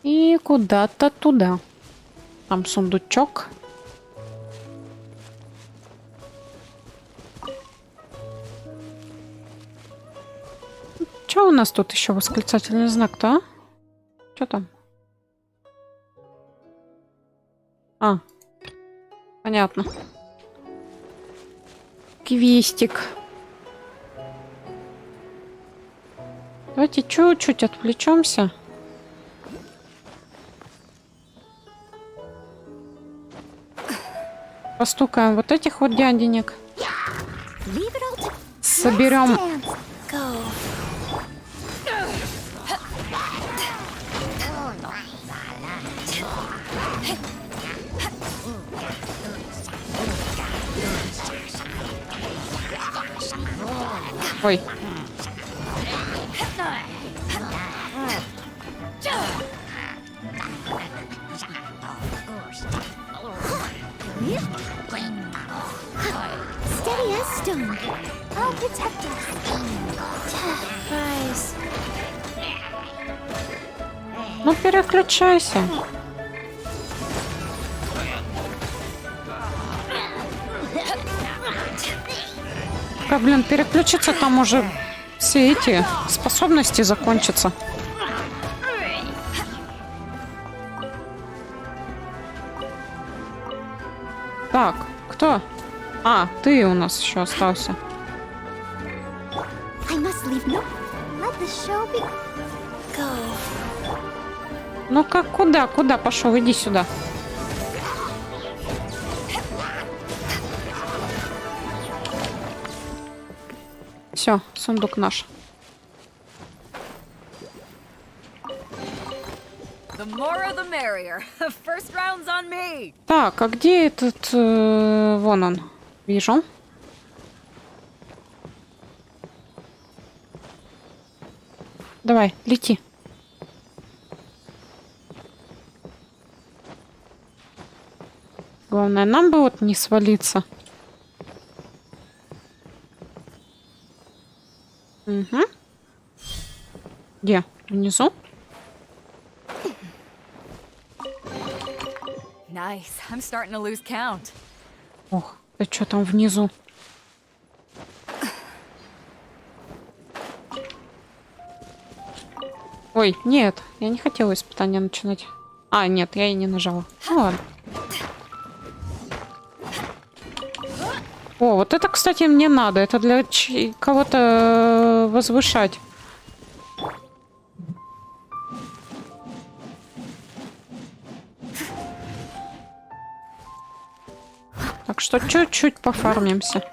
И куда-то туда. Там сундучок. Что у нас тут еще восклицательный знак-то, а? Что там? А, понятно. Квестик. Давайте чуть-чуть отвлечемся. Постукаем вот этих вот дяденек. Соберем. Ой. Steady as stone. I'll protect us. Ну, переключайся. Как, блин, переключиться, там уже все эти способности закончатся. Так, кто? А, ты у нас еще остался. Ну как, куда? Куда пошел? Иди сюда. Все, сундук наш. Так, а где этот... вон он. Вижу. Давай, лети. Главное, нам бы вот не свалиться. Угу. Где? Внизу? Nice. I'm starting to lose count. Ох, ты что там внизу? Ой, нет, я не хотела испытания начинать. А, нет, я и не нажала. Ну ладно. О, вот это, кстати, мне надо. Это для кого-то возвышать. Так что чуть-чуть пофармимся.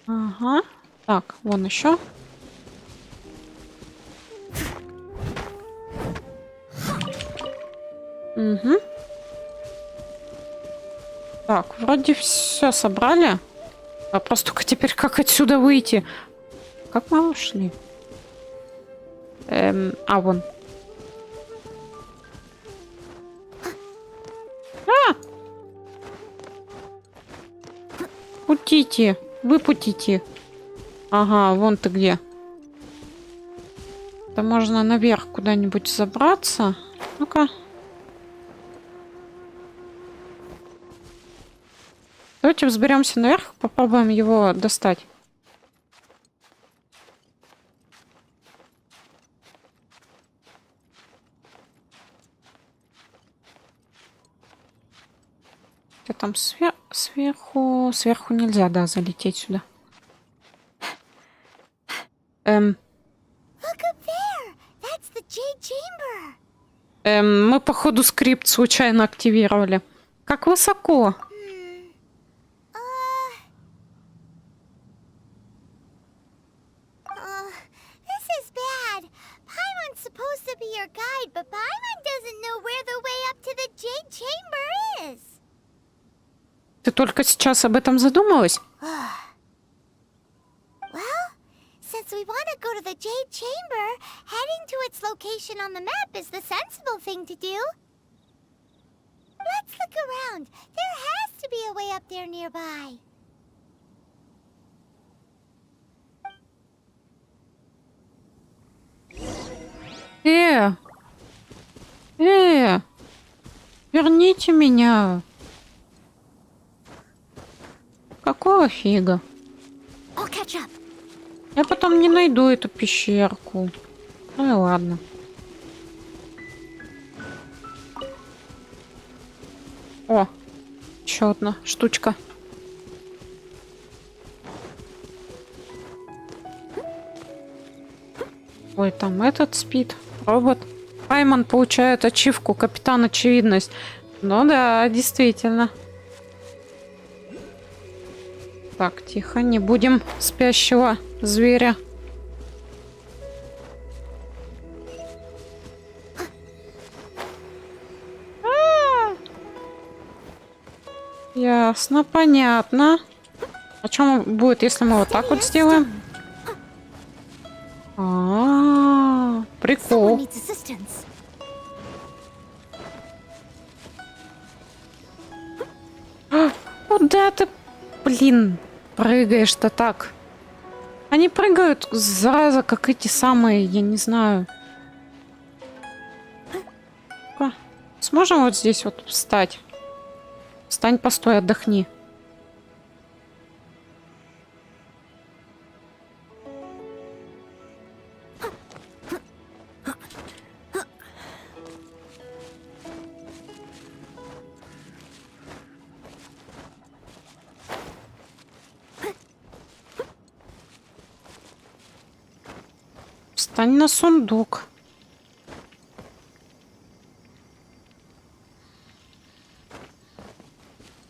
Ага. Так, вон еще. Угу. Так, вроде все собрали. Вопрос только теперь, как отсюда выйти. Как мы ушли? А, вон. А! Путите. Выпутите. Ага, вон ты где. Да можно наверх куда-нибудь забраться. Ну-ка. Давайте взберемся наверх, попробуем его достать. Ты там сверху... Сверху нельзя, да, залететь сюда. Мы, походу, скрипт случайно активировали. Как высоко? Ты только сейчас об этом задумалась? Since we want to go to the Jade Chamber, heading to its location on the map is the sensible thing to do. Let's look around. There has to be a way up there nearby. Верните меня. Какого фига? Я потом не найду эту пещерку. Ну и ладно. О, еще одна штучка. Ой, там этот спит. Робот. Пайман получает ачивку Капитан Очевидность. Ну да, действительно. Так, тихо, не будем спящего зверя. Ясно, понятно. А что будет, если мы вот так вот сделаем? Прикол. Куда ты, блин, прыгаешь-то так? Они прыгают, зараза, как эти самые, я не знаю. Сможем вот здесь вот встать? Встань, постой, отдохни. Встань на сундук.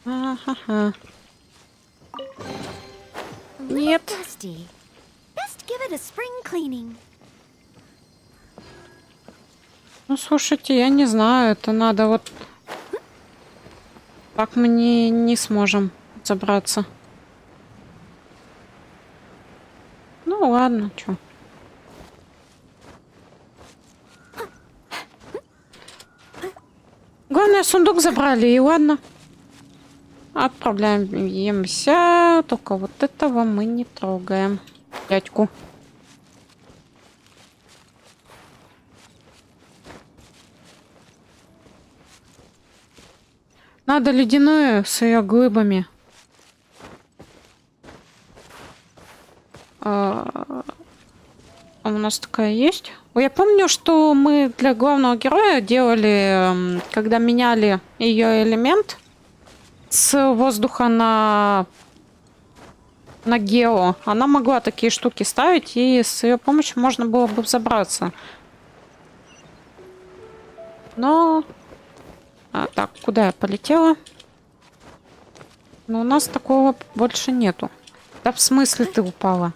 Ага. Нет. Ну, слушайте, я не знаю, это надо вот... Так мы не сможем забраться. Ну, ладно, чё. Главное, сундук забрали, и ладно. Отправляемся. Только вот этого мы не трогаем. Дядьку. Надо ледяную с ее глыбами. У нас такая есть? Я помню, что мы для главного героя делали, когда меняли ее элемент с воздуха на гео. Она могла такие штуки ставить, и с ее помощью можно было бы взобраться. Но... так, куда я полетела? Но у нас такого больше нету. Да в смысле ты упала?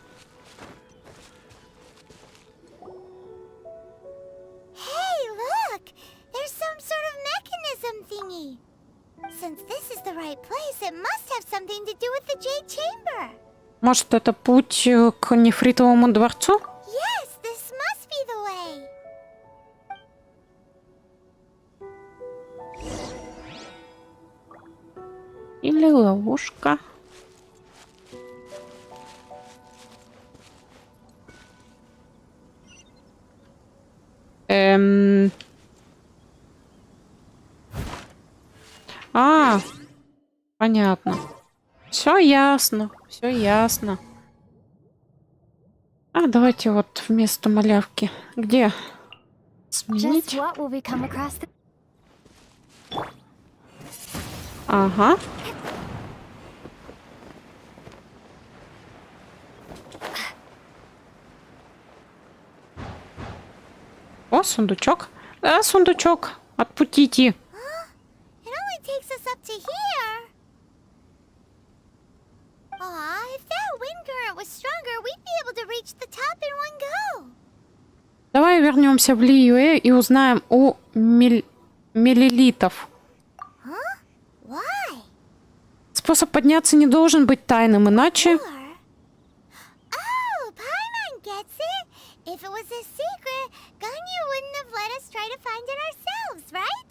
Может, это путь к нефритовому дворцу? Или ловушка? Понятно. Все ясно, все ясно. Давайте вот вместо малявки. Где? Сменить. Ага. О, сундучок. Да, сундучок. Отпустите. It only takes us up to here. Aw, if that wind current was stronger, we'd be able to reach the top in one go. Давай вернемся в Лиюэ и узнаем о миллилитов. Huh? Why? Способ подняться не должен быть тайным, иначе... Oh, Paimon gets it. If it was a secret, Ganyu wouldn't have let us try to find it ourselves, right?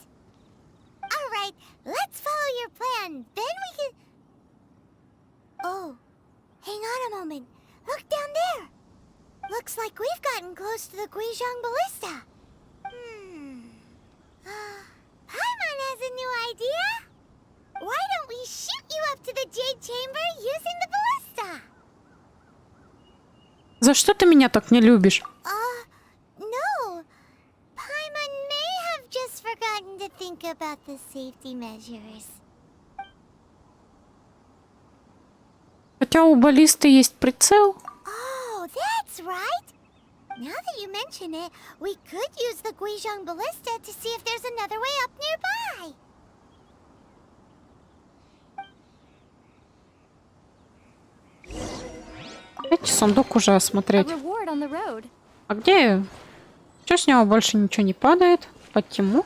All right, let's follow your plan. Then we can... Oh, hang on a moment. Look down there. Looks like we've gotten close to the Guizhong Ballista. Paimon has a new idea. Why don't we shoot you up to the Jade Chamber using the ballista? За что ты меня так не любишь? No. Paimon may have just forgotten to think about the safety measures. Хотя у баллисты есть прицел. Oh, that's right. Now that you mention it, we could use the Guizhong Ballista to see if there's another way up nearby. Эти сундук уже осмотреть. А где? Чё с него больше ничего не падает? Почему?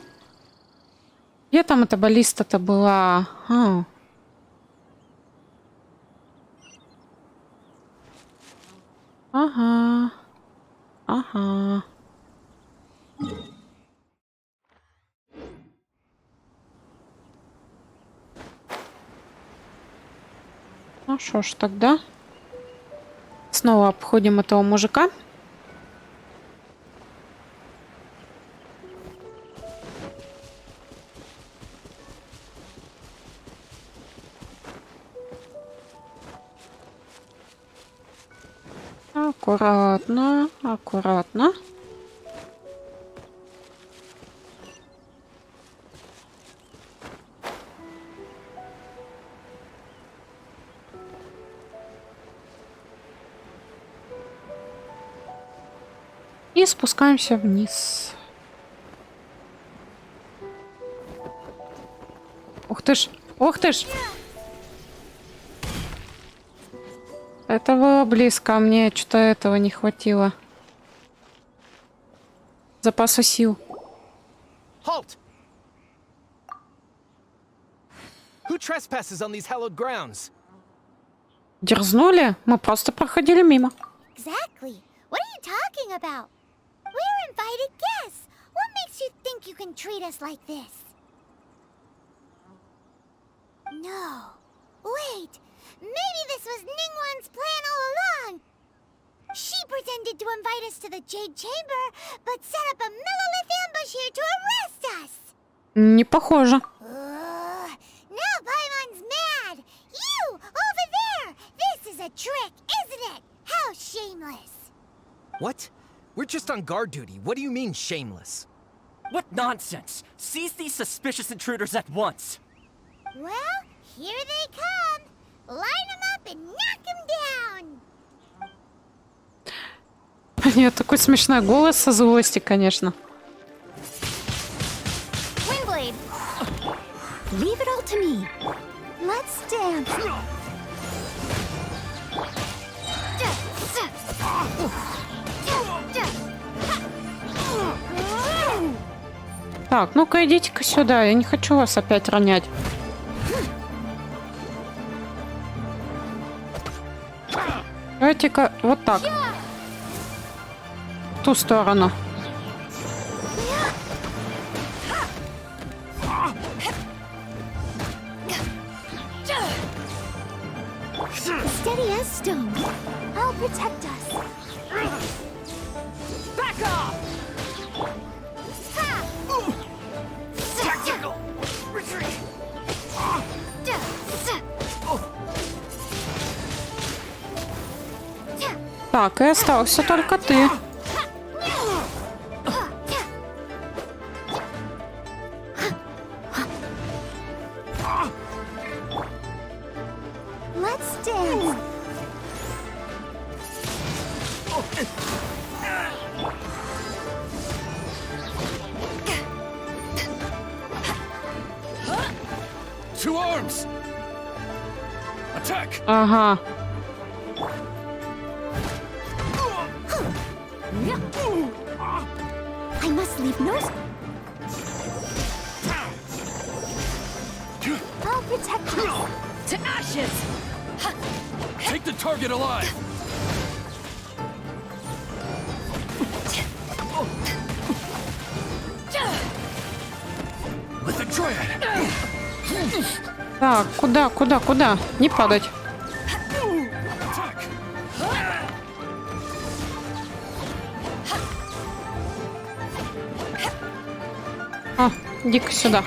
Где там эта баллиста-то была? Ага. Ага. Ну что ж тогда. Снова обходим этого мужика. Аккуратно, аккуратно. И спускаемся вниз. Ух ты ж, ух ты ж. Это было близко, мне что-то этого не хватило. Запаса сил. Halt! Who trespasses on these hallowed grounds? Дерзнули? Мы просто проходили мимо. Exactly. What are you talking about? We're invited guests. What makes you think you can treat us like this? No. Wait. Maybe this was Ningguang's plan all along. She pretended to invite us to the Jade Chamber, but set up a millilith ambush here to arrest us. Не похоже. Now Paimon's mad. You, over there. This is a trick, isn't it? How shameless. What? We're just on guard duty. What do you mean, shameless? What nonsense! Seize these suspicious intruders at once! Well, here they come. Line them up and knock them down. У нее такой смешной голос со злости, конечно. Windblade. Leave it all to me. Let's dance. Так, ну-ка идите-ка сюда, я не хочу вас опять ронять. Давайте-ка вот так. В ту сторону. Steady as stone. I'll protect us. Back off! Tactical retreat! Так, и остался только ты. dance! Two arms! Attack! Ага. I must leave no... I'll protect you! To ashes! Take the target alive! With the triad! Так, куда? Не падать. А, иди-ка сюда.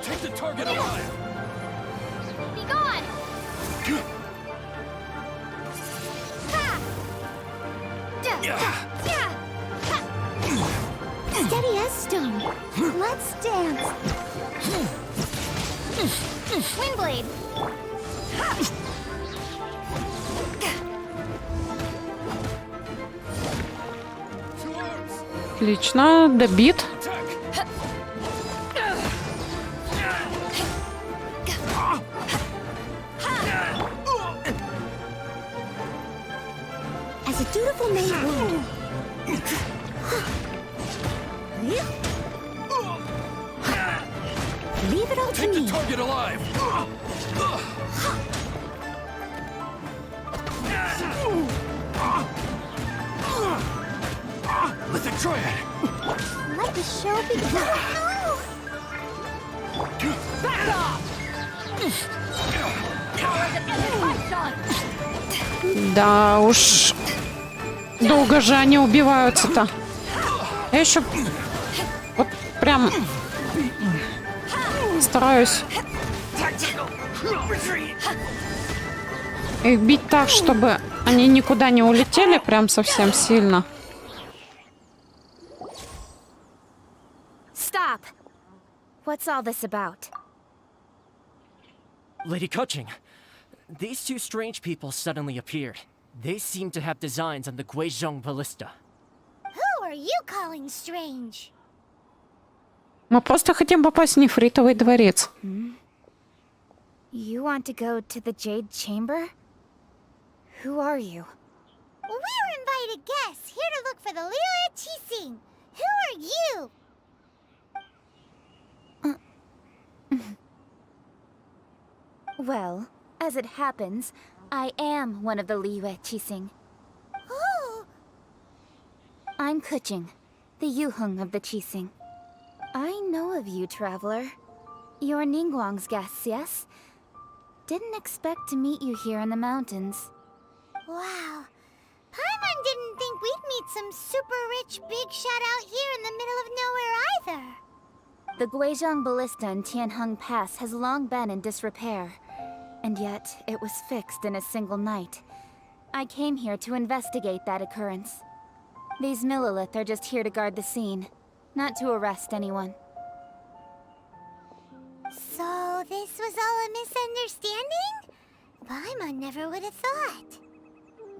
Take the target alive! Be gone! Steady as stone. Let's dance. Windblade. Отлично, добит. As a dutiful maid would. Leave it all to Take me. the target alive! With the triad! Let the show begin. Back off! Да уж. Долго же они убиваются-то. Я еще вот прям стараюсь их бить так, чтобы они никуда не улетели прям совсем сильно. Stop! What's all this about? Lady Coaching, these two strange people suddenly appeared. They seem to have designs on the Guizhong ballista. Who are you calling strange? Мы просто хотим попасть в нефритовый дворец. You want to go to the Jade Chamber? Who are you? We're invited guests here to look for the Liu Qixing. Who are you? Well, as it happens, I am one of the Liu Qixing. Oh, I'm Kuching, the Yuheng of the Qixing. I know of you, traveler. You're Ningguang's guests, yes? Didn't expect to meet you here in the mountains. wow. Paimon didn't think we'd meet some super rich big shot out here in the middle of nowhere either. The Guizhong ballista in Tianheng Pass has long been in disrepair, and yet it was fixed in a single night. I came here to investigate that occurrence. These Millilith are just here to guard the scene, not to arrest anyone. So this was all a misunderstanding? Paimon never would have thought.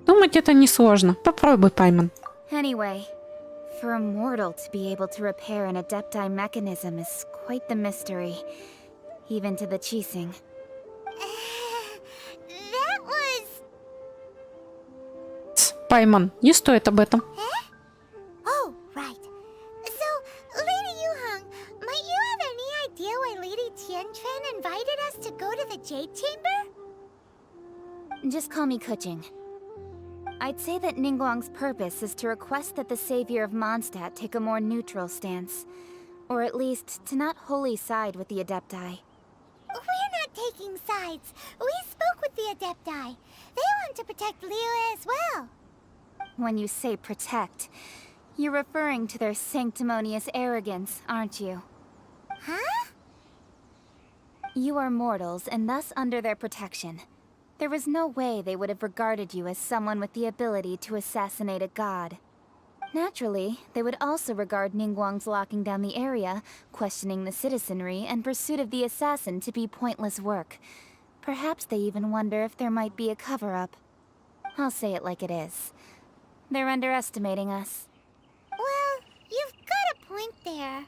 Думать это несложно. Попробуй, Пайман. Anyway, for a mortal to be able to repair an Adepti mechanism is quite the mystery, even to the Qixing. That was... Пайман, не стоит об этом. Oh, right. So, Lady Yuheng, might you have any idea why Lady Tianquan invited us to go to the Jade Chamber? Just call me Kuching. I'd say that Ningguang's purpose is to request that the savior of Mondstadt take a more neutral stance. Or at least, to not wholly side with the Adepti. We're not taking sides. We spoke with the Adepti. They want to protect Liyue as well. When you say protect, you're referring to their sanctimonious arrogance, aren't you? Huh? You are mortals, and thus under their protection. There was no way they would have regarded you as someone with the ability to assassinate a god. Naturally, they would also regard Ningguang's locking down the area, questioning the citizenry, and pursuit of the assassin to be pointless work. Perhaps they even wonder if there might be a cover-up. I'll say it like it is. They're underestimating us. Well, you've got a point there.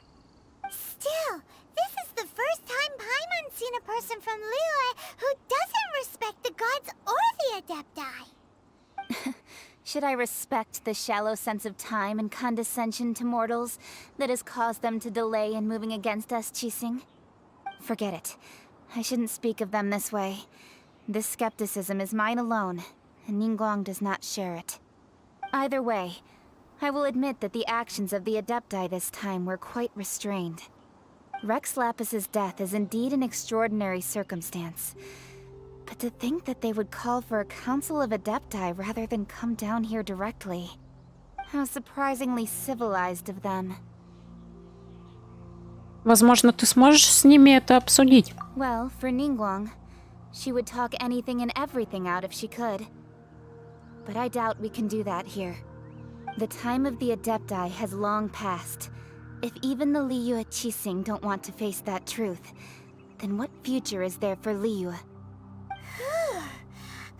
Still, this is the first time Paimon's seen a person from Liyue who doesn't respect the gods or the Adepti. Should I respect the shallow sense of time and condescension to mortals that has caused them to delay in moving against us, Qixing? Forget it. I shouldn't speak of them this way. This skepticism is mine alone, and Ningguang does not share it. Either way, I will admit that the actions of the Adepti this time were quite restrained. Rex Lapis's death is indeed an extraordinary circumstance. But to think that they would call for a council of Adepti rather than come down here directly. How surprisingly civilized of them. Возможно, ты сможешь с ними это обсудить. Well, for Ningguang, she would talk anything and everything out if she could. But I doubt we can do that here. The time of the Adepti has long passed. If even the Liyue Qixing don't want to face that truth, then what future is there for Liyue?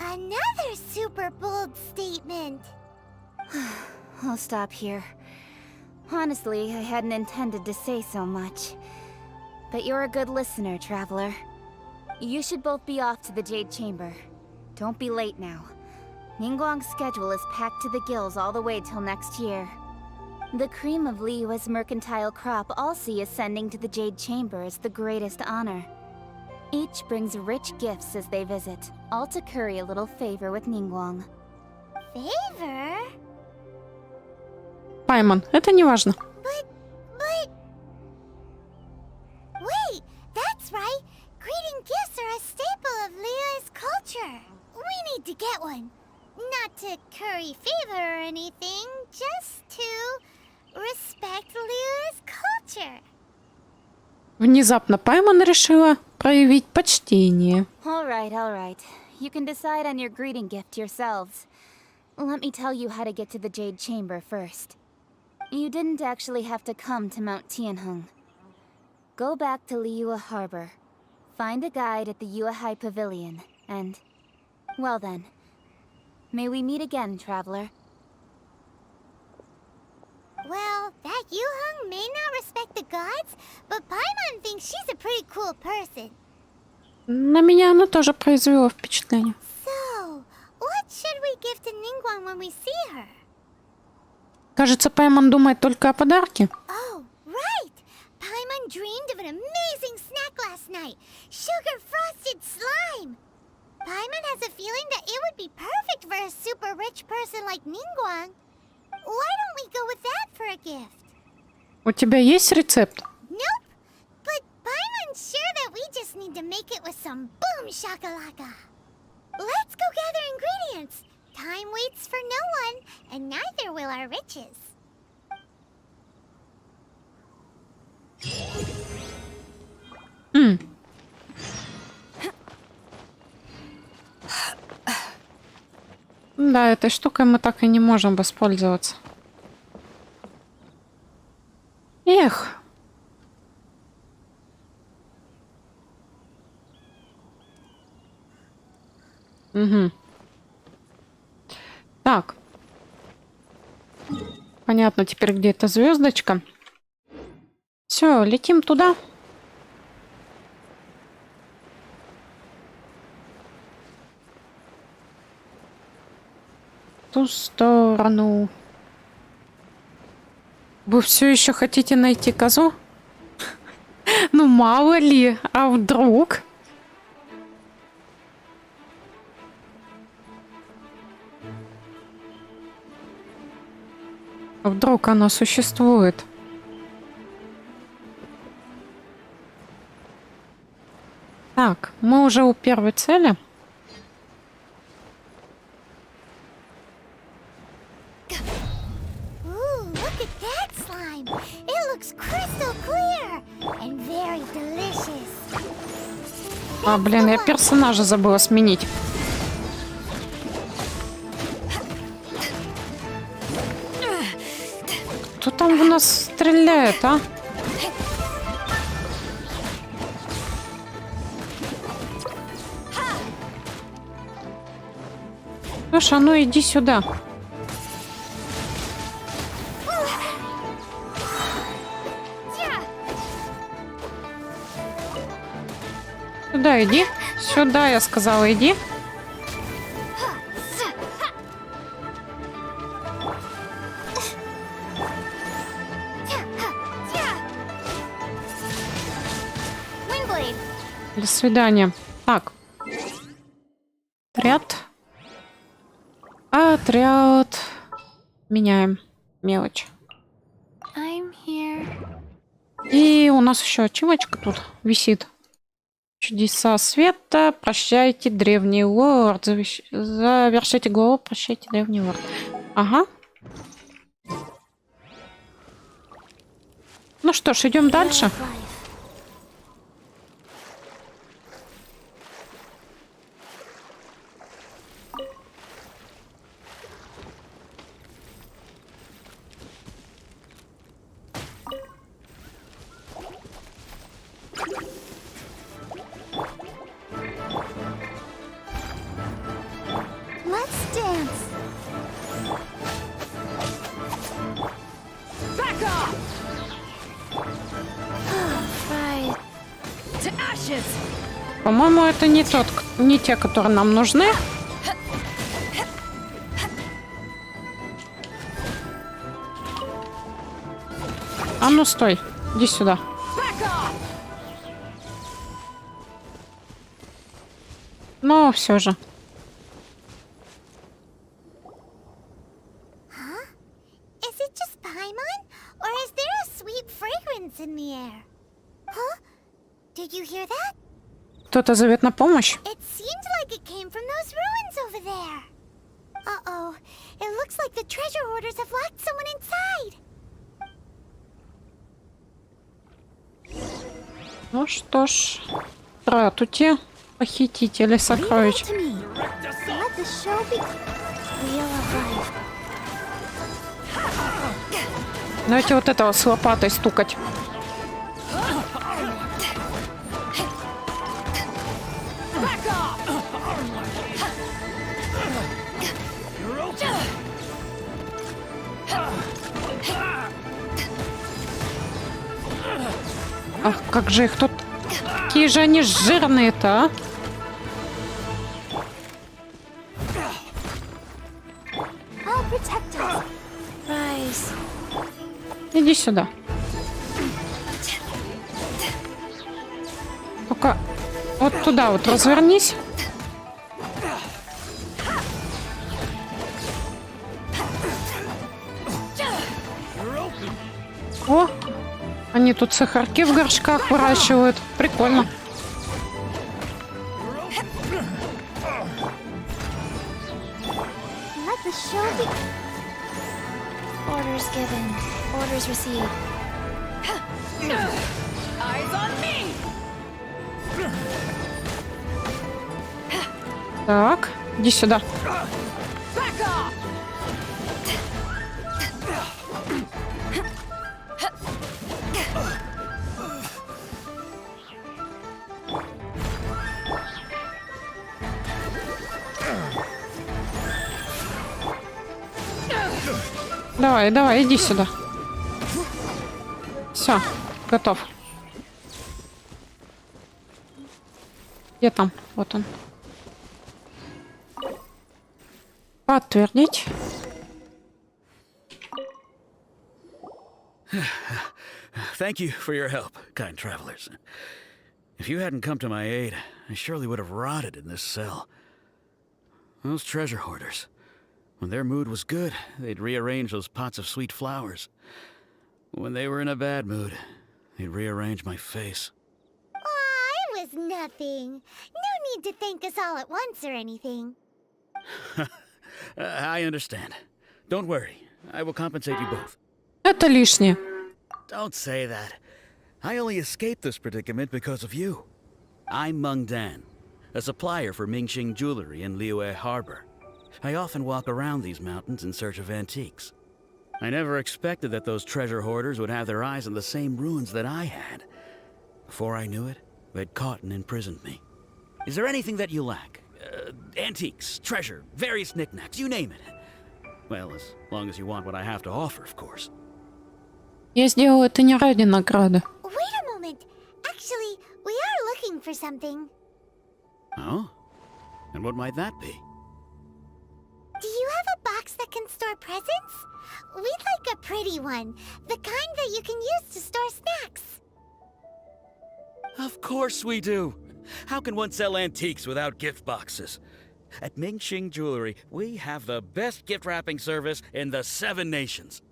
Another super bold statement. I'll stop here. Honestly, I hadn't intended to say so much. But you're a good listener, Traveler. You should both be off to the Jade Chamber. Don't be late now. Ningguang's schedule is packed to the gills all the way till next year. The cream of Liyue's mercantile crop all see ascending to the Jade Chamber as the greatest honor. Each brings rich gifts as they visit, all to curry a little favor with Ningguang. Favor? Паймон, это не важно. But... Wait, that's right. Greeting gifts are a staple of Liyue's culture. We need to get one. Not to curry favor or anything, just to respect Liyue's culture. Внезапно Паймон решила проявить почтение. All right. You can decide on your greeting gift yourselves. Let me tell you how to get to the Jade Chamber first. You didn't actually have to come to Mount Tianheng. Go back to Liyue Harbor. Find a guide at the Yuehai Pavilion, and... well then. May we meet again, Traveler. Well, that Yuheng may not respect the gods, but Paimon thinks she's a pretty cool person. На меня она тоже произвела впечатление. So, what should we give to Ningguang when we see her? Кажется, Паймон думает только о подарке. Oh, right! Paimon dreamed of an amazing snack last night. Sugar-frosted slime! Paimon has a feeling that it would be perfect for a super rich person like Ningguang. Why don't we go with that for a gift? У тебя есть рецепт? Nope. But Paimon's sure that we just need to make it with some boom shakalaka. Let's go gather ingredients. Time waits for no one, and neither will our riches. Да, этой штукой мы так и не можем воспользоваться. Эх. Угу. Так. Понятно теперь, где эта звездочка. Все, летим туда. В ту сторону. Вы все еще хотите найти козу? Ну, мало ли, а вдруг? Вдруг она существует? Так, мы уже у первой цели. А, блин, я персонажа забыла сменить. Кто там в нас стреляет, а? Слушай, а ну иди сюда. Сюда иди. Сюда, я сказала, иди. До свидания. Так. Отряд. Отряд. Меняем. Мелочь. I'm here. И у нас еще ачивочка тут висит. Чудеса света. Прощайте, древний лорд. Завершите главу. Прощайте, древний лорд. Ага. Ну что ж, идем дальше. Let's dance. Back off! Right. To ashes! По-моему, это не те, которые нам нужны. А ну стой, иди сюда. Но все же. Is it just Paimon? Or is there a sweet fragrance in the air? Huh? Did you hear that? Кто-то зовет на помощь. It seemed like it came from those ruins over there. Uh-oh. It looks like the treasure hoarders have locked someone inside. Ну что ж, здравствуйте, похитители сокровищ. Let the show be wheel of life. Давайте вот этого с лопатой стукать. Ах, как же их тут... Какие же они жирные-то, а? I'll protect us. Rise. Иди сюда. Только вот туда вот развернись. О! Они тут сахарки в горшках выращивают. Прикольно. Let the show be. Orders given. Orders received. Eyes on me! Так, иди сюда. Back off! Давай, давай, иди сюда. Все, готов. Где там? Вот он. Подтвердить. Thank you for your help, kind travelers. If you hadn't come to my aid, I surely would have rotted in this cell. Those treasure hoarders. When their mood was good, they'd rearrange those pots of sweet flowers. When they were in a bad mood, they'd rearrange my face. Aw, it was nothing. No need to thank us all at once or anything. I understand. Don't worry. I will compensate you both. Это лишнее. Don't say that. I only escaped this predicament because of you. I'm Meng Dan, a supplier for Mingxing jewelry in Liyue Harbor. I often walk around these mountains in search of antiques. I never expected that those treasure hoarders would have their eyes on the same ruins that I had. Before I knew it, they'd caught and imprisoned me. Is there anything that you lack? Antiques, treasure, various knickknacks, you name it. Well, as long as you want what I have to offer, of course. Я сделал это не ради награды. Wait a moment. Actually, we are looking for something. Oh? And what might that be? Do you have a box that can store presents? We'd like a pretty one. The kind that you can use to store snacks. Of course we do. How can one sell antiques without gift boxes? At Mingxing Jewelry, we have the best gift wrapping service in the 7 nations.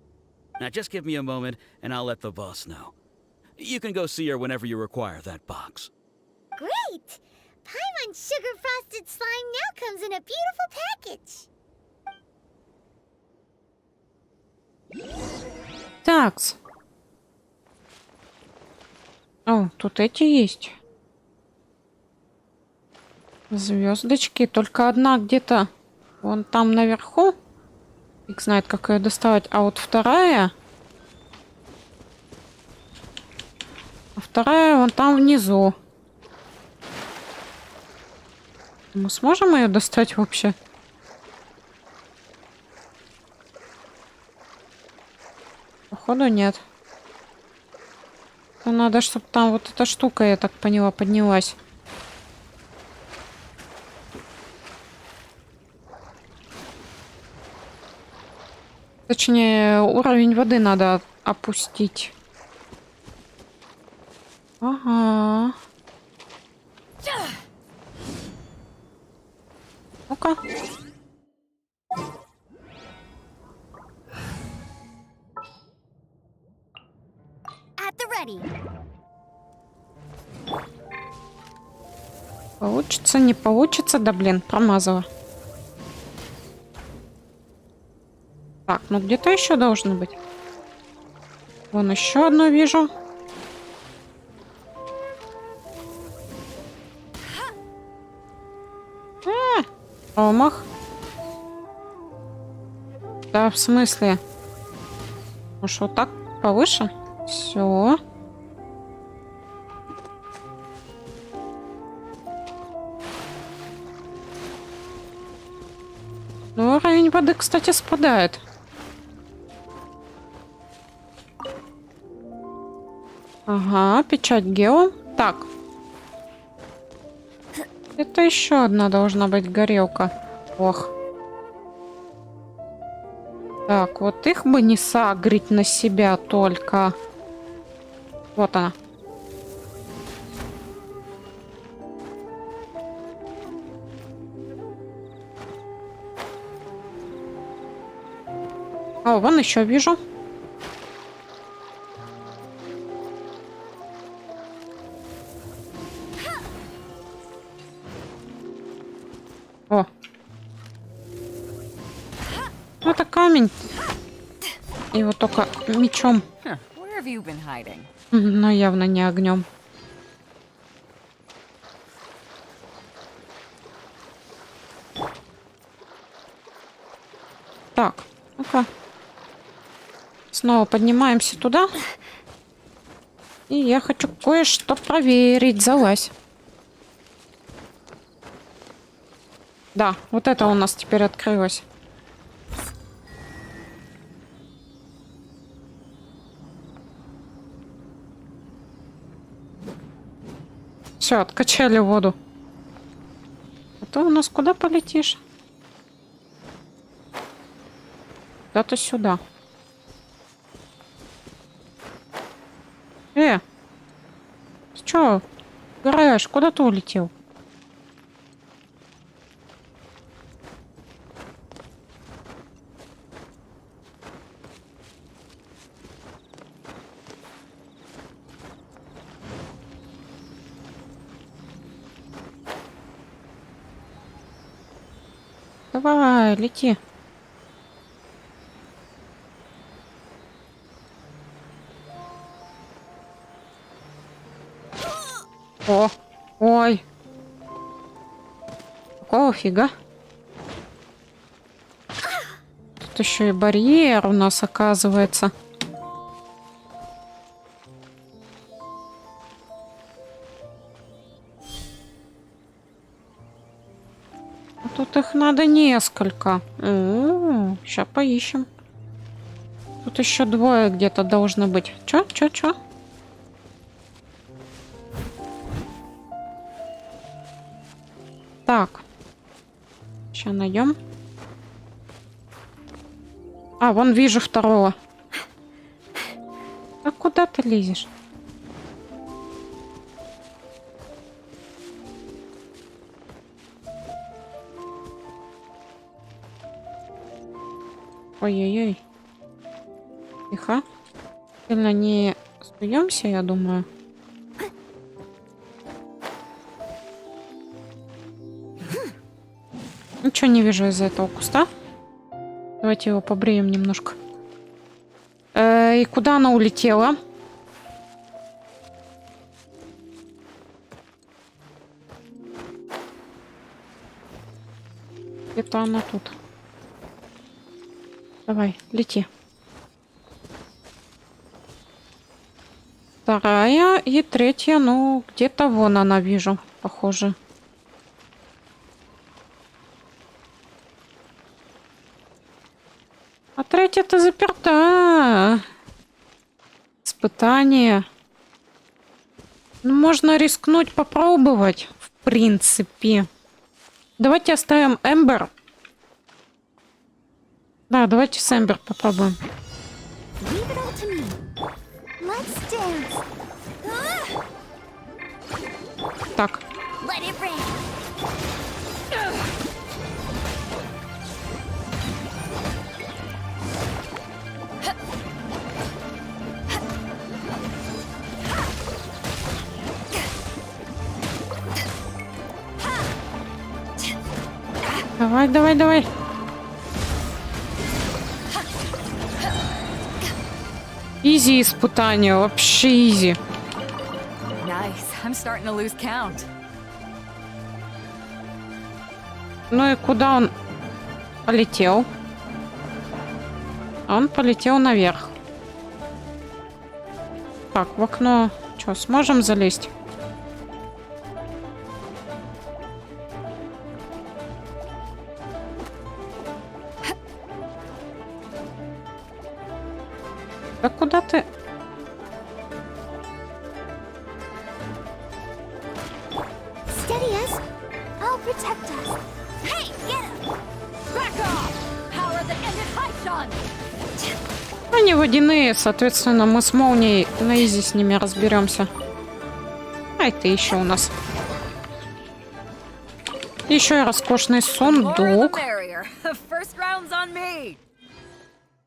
Now just give me a moment and I'll let the boss know. You can go see her whenever you require that box. Great! Paimon sugar frosted slime now comes in a beautiful package. Такс. О, тут эти есть. Звездочки. Только одна где-то вон там наверху. Фиг знает, как ее доставать. А вот вторая... вторая вон там внизу. Мы сможем ее достать вообще? Походу нет. То надо, чтобы там вот эта штука, я так поняла, поднялась. Точнее, уровень воды надо опустить. Ага. Ну-ка. Получится, не получится, да блин, промазала. Так, ну где-то еще должно быть. Вон еще одно вижу. Промах. Да, в смысле? Может, вот так повыше? Все. Ну, уровень воды, кстати, спадает. Ага, печать гео. Так. Это еще одна должна быть горелка. Ох. Так, вот их бы не сагрить на себя только. Вот она. О, вон еще вижу. О. Это камень. Его только мечом. Но явно не огнем. Так, ну-ка. Снова поднимаемся туда. И я хочу кое-что проверить. Залазь. Да, вот это у нас теперь открылось. Все, откачали воду. А ты у нас куда полетишь? Куда-то сюда. Ты чё? Гараж, куда ты улетел? Давай, лети. О, ой. Какого фига? тут еще и барьер у нас оказывается. А тут их надо несколько. Сейчас поищем. Тут еще двое где-то должно быть. Чё? Так. Сейчас найдем. А, вон вижу второго. А куда ты лезешь? Ой-ой-ой. Тихо. Сильно не суемся, я думаю. Ничего не вижу из-за этого куста. Давайте его побреем немножко. И куда она улетела? Где-то она тут. Давай, лети. Вторая и третья, ну, где-то вон она, вижу, похоже. А третья-то заперта. Испытание. Ну, можно рискнуть, попробовать, в принципе. Давайте оставим Эмбер. Да, давайте с Эмбер попробуем. Так. Давай. Изи испытание, вообще изи. Ну и куда он полетел? Он полетел наверх. Так, в окно что, сможем залезть? Да куда ты? Они водяные, соответственно, мы с молнией на изи с ними разберемся. А это еще у нас. Еще и роскошный сундук.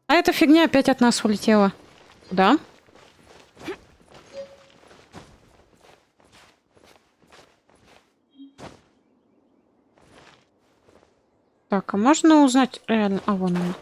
А эта фигня опять от нас улетела. Да? Так, а можно узнать реально? А, вон она.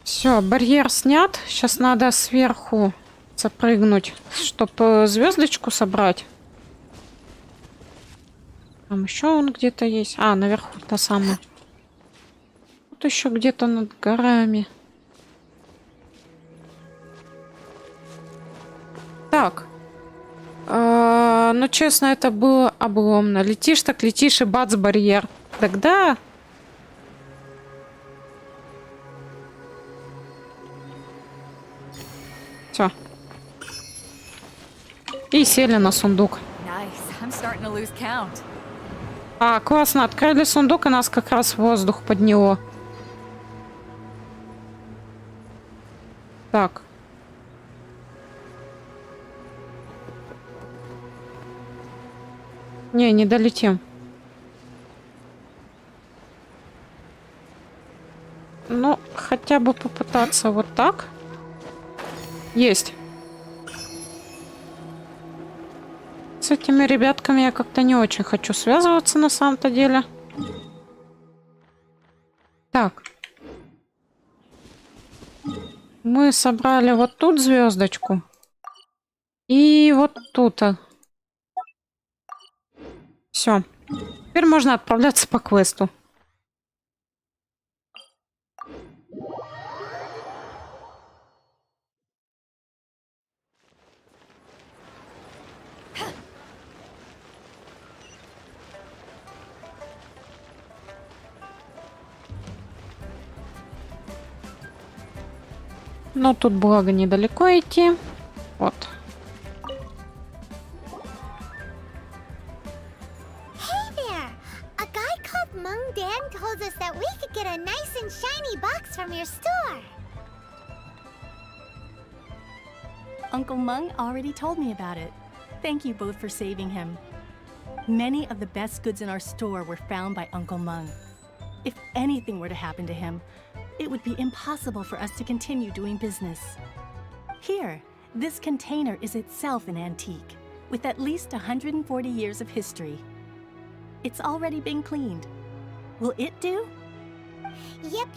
Все, барьер снят. Сейчас надо сверху запрыгнуть, чтобы звездочку собрать. Там еще он где-то есть. А, наверху та самая. Тут еще где-то над горами. Так. Ну, честно, это было обломно. Летишь так летишь, и бац, барьер. Тогда... Все. И сели на сундук. А, классно. Открыли сундук, и нас как раз воздух подняло. Так. Не долетим. Ну, хотя бы попытаться вот так. Есть. С этими ребятками я как-то не очень хочу связываться на самом-то деле. Так. Мы собрали вот тут звездочку. И вот тут. Все. Теперь можно отправляться по квесту. Но тут, благо, недалеко идти. Вот. Hey there! A guy called Mung Dan told us that we could get a nice and shiny box from your store. Uncle Mung already told me about it. Thank you both for saving him. Many of the best goods in our store were found by Uncle Mung. If anything were to happen to him, it would be impossible for us to continue doing business. Here, this container is itself an antique, with at least 140 years of history. It's already been cleaned. Will it do? Yep.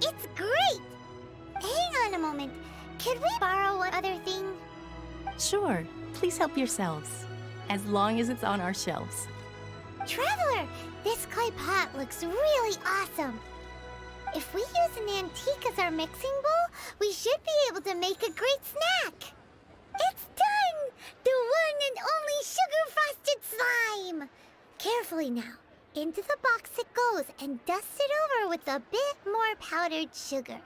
It's great! Hang on a moment. Could we borrow one other thing? Sure, please help yourselves, as long as it's on our shelves. Traveler, this clay pot looks really awesome. If we use an antique as our mixing bowl, we should be able to make a great snack. It's done! The one and only sugar-frosted slime! Carefully now. Into the box it goes and dust it over with a bit more powdered sugar.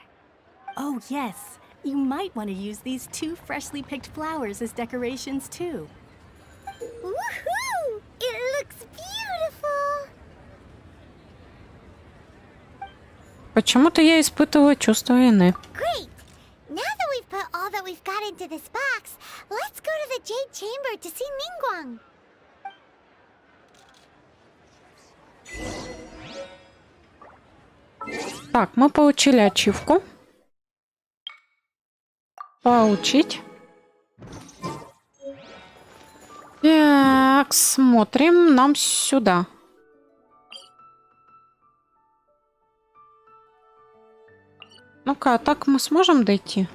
Oh yes, you might want to use these 2 freshly picked flowers as decorations too. Woohoo! It looks beautiful! Почему-то я испытываю чувство вины. Great! Now that we've put all that we've got into this box, let's go to the Jade Chamber to see Ningguang. Так, мы получили ачивку. Получить. Так, смотрим нам сюда. Ну-ка, а так мы сможем дойти?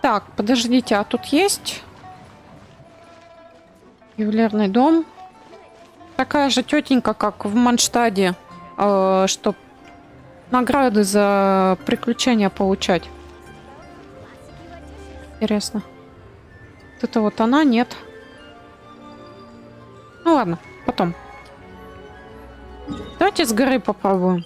Так, подождите, а тут есть ювелирный дом? Такая же тетенька, как в Манштаде, чтоб награды за приключения получать. Интересно. Вот это вот она, нет. Ну ладно, потом. Давайте с горы попробуем.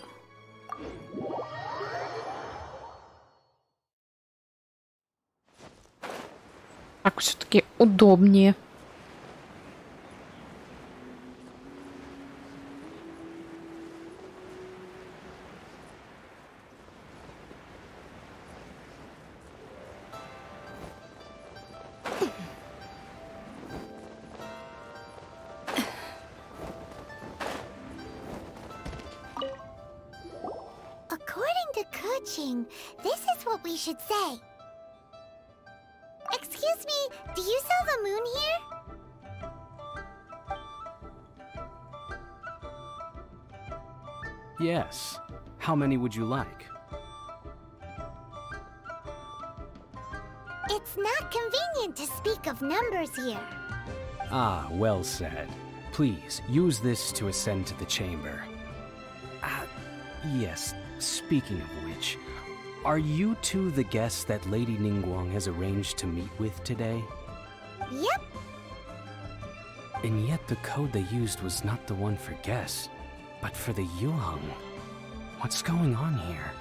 Так все-таки удобнее. According to Kuching, this is what we should say. Excuse me, do you sell the moon here? Yes. How many would you like? It's not convenient to speak of numbers here. Ah, well said. Please, use this to ascend to the chamber. Yes, speaking of which, are you two the guests that Lady Ningguang has arranged to meet with today? Yep. And yet the code they used was not the one for guests, but for the Yuheng. What's going on here?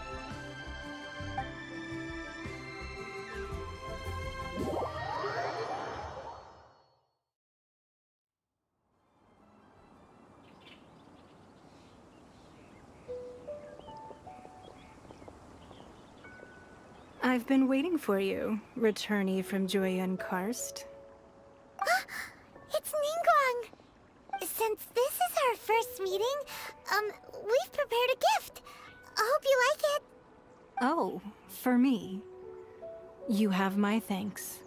I've been waiting for you, returnee from Joyun Karst. It's Ningguang! Since this is our first meeting, we've prepared a gift. I hope you like it. Oh, for me. You have my thanks.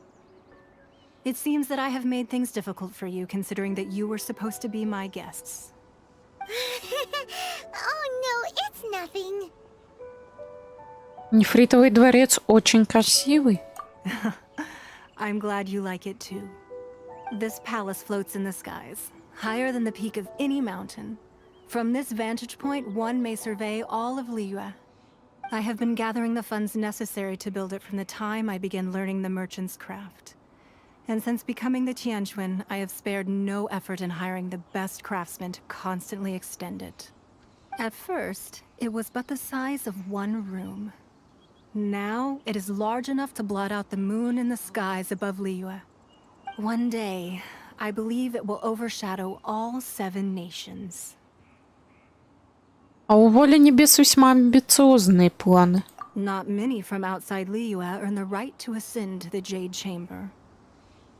It seems that I have made things difficult for you, considering that you were supposed to be my guests. Oh no, it's nothing. Нефритовый дворец очень красивый. I'm glad you like it too. This palace floats in the skies, higher than the peak of any mountain. From this vantage point, one may survey all of Liyue. I have been gathering the funds necessary to build it from the time I began learning the merchant's craft. And since becoming the Tianquan, I have spared no effort in hiring the best craftsmen to constantly extend it. At first, it was but the size of one room. Now, it is large enough to blot out the moon in the skies above Liyue. One day, I believe it will overshadow all 7 nations. А у Воли Небес весьма амбициозные планы. Not many from outside Liyue earn the right to ascend to the Jade Chamber.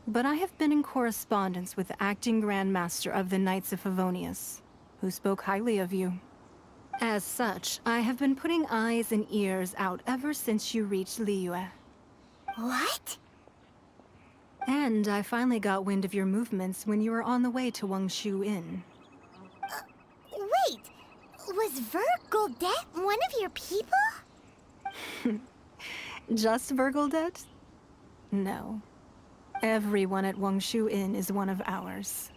But I have been in correspondence with the acting Grand Master of the Knights of Favonius, who spoke highly of you. As such, I have been putting eyes and ears out ever since you reached Liyue. What? And I finally got wind of your movements when you were on the way to Wangshu Inn. Wait, was Vergoldet one of your people? Just Vergoldet? No. Everyone at Wangshu Inn is one of ours.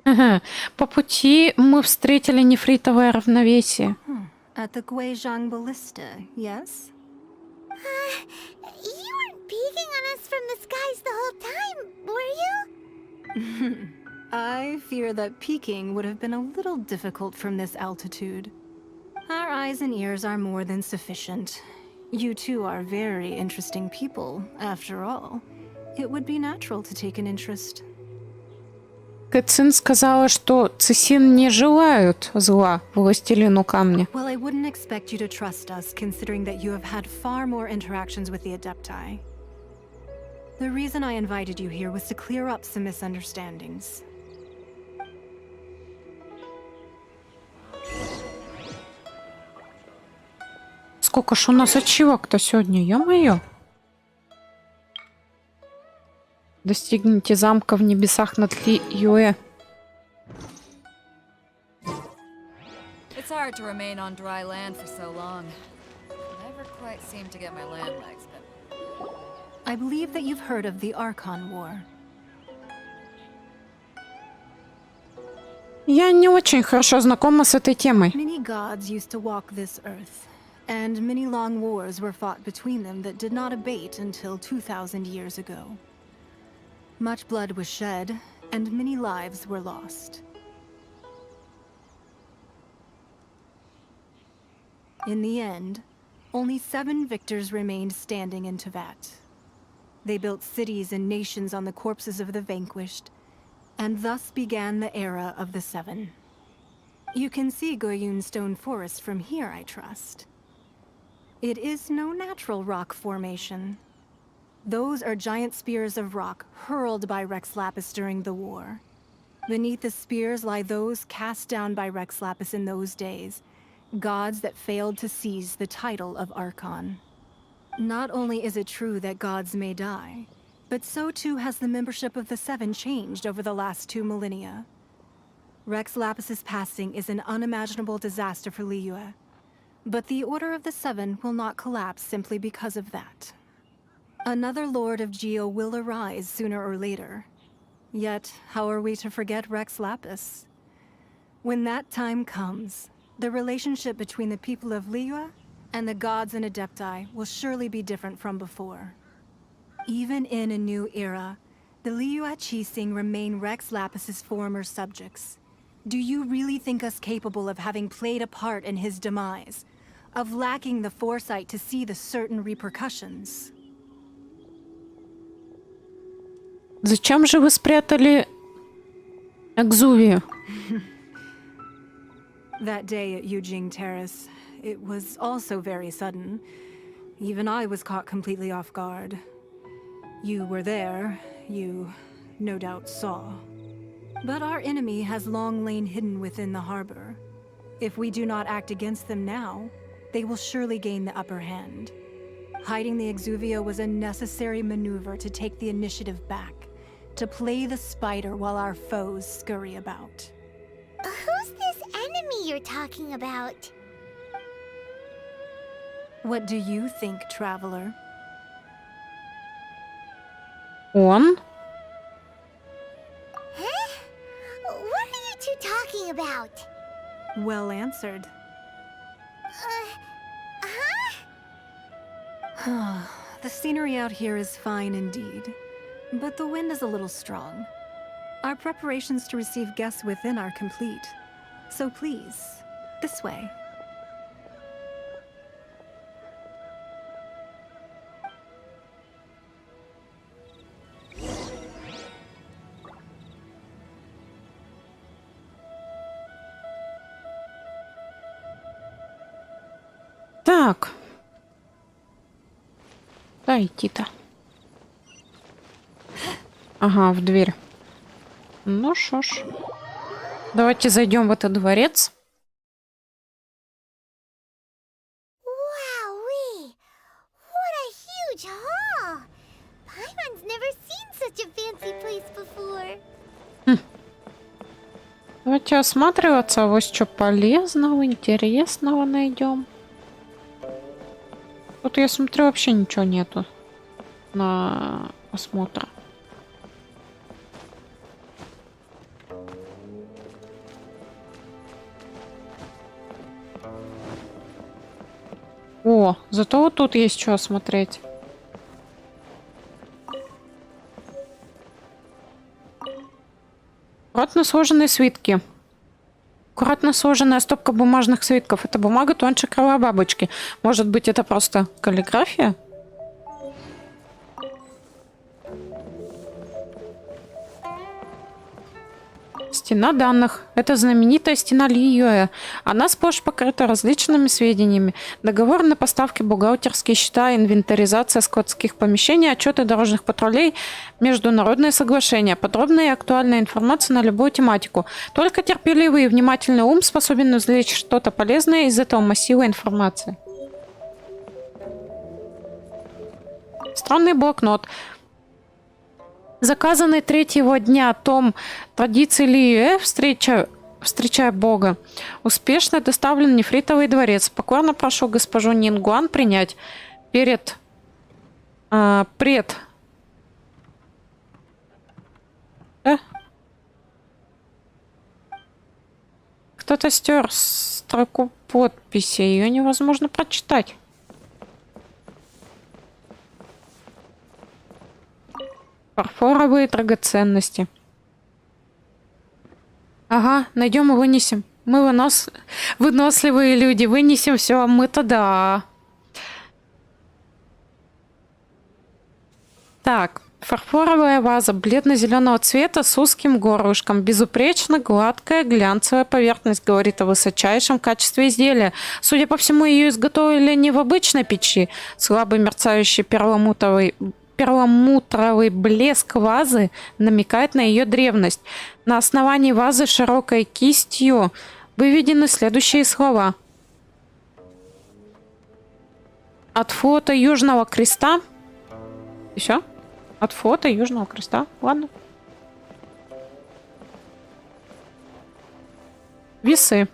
По пути мы встретили нефритовое равновесие. At the Guizhang Ballista, yes? You weren't peeking on us from the skies the whole time, were you? I fear that peeking would have been a little difficult from this altitude. Our eyes and ears are more than sufficient. You two are very interesting people, after all. It would be natural to take an interest. Кэцин сказала, что Цисин не желают зла властелину камня. Well, I wouldn't expect you to trust us, considering that you have had far more interactions with the Adepti. The reason I invited you here was to clear up some misunderstandings. Сколько ж у нас ачивок-то сегодня, ё-моё. Достигните замка в небесах над Лiyue. It's hard to remain on dry land for so long. Never quite seem to get my land legs, but... I believe that you've heard of the Archon War. Я не очень хорошо знакома с этой темой. Many gods used to walk this earth, and many long wars were fought between them that did not abate until 2,000 years ago. Much blood was shed, and many lives were lost. In the end, only 7 victors remained standing in Teyvat. They built cities and nations on the corpses of the vanquished, and thus began the era of the 7. You can see Goyun Stone Forest from here, I trust. It is no natural rock formation. Those are giant spears of rock hurled by Rex Lapis during the war. Beneath the spears lie those cast down by Rex Lapis in those days, gods that failed to seize the title of Archon. Not only is it true that gods may die, but so too has the membership of the 7 changed over the last 2 millennia. Rex Lapis's passing is an unimaginable disaster for Liyue, but the Order of the 7 will not collapse simply because of that. Another Lord of Geo will arise sooner or later. Yet, how are we to forget Rex Lapis? When that time comes, the relationship between the people of Liyue and the gods and Adepti will surely be different from before. Even in a new era, the Liyue Qixing remain Rex Lapis's former subjects. Do you really think us capable of having played a part in his demise? Of lacking the foresight to see the certain repercussions? Зачем же вы спрятали Экзувию? That day at Yujing Terrace, it was also very sudden. Even I was caught completely off guard. You were there, you no doubt saw. But our enemy has long lain hidden within the harbor. If we do not act against them now, they will surely gain the upper hand. Hiding the Exuvia was a necessary maneuver to take the initiative back, to play the spider while our foes scurry about. Who's this enemy you're talking about? What do you think, traveler? Он? Huh? What are you two talking about? Well answered. The scenery out here is fine indeed, but the wind is a little strong. Our preparations to receive guests within are complete. So please, this way. Так. Да, идти-то. Ага, в дверь. Ну шо ж. Давайте зайдем в этот дворец. Wowee! What a huge hall! Paimon's never seen such a fancy place before. Давайте осматриваться, вот что полезного, интересного найдем. Тут, я смотрю, вообще ничего нету на осмотр. О, зато вот тут есть что осмотреть. Аккуратно сложенные свитки. Аккуратно сложенная стопка бумажных свитков. Это бумага тоньше крыла бабочки. Может быть, это просто каллиграфия? Стена данных. Это знаменитая стена Лиюэ. Она сплошь покрыта различными сведениями. Договор на поставки, бухгалтерские счета, инвентаризация складских помещений, отчеты дорожных патрулей, международные соглашения, подробная и актуальная информация на любую тематику. Только терпеливый и внимательный ум способен извлечь что-то полезное из этого массива информации. Странный блокнот. Заказанный третьего дня том традиции Лиюэ «Встречая Бога» успешно доставлен в нефритовый дворец. Покорно прошу госпожу Нингуан принять Кто-то стер строку подписи, ее невозможно прочитать. Фарфоровые драгоценности. Ага, найдем и вынесем. Мы выносливые люди, вынесем все, мы-то да. Так, фарфоровая ваза бледно-зеленого цвета с узким горлышком. Безупречно гладкая глянцевая поверхность говорит о высочайшем качестве изделия. Судя по всему, ее изготовили не в обычной печи. Слабый мерцающий перламутровый блеск вазы намекает на ее древность. На основании вазы широкой кистью выведены следующие слова. От фото Южного Креста. И все? От фото Южного Креста. Ладно. Весы.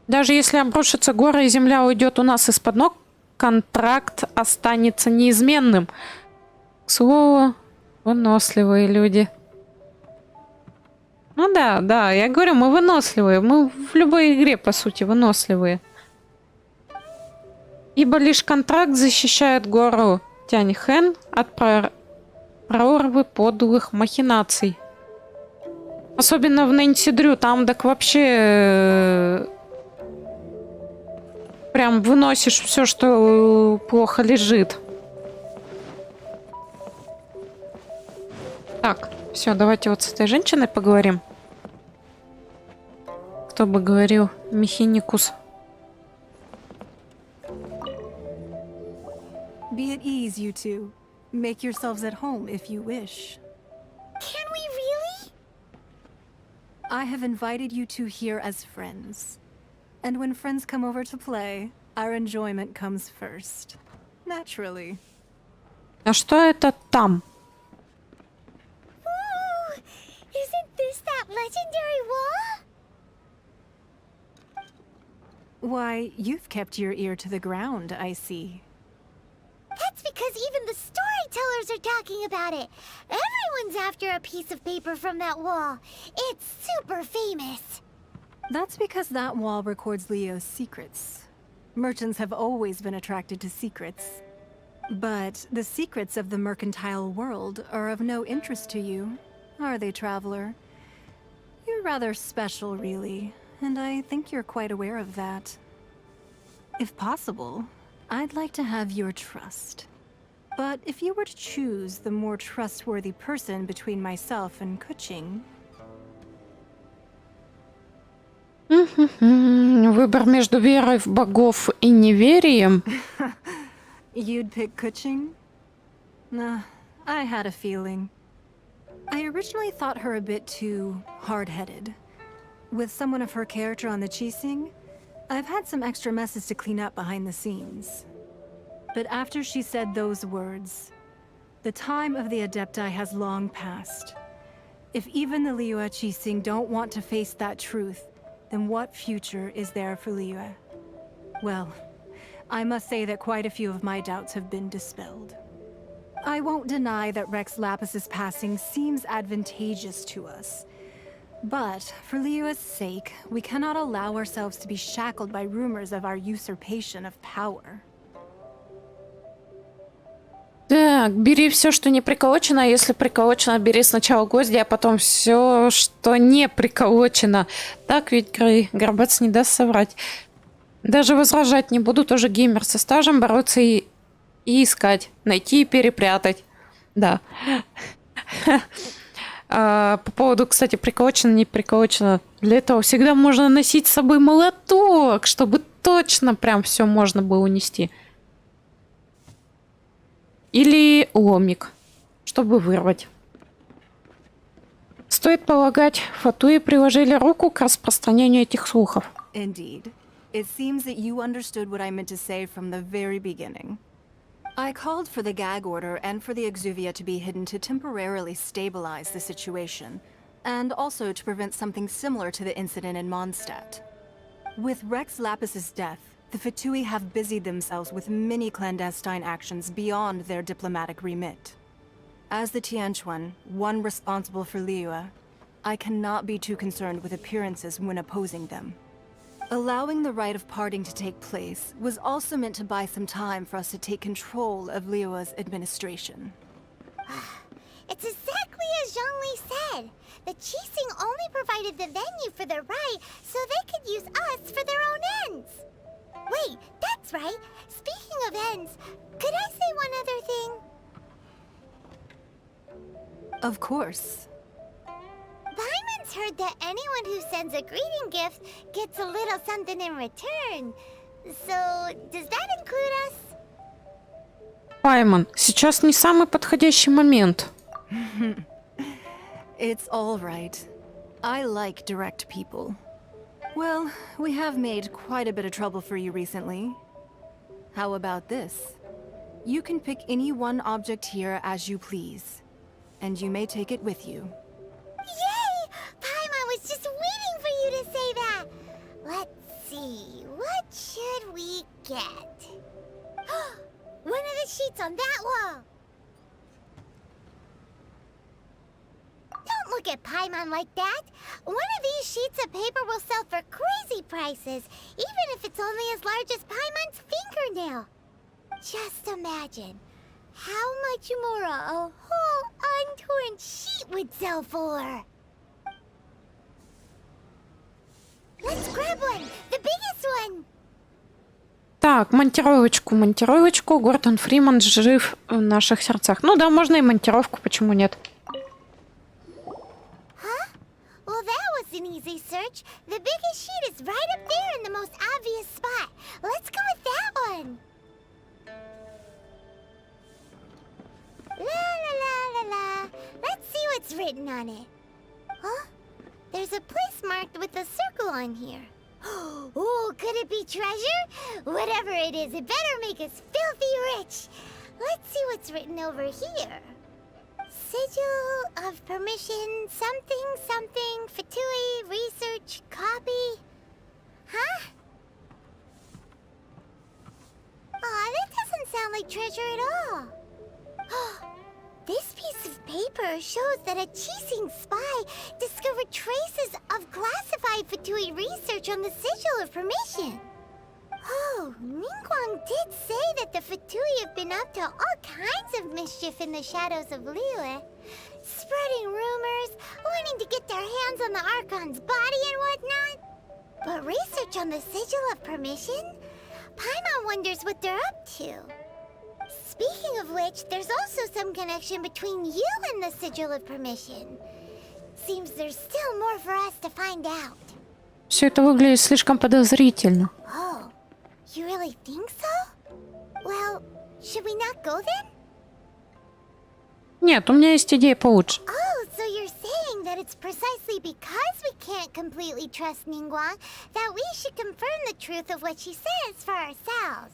Даже если обрушится горы и земля уйдет у нас из-под ног, контракт останется неизменным. К слову, выносливые люди. Ну да, я говорю, мы выносливые. Мы в любой игре, по сути, выносливые. Ибо лишь контракт защищает гору Тяньхэн от прорвы подлых махинаций. Особенно в Нэнси-Дрю. Там так вообще прям выносишь все, что плохо лежит. Так, все, давайте вот с этой женщиной поговорим. Кто бы говорил, Мехиникус. Be at ease, you two. Make yourselves at home if you wish. Can we really? I have invited you two here as friends. And when friends come over to play, our enjoyment comes first. Naturally. А что это там? Ooh, isn't this that legendary wall? Why, you've kept your ear to the ground, I see. That's because even the storytellers are talking about it. Everyone's after a piece of paper from that wall. It's super famous. That's because that wall records Leo's secrets. Merchants have always been attracted to secrets. But the secrets of the mercantile world are of no interest to you, are they, traveler? You're rather special, really, and I think you're quite aware of that. If possible, I'd like to have your trust. But if you were to choose the more trustworthy person between myself and Kuching... Выбор между верой в богов и неверием. You'd pick Kuching? Nah, I had a feeling. I originally thought her a bit too hard-headed. With someone of her character on the Qixing, I've had some extra messes to clean up behind the scenes. But after she said those words, the time of the Adepti has long passed. If even the Liyue Qixing don't want to face that truth, then what future is there for Liyue? Well, I must say that quite a few of my doubts have been dispelled. I won't deny that Rex Lapis's passing seems advantageous to us. But, for Liyue's sake, we cannot allow ourselves to be shackled by rumors of our usurpation of power. Так, бери все, что не приколочено, а если приколочено, бери сначала гвозди, а потом все, что не приколочено. Так ведь, Грей, Горбац не даст соврать. Даже возражать не буду, тоже геймер со стажем, бороться и искать, найти и перепрятать. Да. По поводу, кстати, приколочено, не приколочено. Для этого всегда можно носить с собой молоток, чтобы точно прям все можно было унести. Или ломик, чтобы вырвать. Стоит полагать, Фатуи приложили руку к распространению этих слухов. Indeed. It seems that you understood what I meant to say from the very beginning. I called for the gag order and for the exuvia to be hidden to temporarily stabilize the situation, and also to prevent something similar to the incident in Mondstadt. With Rex Lapis's death, the Fatui have busied themselves with many clandestine actions beyond their diplomatic remit. As the Tianquan, one responsible for Liyue, I cannot be too concerned with appearances when opposing them. Allowing the rite of parting to take place was also meant to buy some time for us to take control of Liyue's administration. It's exactly as Zhongli said. The Qixing only provided the venue for the rite so they could use us for their own ends. Wait, that's right. Speaking of ends, could I say one other thing? Of course. Paimon's heard that anyone who sends a greeting gift gets a little something in return. So, does that include us? Паймон, сейчас не самый подходящий момент. It's all right. I like direct people. Well, we have made quite a bit of trouble for you recently. How about this? You can pick any one object here as you please, and you may take it with you. Yay! Paimon was just waiting for you to say that! Let's see, what should we get? One of the sheets on that wall! Don't look at Paimon like that! One of these sheets of paper will sell for crazy prices, even if it's only as large as Paimon's fingernail. Just imagine how much more a whole untorn sheet would sell for. Let's grab one, the biggest one. Так, монтировочку. Гордон Фриман жив в наших сердцах. Ну да, можно и монтировку, почему нет? Well, that was an easy search. The biggest sheet is right up there in the most obvious spot. Let's go with that one. La la la la la. Let's see what's written on it. Huh? There's a place marked with a circle on here. Oh, could it be treasure? Whatever it is, it better make us filthy rich. Let's see what's written over here. Sigil of permission, something, something, Fatui, research, copy. Huh? Aw, that doesn't sound like treasure at all. This piece of paper shows that a Qixing spy discovered traces of classified Fatui research on the Sigil of Permission. Oh, Ningguang did say that the Fatui have been up to all kinds of mischief in the shadows of Liyue, spreading rumors, wanting to get their hands on the Archon's body and whatnot. But research on the Sigil of Permission? Paimon wonders what they're up to. Speaking of which, there's also some connection between you and the Sigil of Permission. Seems there's still more for us to find out. Все это выглядит слишком подозрительно. Oh, you really think so? Well, should we not go then? Нет, у меня есть идея получше. Oh, so you're saying that it's precisely because we can't completely trust Ningguang that we should confirm the truth of what she says for ourselves.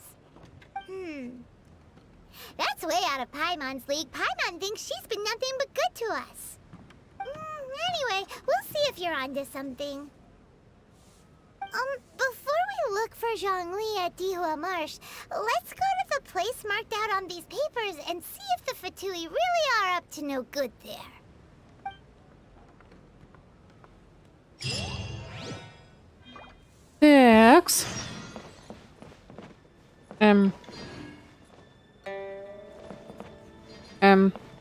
That's way out of Paimon's league. Paimon thinks she's been nothing but good to us. Anyway, we'll see if you're onto something. Before we look for Zhongli at Dihua Marsh, let's go to the place marked out on these papers and see if the Fatui really are up to no good there. Текс.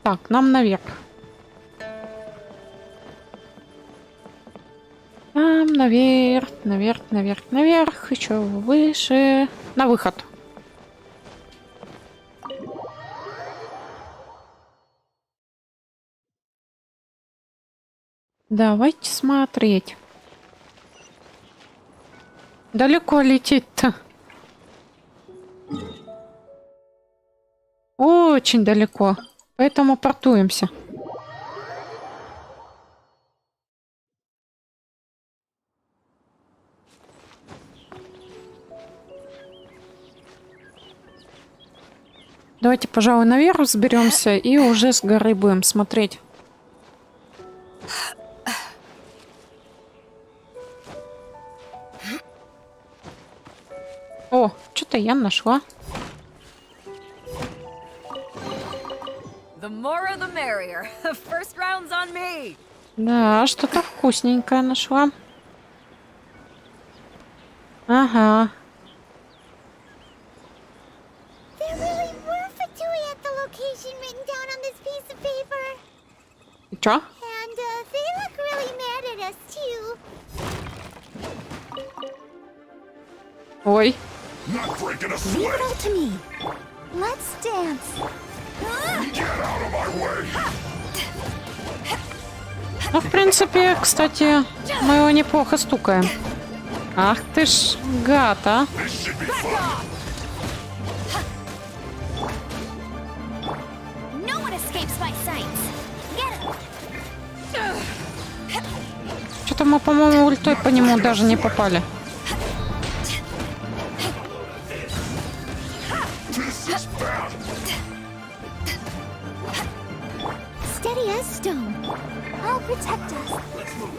Так, нам наверх. Там наверх, наверх, наверх, наверх, еще выше. На выход. Давайте смотреть. Далеко лететь-то. Очень далеко. Поэтому портуемся. Давайте, пожалуй, наверх взберемся и уже с горы будем смотреть. О, что-то я нашла. The more the merrier. First round's on me. Да, что-то вкусненькое нашла. Ага. There really were Fatui at the location written down on this piece of paper. Чё? And they look really mad at us too. Ой. Not breaking a Leave sweat. it all to me. Let's dance. Get out of my way. Ну, в принципе, кстати, мы его неплохо стукаем. Ах ты ж гад, а. No one escapes my sights. Get him. Что-то мы, по-моему, ультой по нему даже не попали. Steady as stone. I'll protect us.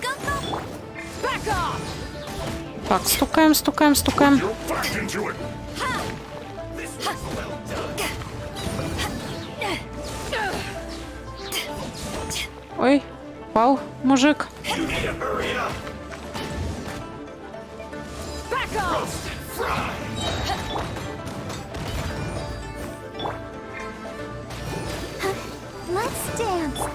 Go, go. Back off. Так, стукаем, стукаем, стукаем. Ой, пал, мужик. Let's dance.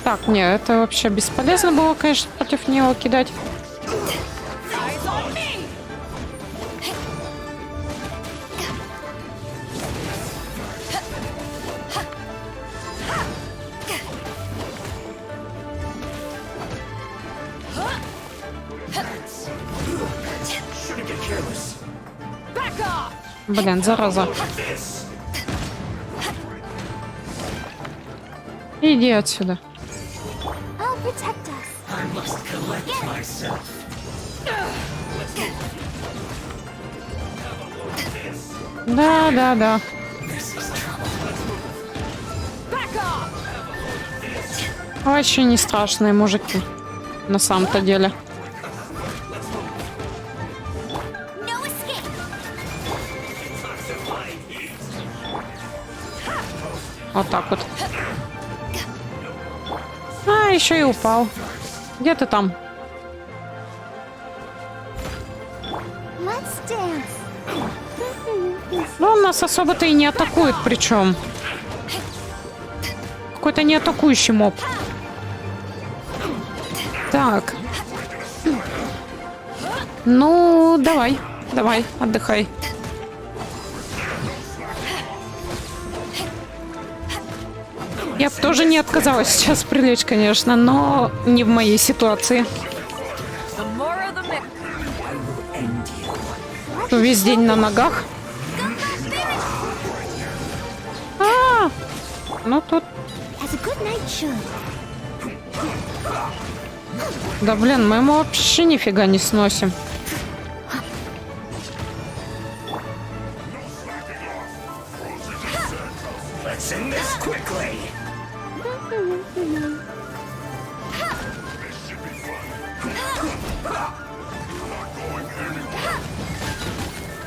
Так, не, это вообще бесполезно было, конечно, против него кидать. Блин, зараза. Иди отсюда. I'll protect us. I must collect myself. Let's Да, да, да. Вообще не страшные мужики. На самом-то деле. Вот так вот. А, еще и упал. Где ты там? Ну, он нас особо-то и не атакует, причем. Какой-то не атакующий моб. Так. Ну, давай. Давай, отдыхай. Я бы тоже не отказалась сейчас прилечь, конечно, но не в моей ситуации. Что, весь день на ногах? А, ну тут... Да блин, мы ему вообще нифига не сносим.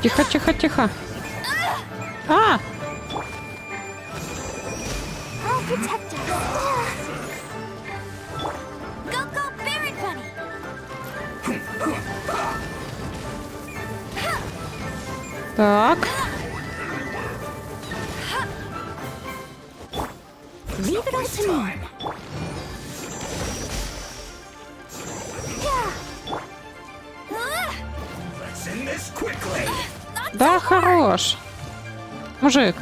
Тихо, тихо, тихо. А! Так. Да, хорош. Мужик.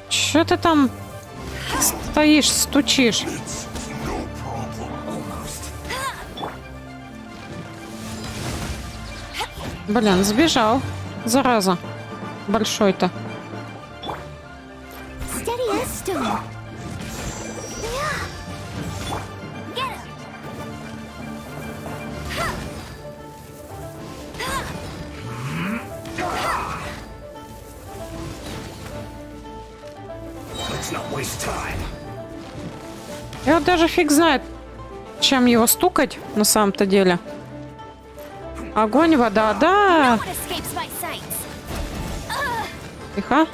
Чё ты там стоишь, стучишь? Блин, сбежал. Зараза. Большой-то. И вот даже фиг знает, чем его стукать на самом-то деле. Огонь, вода, да. Тихо.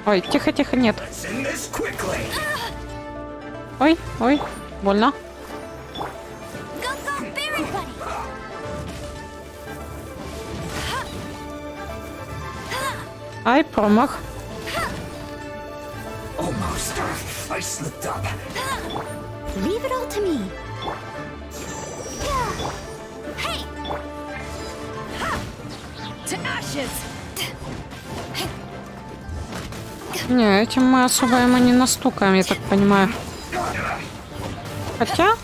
Ой, тихо, тихо, нет. Ой, ой, больно. Ай, промах. Не, этим мы особо ему не настукаем, я так понимаю. Хотя...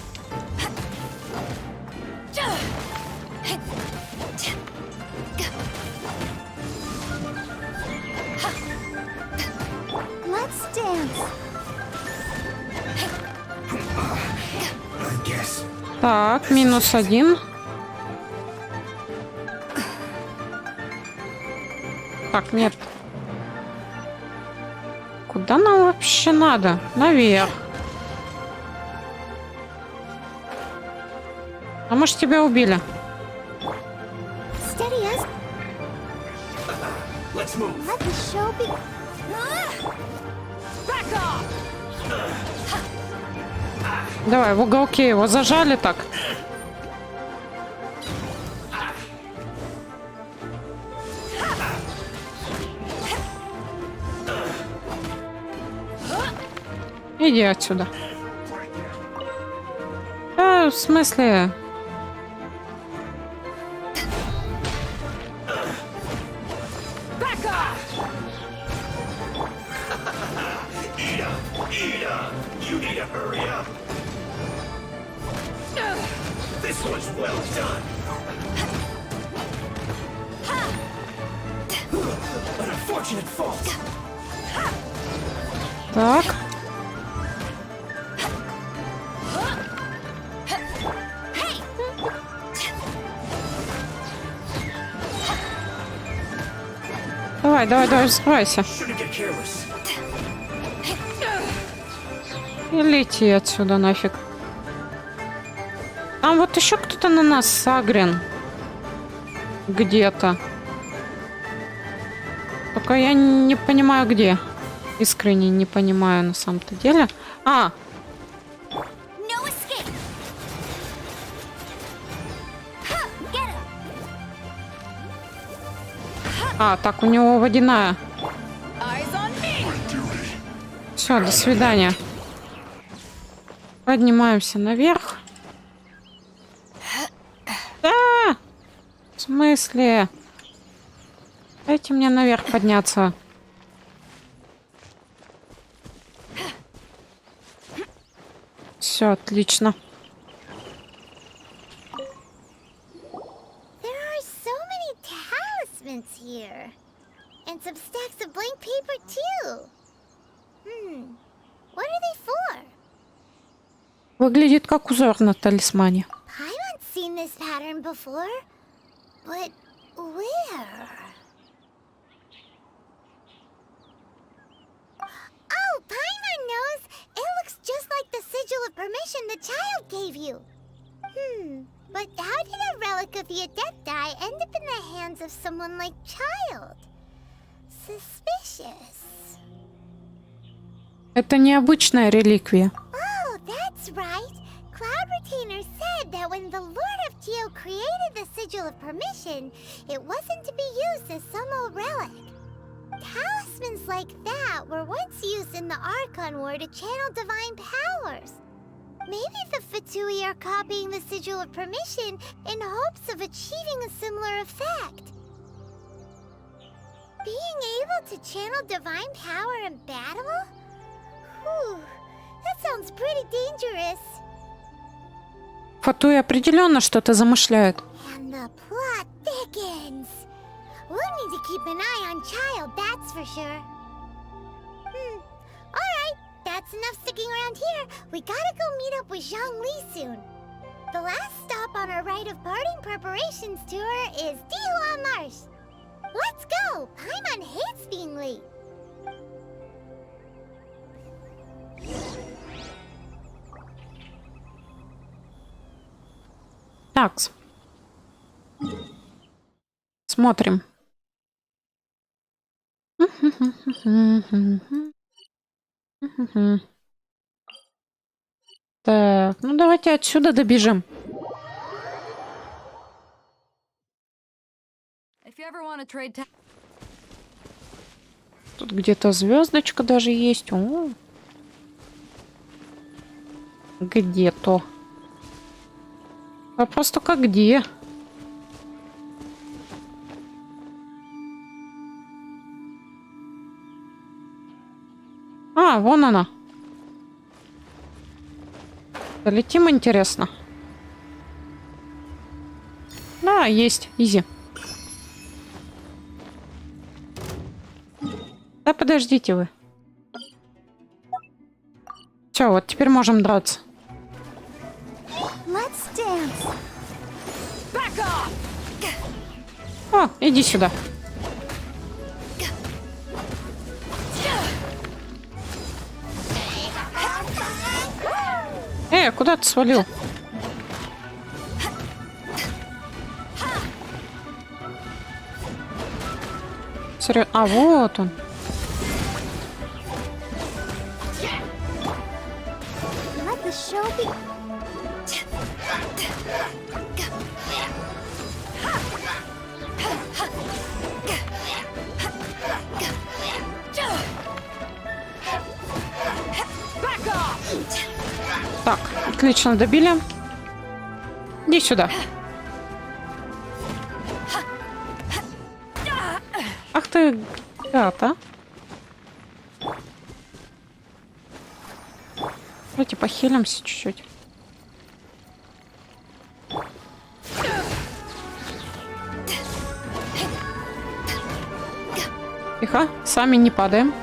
Так, -1. Так, нет. Куда нам вообще надо? Наверх. А может, тебя убили? Давай, в уголке его зажали так. Иди отсюда. В смысле? Так. Давай, давай, давай, взрывайся. И лети отсюда нафиг. Там вот еще кто-то на нас сагрен. Где-то. Только я не понимаю, где. Искренне не понимаю на самом-то деле. Так, у него водяная. Все, до свидания. Поднимаемся наверх. Да! В смысле? Дайте мне наверх подняться. Все, отлично. Here. And some stacks of blank paper too. What are they for? Выглядит как узор на талисмане. I haven't seen this pattern before. But where? Oh, Paimon knows! It looks just like the sigil of permission the child gave you. But how did a relic of your death die end up in the hands of someone like Child? Suspicious. Это необычная реликвия. Oh, that's right. Cloud Retainer said that when the Lord of Geo created the Sigil of Permission, it wasn't to be used as some old relic. Talismans like that were once used in the Archon War to channel divine powers. Maybe the Fatui are copying the Sigil of Permission in hopes of achieving a similar effect. Being able to channel divine power in battle? Whew, that sounds pretty dangerous. Фатуи определенно что-то замышляет. And the plot thickens. We'll need to keep an eye on Child, that's for sure. Alright, that's enough sticking around here. We gotta go meet up with Zhongli soon. The last stop on our rite of parting preparations tour is Dihua Marsh. Let's go! Paimon hates being late. Так. Смотрим. Так, ну давайте отсюда добежим. Тут где-то звездочка даже есть. О. Где-то. Вопрос только где? А, вон она. Долетим, интересно. Да, есть. Изи. Да подождите вы. Все, вот теперь можем драться. О, иди сюда. Куда ты свалил? Серьезно? А, вот он. Так, отлично добили. Иди сюда. Ах ты, гад, а. Давайте похилимся чуть-чуть. Тихо, сами не падаем.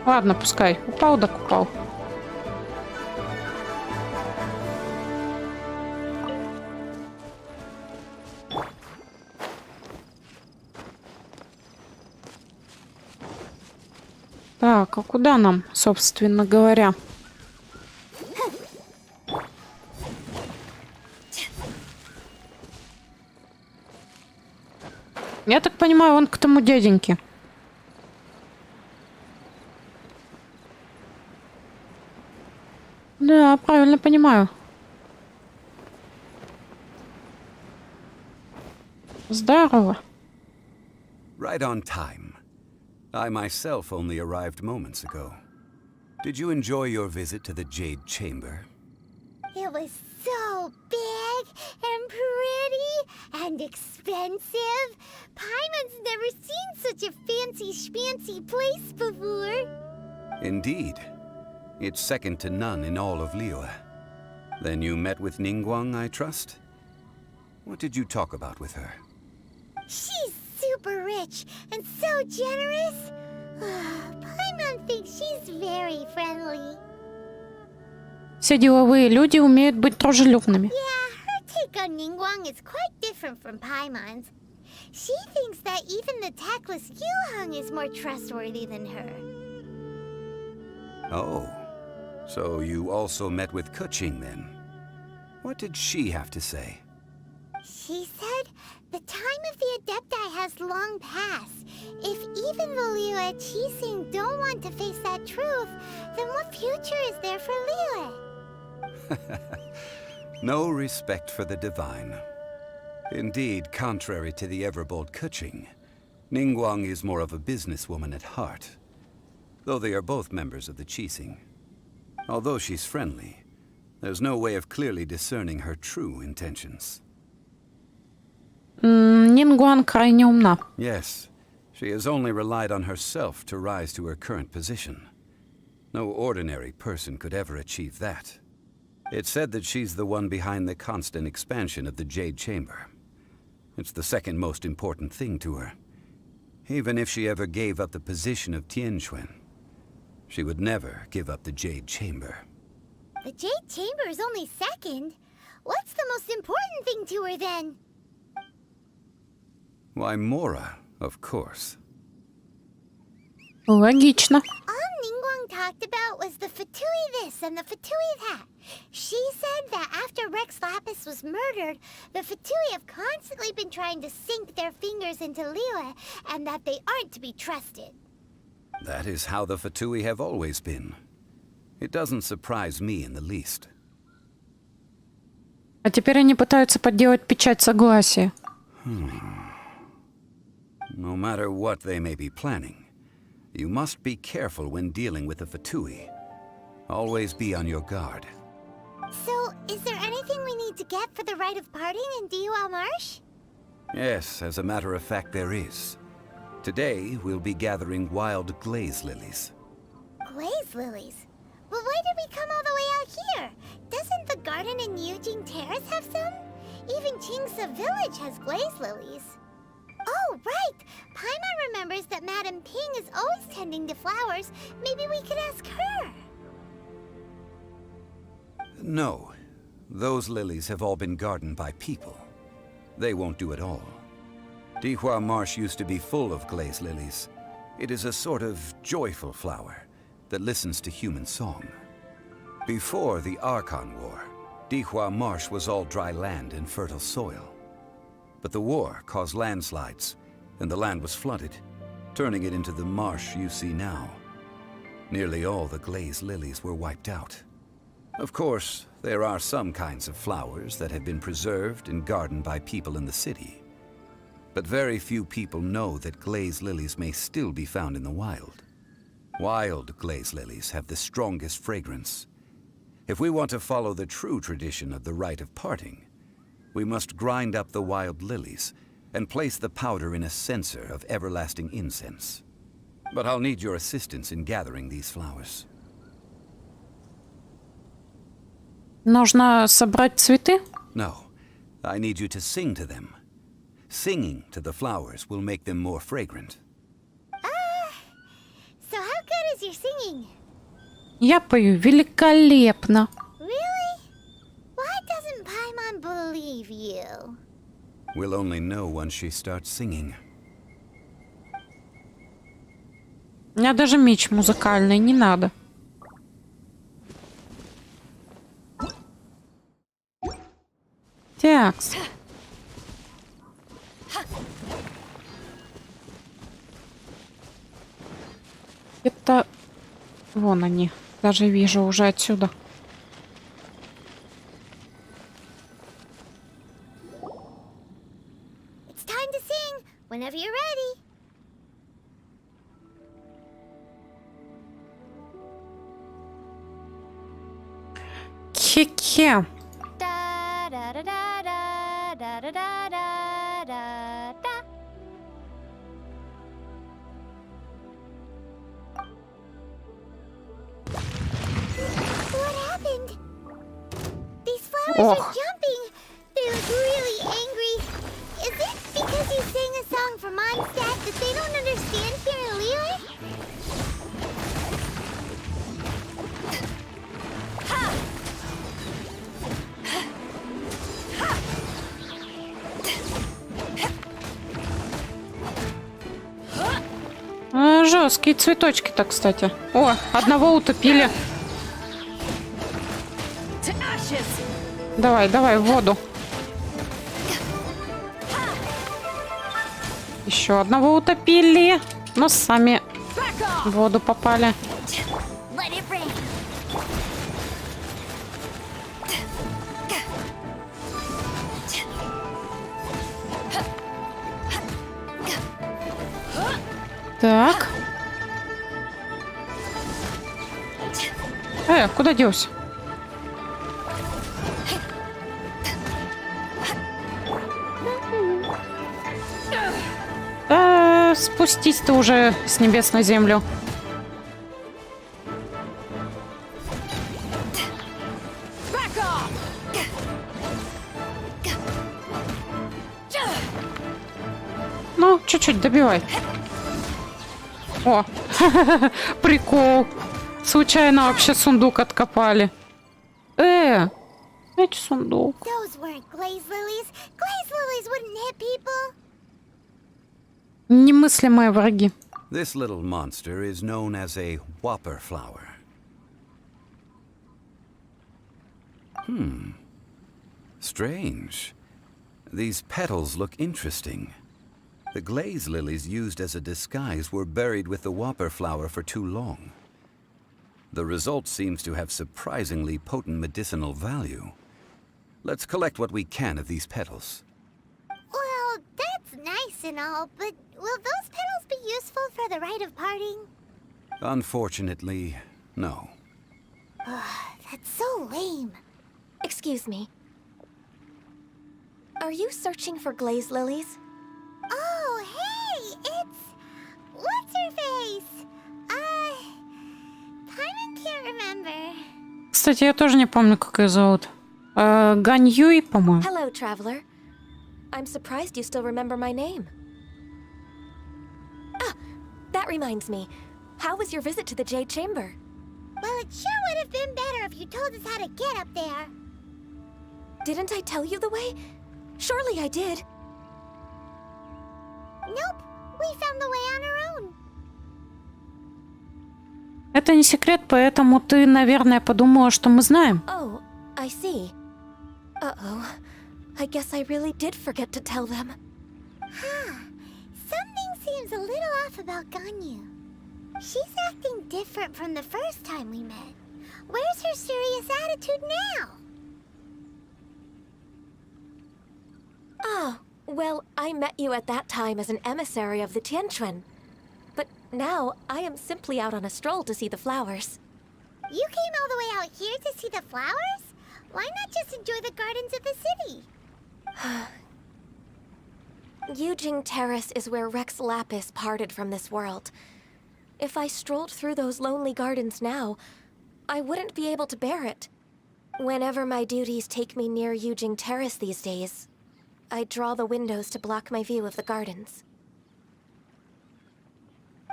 Ладно, пускай. Упал, так упал. Так, а куда нам, собственно говоря? Я так понимаю, он к тому дяденьке. Да, правильно понимаю. Здорово. Right on time. I myself only arrived moments ago. Did you enjoy your visit to the Jade Chamber? It was so big and pretty and expensive. Paimon's never seen such a fancy schmancy place before. Indeed. It's second to none in all of Liyue. Then you met with Ningguang, I trust? What did you talk about with her? She's super rich and so generous. Paimon thinks she's very friendly. Все деловые люди умеют быть дружелюбными. Yeah, her take on Ningguang is quite different from Paimon's. She thinks that even the tactless Yuheng is more trustworthy than her. Oh, so you also met with Keqing then? What did she have to say? She said the time of the Adepti has long passed. If even the Liyue Qixing don't want to face that truth, then what future is there for Liyue? No respect for the divine. Indeed, contrary to the ever-bold Keqing, Ningguang is more of a businesswoman at heart, though they are both members of the Qixing. Although she's friendly, there's no way of clearly discerning her true intentions. Нингуан крайне умна. Yes, she has only relied on herself to rise to her current position. No ordinary person could ever achieve that. It's said that she's the one behind the constant expansion of the Jade Chamber. It's the second most important thing to her. Even if she ever gave up the position of Tianquan, she would never give up the Jade Chamber. The Jade Chamber is only second. What's the most important thing to her then? Why, Mora, of course. Логично. All Ningguang talked about was the Fatui this and the Fatui that. She said that after Rex Lapis was murdered, the Fatui have constantly been trying to sink their fingers into Liyue, and that they aren't to be trusted. That is how the Fatui have always been. It doesn't surprise me in the least. А теперь они пытаются подделать печать согласия. No matter what they may be planning, you must be careful when dealing with the Fatui. Always be on your guard. So, is there anything we need to get for the rite of parting in Diwa Marsh? Yes, as a matter of fact, there is. Today, we'll be gathering wild glaze lilies. Glaze lilies? Well, why did we come all the way out here? Doesn't the garden in Yujing Terrace have some? Even Qingsa Village has glaze lilies. Oh, right! Paimon remembers that Madame Ping is always tending to flowers. Maybe we could ask her. No. Those lilies have all been gardened by people. They won't do it all. Dihua Marsh used to be full of glaze lilies. It is a sort of joyful flower that listens to human song. Before the Archon War, Dihua Marsh was all dry land and fertile soil. But the war caused landslides, and the land was flooded, turning it into the marsh you see now. Nearly all the glaze lilies were wiped out. Of course, there are some kinds of flowers that have been preserved and gardened by people in the city. But very few people know that glaze lilies may still be found in the wild. Wild glaze lilies have the strongest fragrance. If we want to follow the true tradition of the rite of parting, we must grind up the wild lilies and place the powder in a censer of everlasting incense. But I'll need your assistance in gathering these flowers. Нужно собрать цветы? No, I need you to sing to them. Singing to the flowers will make them more fragrant. So how good is your singing? Я пою великолепно. Really? Why doesn't Paimon believe you? We'll only know once she starts singing. У меня даже меч музыкальный, не надо. Такс. Это... Вон они. Даже вижу уже отсюда. It's time to sing whenever you're ready. Хе-хе. Da da da da da da da da da da da. What happened? These flowers are jumping. They look really angry. Is it because you sang a song for Mondstadt that they don't understand here in Liyue? Жесткие цветочки-то, кстати. О, одного утопили. Давай, давай, в воду. Еще одного утопили, но сами в воду попали. Так. Куда делся? Да, спустись ты уже с небес на землю. Ну, чуть-чуть добивай. О, прикол. Случайно вообще сундук откопали. Эти сундук. Those weren't glaze lilies. Glaze lilies wouldn't hit people. Немыслимые враги. This little monster is known as a whopper flower. Strange. These petals look interesting. The glaze lilies used as a disguise were buried with the whopper flower for too long. The result seems to have surprisingly potent medicinal value. Let's collect what we can of these petals. Well, that's nice and all, but will those petals be useful for the rite of parting? Unfortunately, no. That's so lame. Excuse me. Are you searching for glaze lilies? Oh, hey, it's... What's her face? Paimon can't remember. Кстати, я тоже не помню, как ее зовут. Ганьюй, по-моему. Hello, traveler. I'm surprised you still remember my name. Ah, that reminds me. How was your visit to the Jade Chamber? Well, it sure would have been better if you told us how to get up there. Didn't I tell you the way? Surely I did. Nope, we found the way on our own. Это не секрет, поэтому ты, наверное, подумала, что мы знаем. Oh, I see. Uh-oh. I guess I really did forget to tell them. Something seems a little off about Ganyu. She's acting different from the first time we met. Where's her serious attitude now? Ah, well, I met you at that time as an emissary of the Tianquan. But now, I am simply out on a stroll to see the flowers. You came all the way out here to see the flowers? Why not just enjoy the gardens of the city? Yujing Terrace is where Rex Lapis parted from this world. If I strolled through those lonely gardens now, I wouldn't be able to bear it. Whenever my duties take me near Yujing Terrace these days, I draw the windows to block my view of the gardens.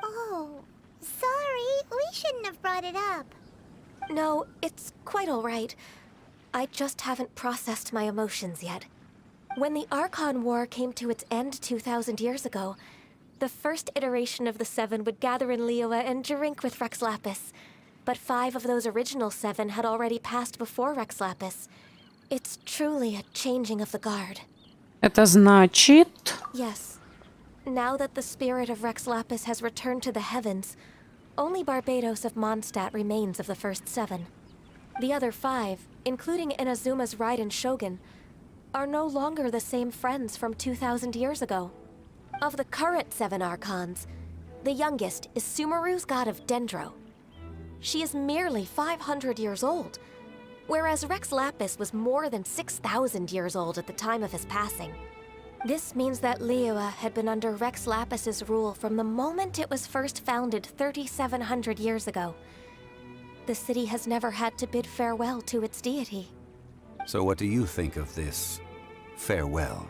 Oh, sorry. We shouldn't have brought it up. No, it's quite all right. I just haven't processed my emotions yet. When the Archon War came to its end 2,000 years ago, the first iteration of the 7 would gather in Liyue and drink with Rex Lapis. But 5 of those original 7 had already passed before Rex Lapis. It's truly a changing of the guard. Это значит... Yes. Now that the spirit of Rex Lapis has returned to the heavens, only Barbados of Mondstadt remains of the first 7. The other 5, including Inazuma's Raiden Shogun, are no longer the same friends from 2,000 years ago. Of the current 7 Archons, the youngest is Sumeru's god of Dendro. She is merely 500 years old, whereas Rex Lapis was more than 6,000 years old at the time of his passing. This means that Liyue had been under Rex Lapis's rule from the moment it was first founded 3,700 years ago. The city has never had to bid farewell to its deity. So what do you think of this farewell?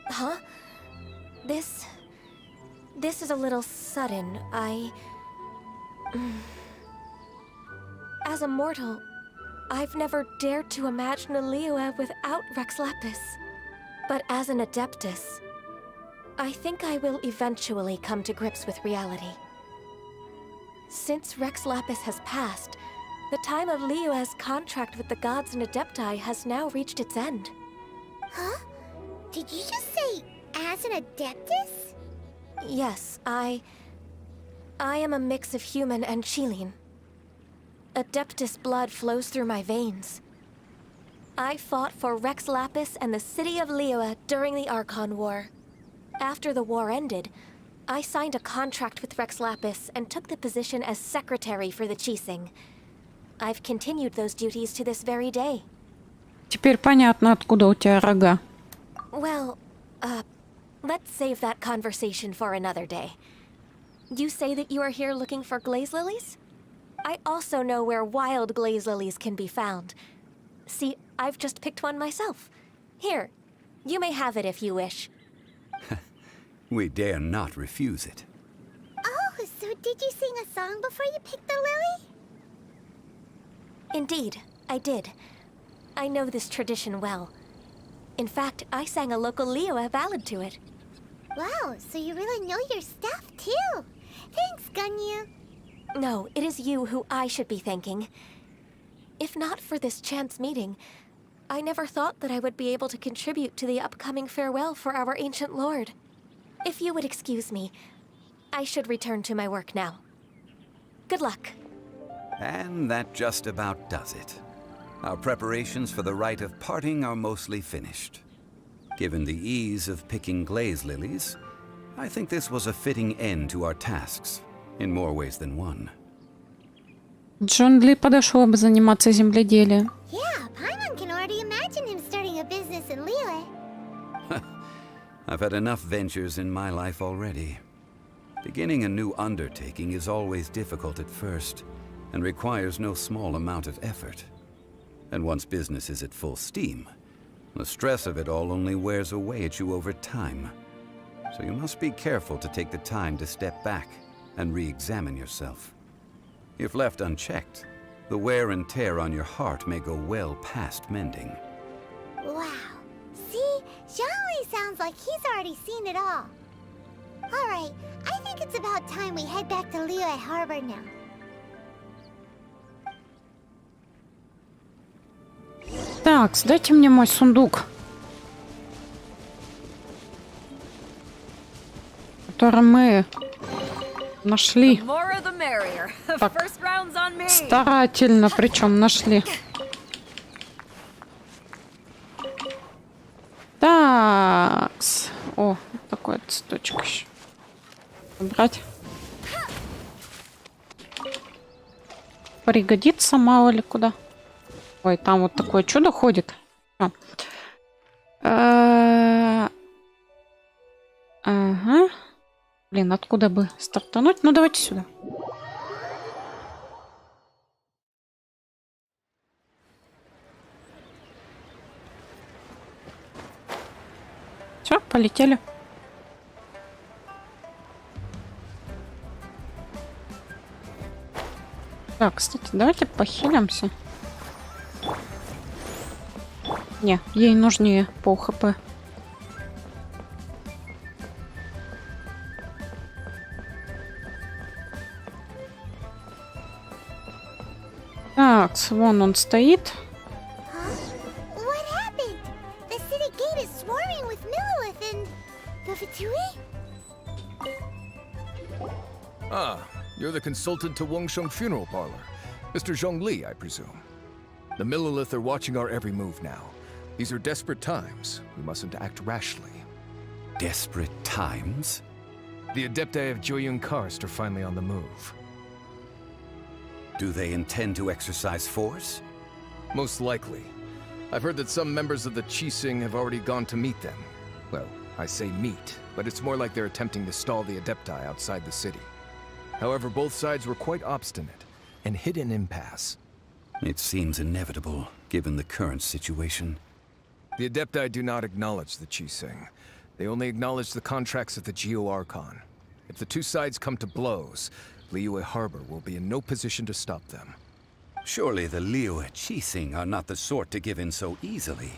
Huh? This is a little sudden. As a mortal, I've never dared to imagine a Liyue without Rex Lapis. But as an Adeptus, I think I will eventually come to grips with reality. Since Rex Lapis has passed, the time of Liyue's contract with the gods and Adepti has now reached its end. Huh? Did you just say, as an Adeptus? Yes, I am a mix of human and Chilean. Adeptus blood flows through my veins. I fought for Rex Lapis and the city of Liyue during the Archon War. After the war ended, I signed a contract with Rex Lapis and took the position as secretary for the Chising. I've continued those duties to this very day. Теперь понятно, откуда у тебя рога. Well, let's save that conversation for another day. You say that you are here looking for glaze lilies? I also know where wild glaze lilies can be found. See, I've just picked one myself. Here, you may have it if you wish. We dare not refuse it. Oh, so did you sing a song before you picked the lily? Indeed, I did. I know this tradition well. In fact, I sang a local Liyue ballad to it. Wow, so you really know your stuff, too. Thanks, Gunyu. No, it is you who I should be thanking. If not for this chance meeting, I never thought that I would be able to contribute to the upcoming farewell for our ancient lord. If you would excuse me, I should return to my work now. Good luck. And that just about does it. Our preparations for the rite of parting are mostly finished. Given the ease of picking glaze lilies, I think this was a fitting end to our tasks, in more ways than one. Джон Ли подошел бы заниматься земледелием. Yeah, Paimon can already imagine him starting a business in Liyue. I've had enough ventures in my life already. Beginning a new undertaking is always difficult at first, and requires no small amount of effort. And once business is at full steam, the stress of it all only wears away at you over time. So you must be careful to take the time to step back and re-examine yourself. If left unchecked, the wear and tear on your heart may go well past mending. Wow. See? Zhongli sounds like he's already seen it all. Alright, I think it's about time we head back to Liyue Harbor now. Так, сдайте мне мой сундук, который мы нашли. Так, старательно, причем нашли. Так, о, такой цветочек еще. Брать. Пригодится, мало ли куда. Ой, там вот такое чудо ходит. Ага. Блин, откуда бы стартануть? Ну, давайте сюда. Все, полетели. Так, кстати, давайте похилимся. Не, ей нужнее по ХП. Так, вон он стоит. What happened? The city gate is swarming with Millilith and the Fatui? Ah, you're the consultant to Wangsheng Funeral Parlor. Mr. Zhongli, I presume. The Millilith are watching our every move now. These are desperate times. We mustn't act rashly. Desperate times? The Adepti of Joyun Karst are finally on the move. Do they intend to exercise force? Most likely. I've heard that some members of the Qixing have already gone to meet them. Well, I say meet, but it's more like they're attempting to stall the Adepti outside the city. However, both sides were quite obstinate and hit an impasse. It seems inevitable, given the current situation. The Adepti do not acknowledge the Qixing. They only acknowledge the contracts of the Geo-Archon. If the two sides come to blows, Liyue Harbor will be in no position to stop them. Surely the Liyue Qixing are not the sort to give in so easily.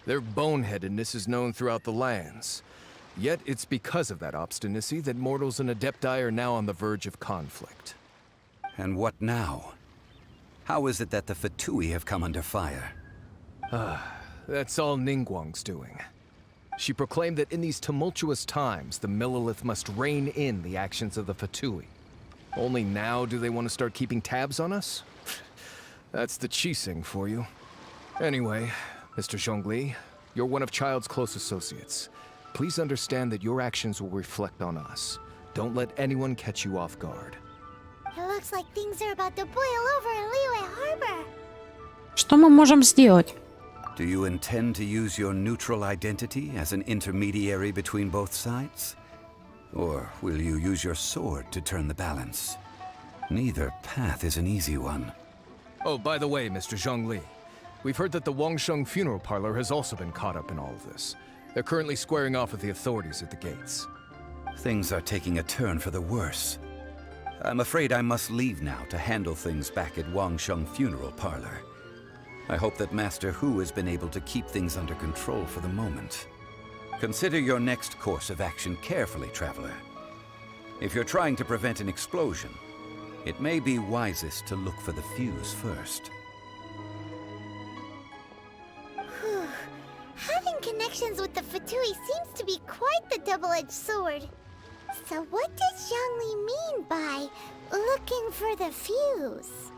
Their boneheadedness is known throughout the lands. Yet it's because of that obstinacy that mortals and Adepti are now on the verge of conflict. And what now? How is it that the Fatui have come under fire? That's all Ningguang's doing. She proclaimed that in these tumultuous times, the Millilith must rein in the actions of the Fatui. Only now do they want to start keeping tabs on us? That's the Qixing for you. Anyway, Mr. Zhongli, you're one of Child's close associates. Please understand that your actions will reflect on us. Don't let anyone catch you off guard. It looks like things are about to boil over in Liyue Harbor. Что мы можем сделать? Do you intend to use your neutral identity as an intermediary between both sides? Or will you use your sword to turn the balance? Neither path is an easy one. Oh, by the way, Mr. Zhongli, we've heard that the Wangsheng Funeral Parlor has also been caught up in all of this. They're currently squaring off with the authorities at the gates. Things are taking a turn for the worse. I'm afraid I must leave now to handle things back at Wangsheng Funeral Parlor. I hope that Master Hu has been able to keep things under control for the moment. Consider your next course of action carefully, traveler. If you're trying to prevent an explosion, it may be wisest to look for the fuse first. Having connections with the Fatui seems to be quite the double-edged sword. So what does Zhongli mean by looking for the fuse?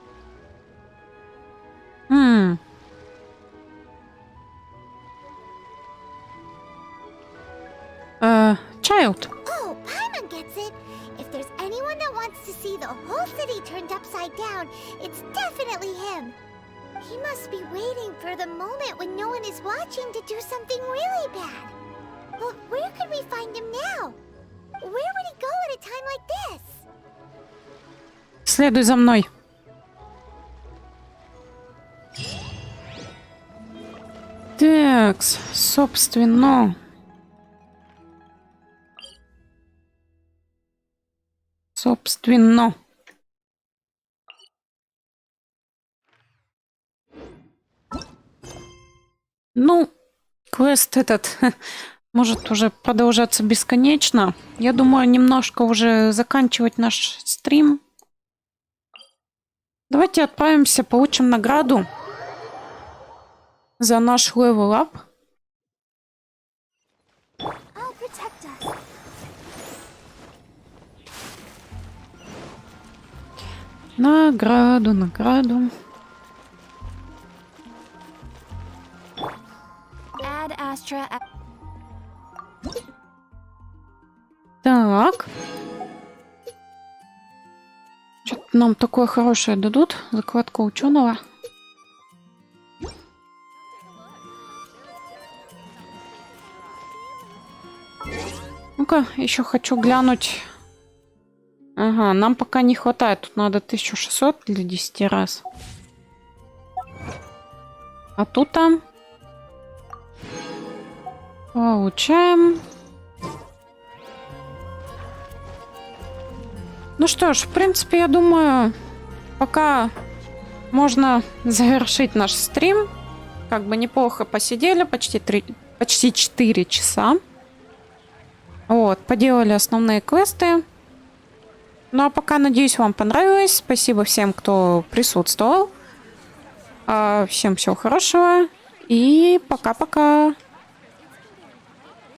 Child. Oh, Paimon gets it. If there's anyone that wants to see the whole city turned upside down, it's definitely him. He must be waiting for the moment when no one is watching to do something really bad. But where could we find him now? Where would he go at a time like this? Следуй за мной. Такс, собственно. Ну, квест этот может уже продолжаться бесконечно. Я думаю, немножко уже заканчивать наш стрим. Давайте отправимся, получим награду за наш левел-ап. Награду. Так. Что-то нам такое хорошее дадут. Закладка ученого. Ну-ка, еще хочу глянуть. Ага, нам пока не хватает. Тут надо 1600 для 10 раз. А тут там получаем. Ну что ж, в принципе, я думаю, пока можно завершить наш стрим. Как бы неплохо посидели, почти 4 часа. Вот, поделали основные квесты. Ну а пока, надеюсь, вам понравилось. Спасибо всем, кто присутствовал. Всем всего хорошего. И пока-пока.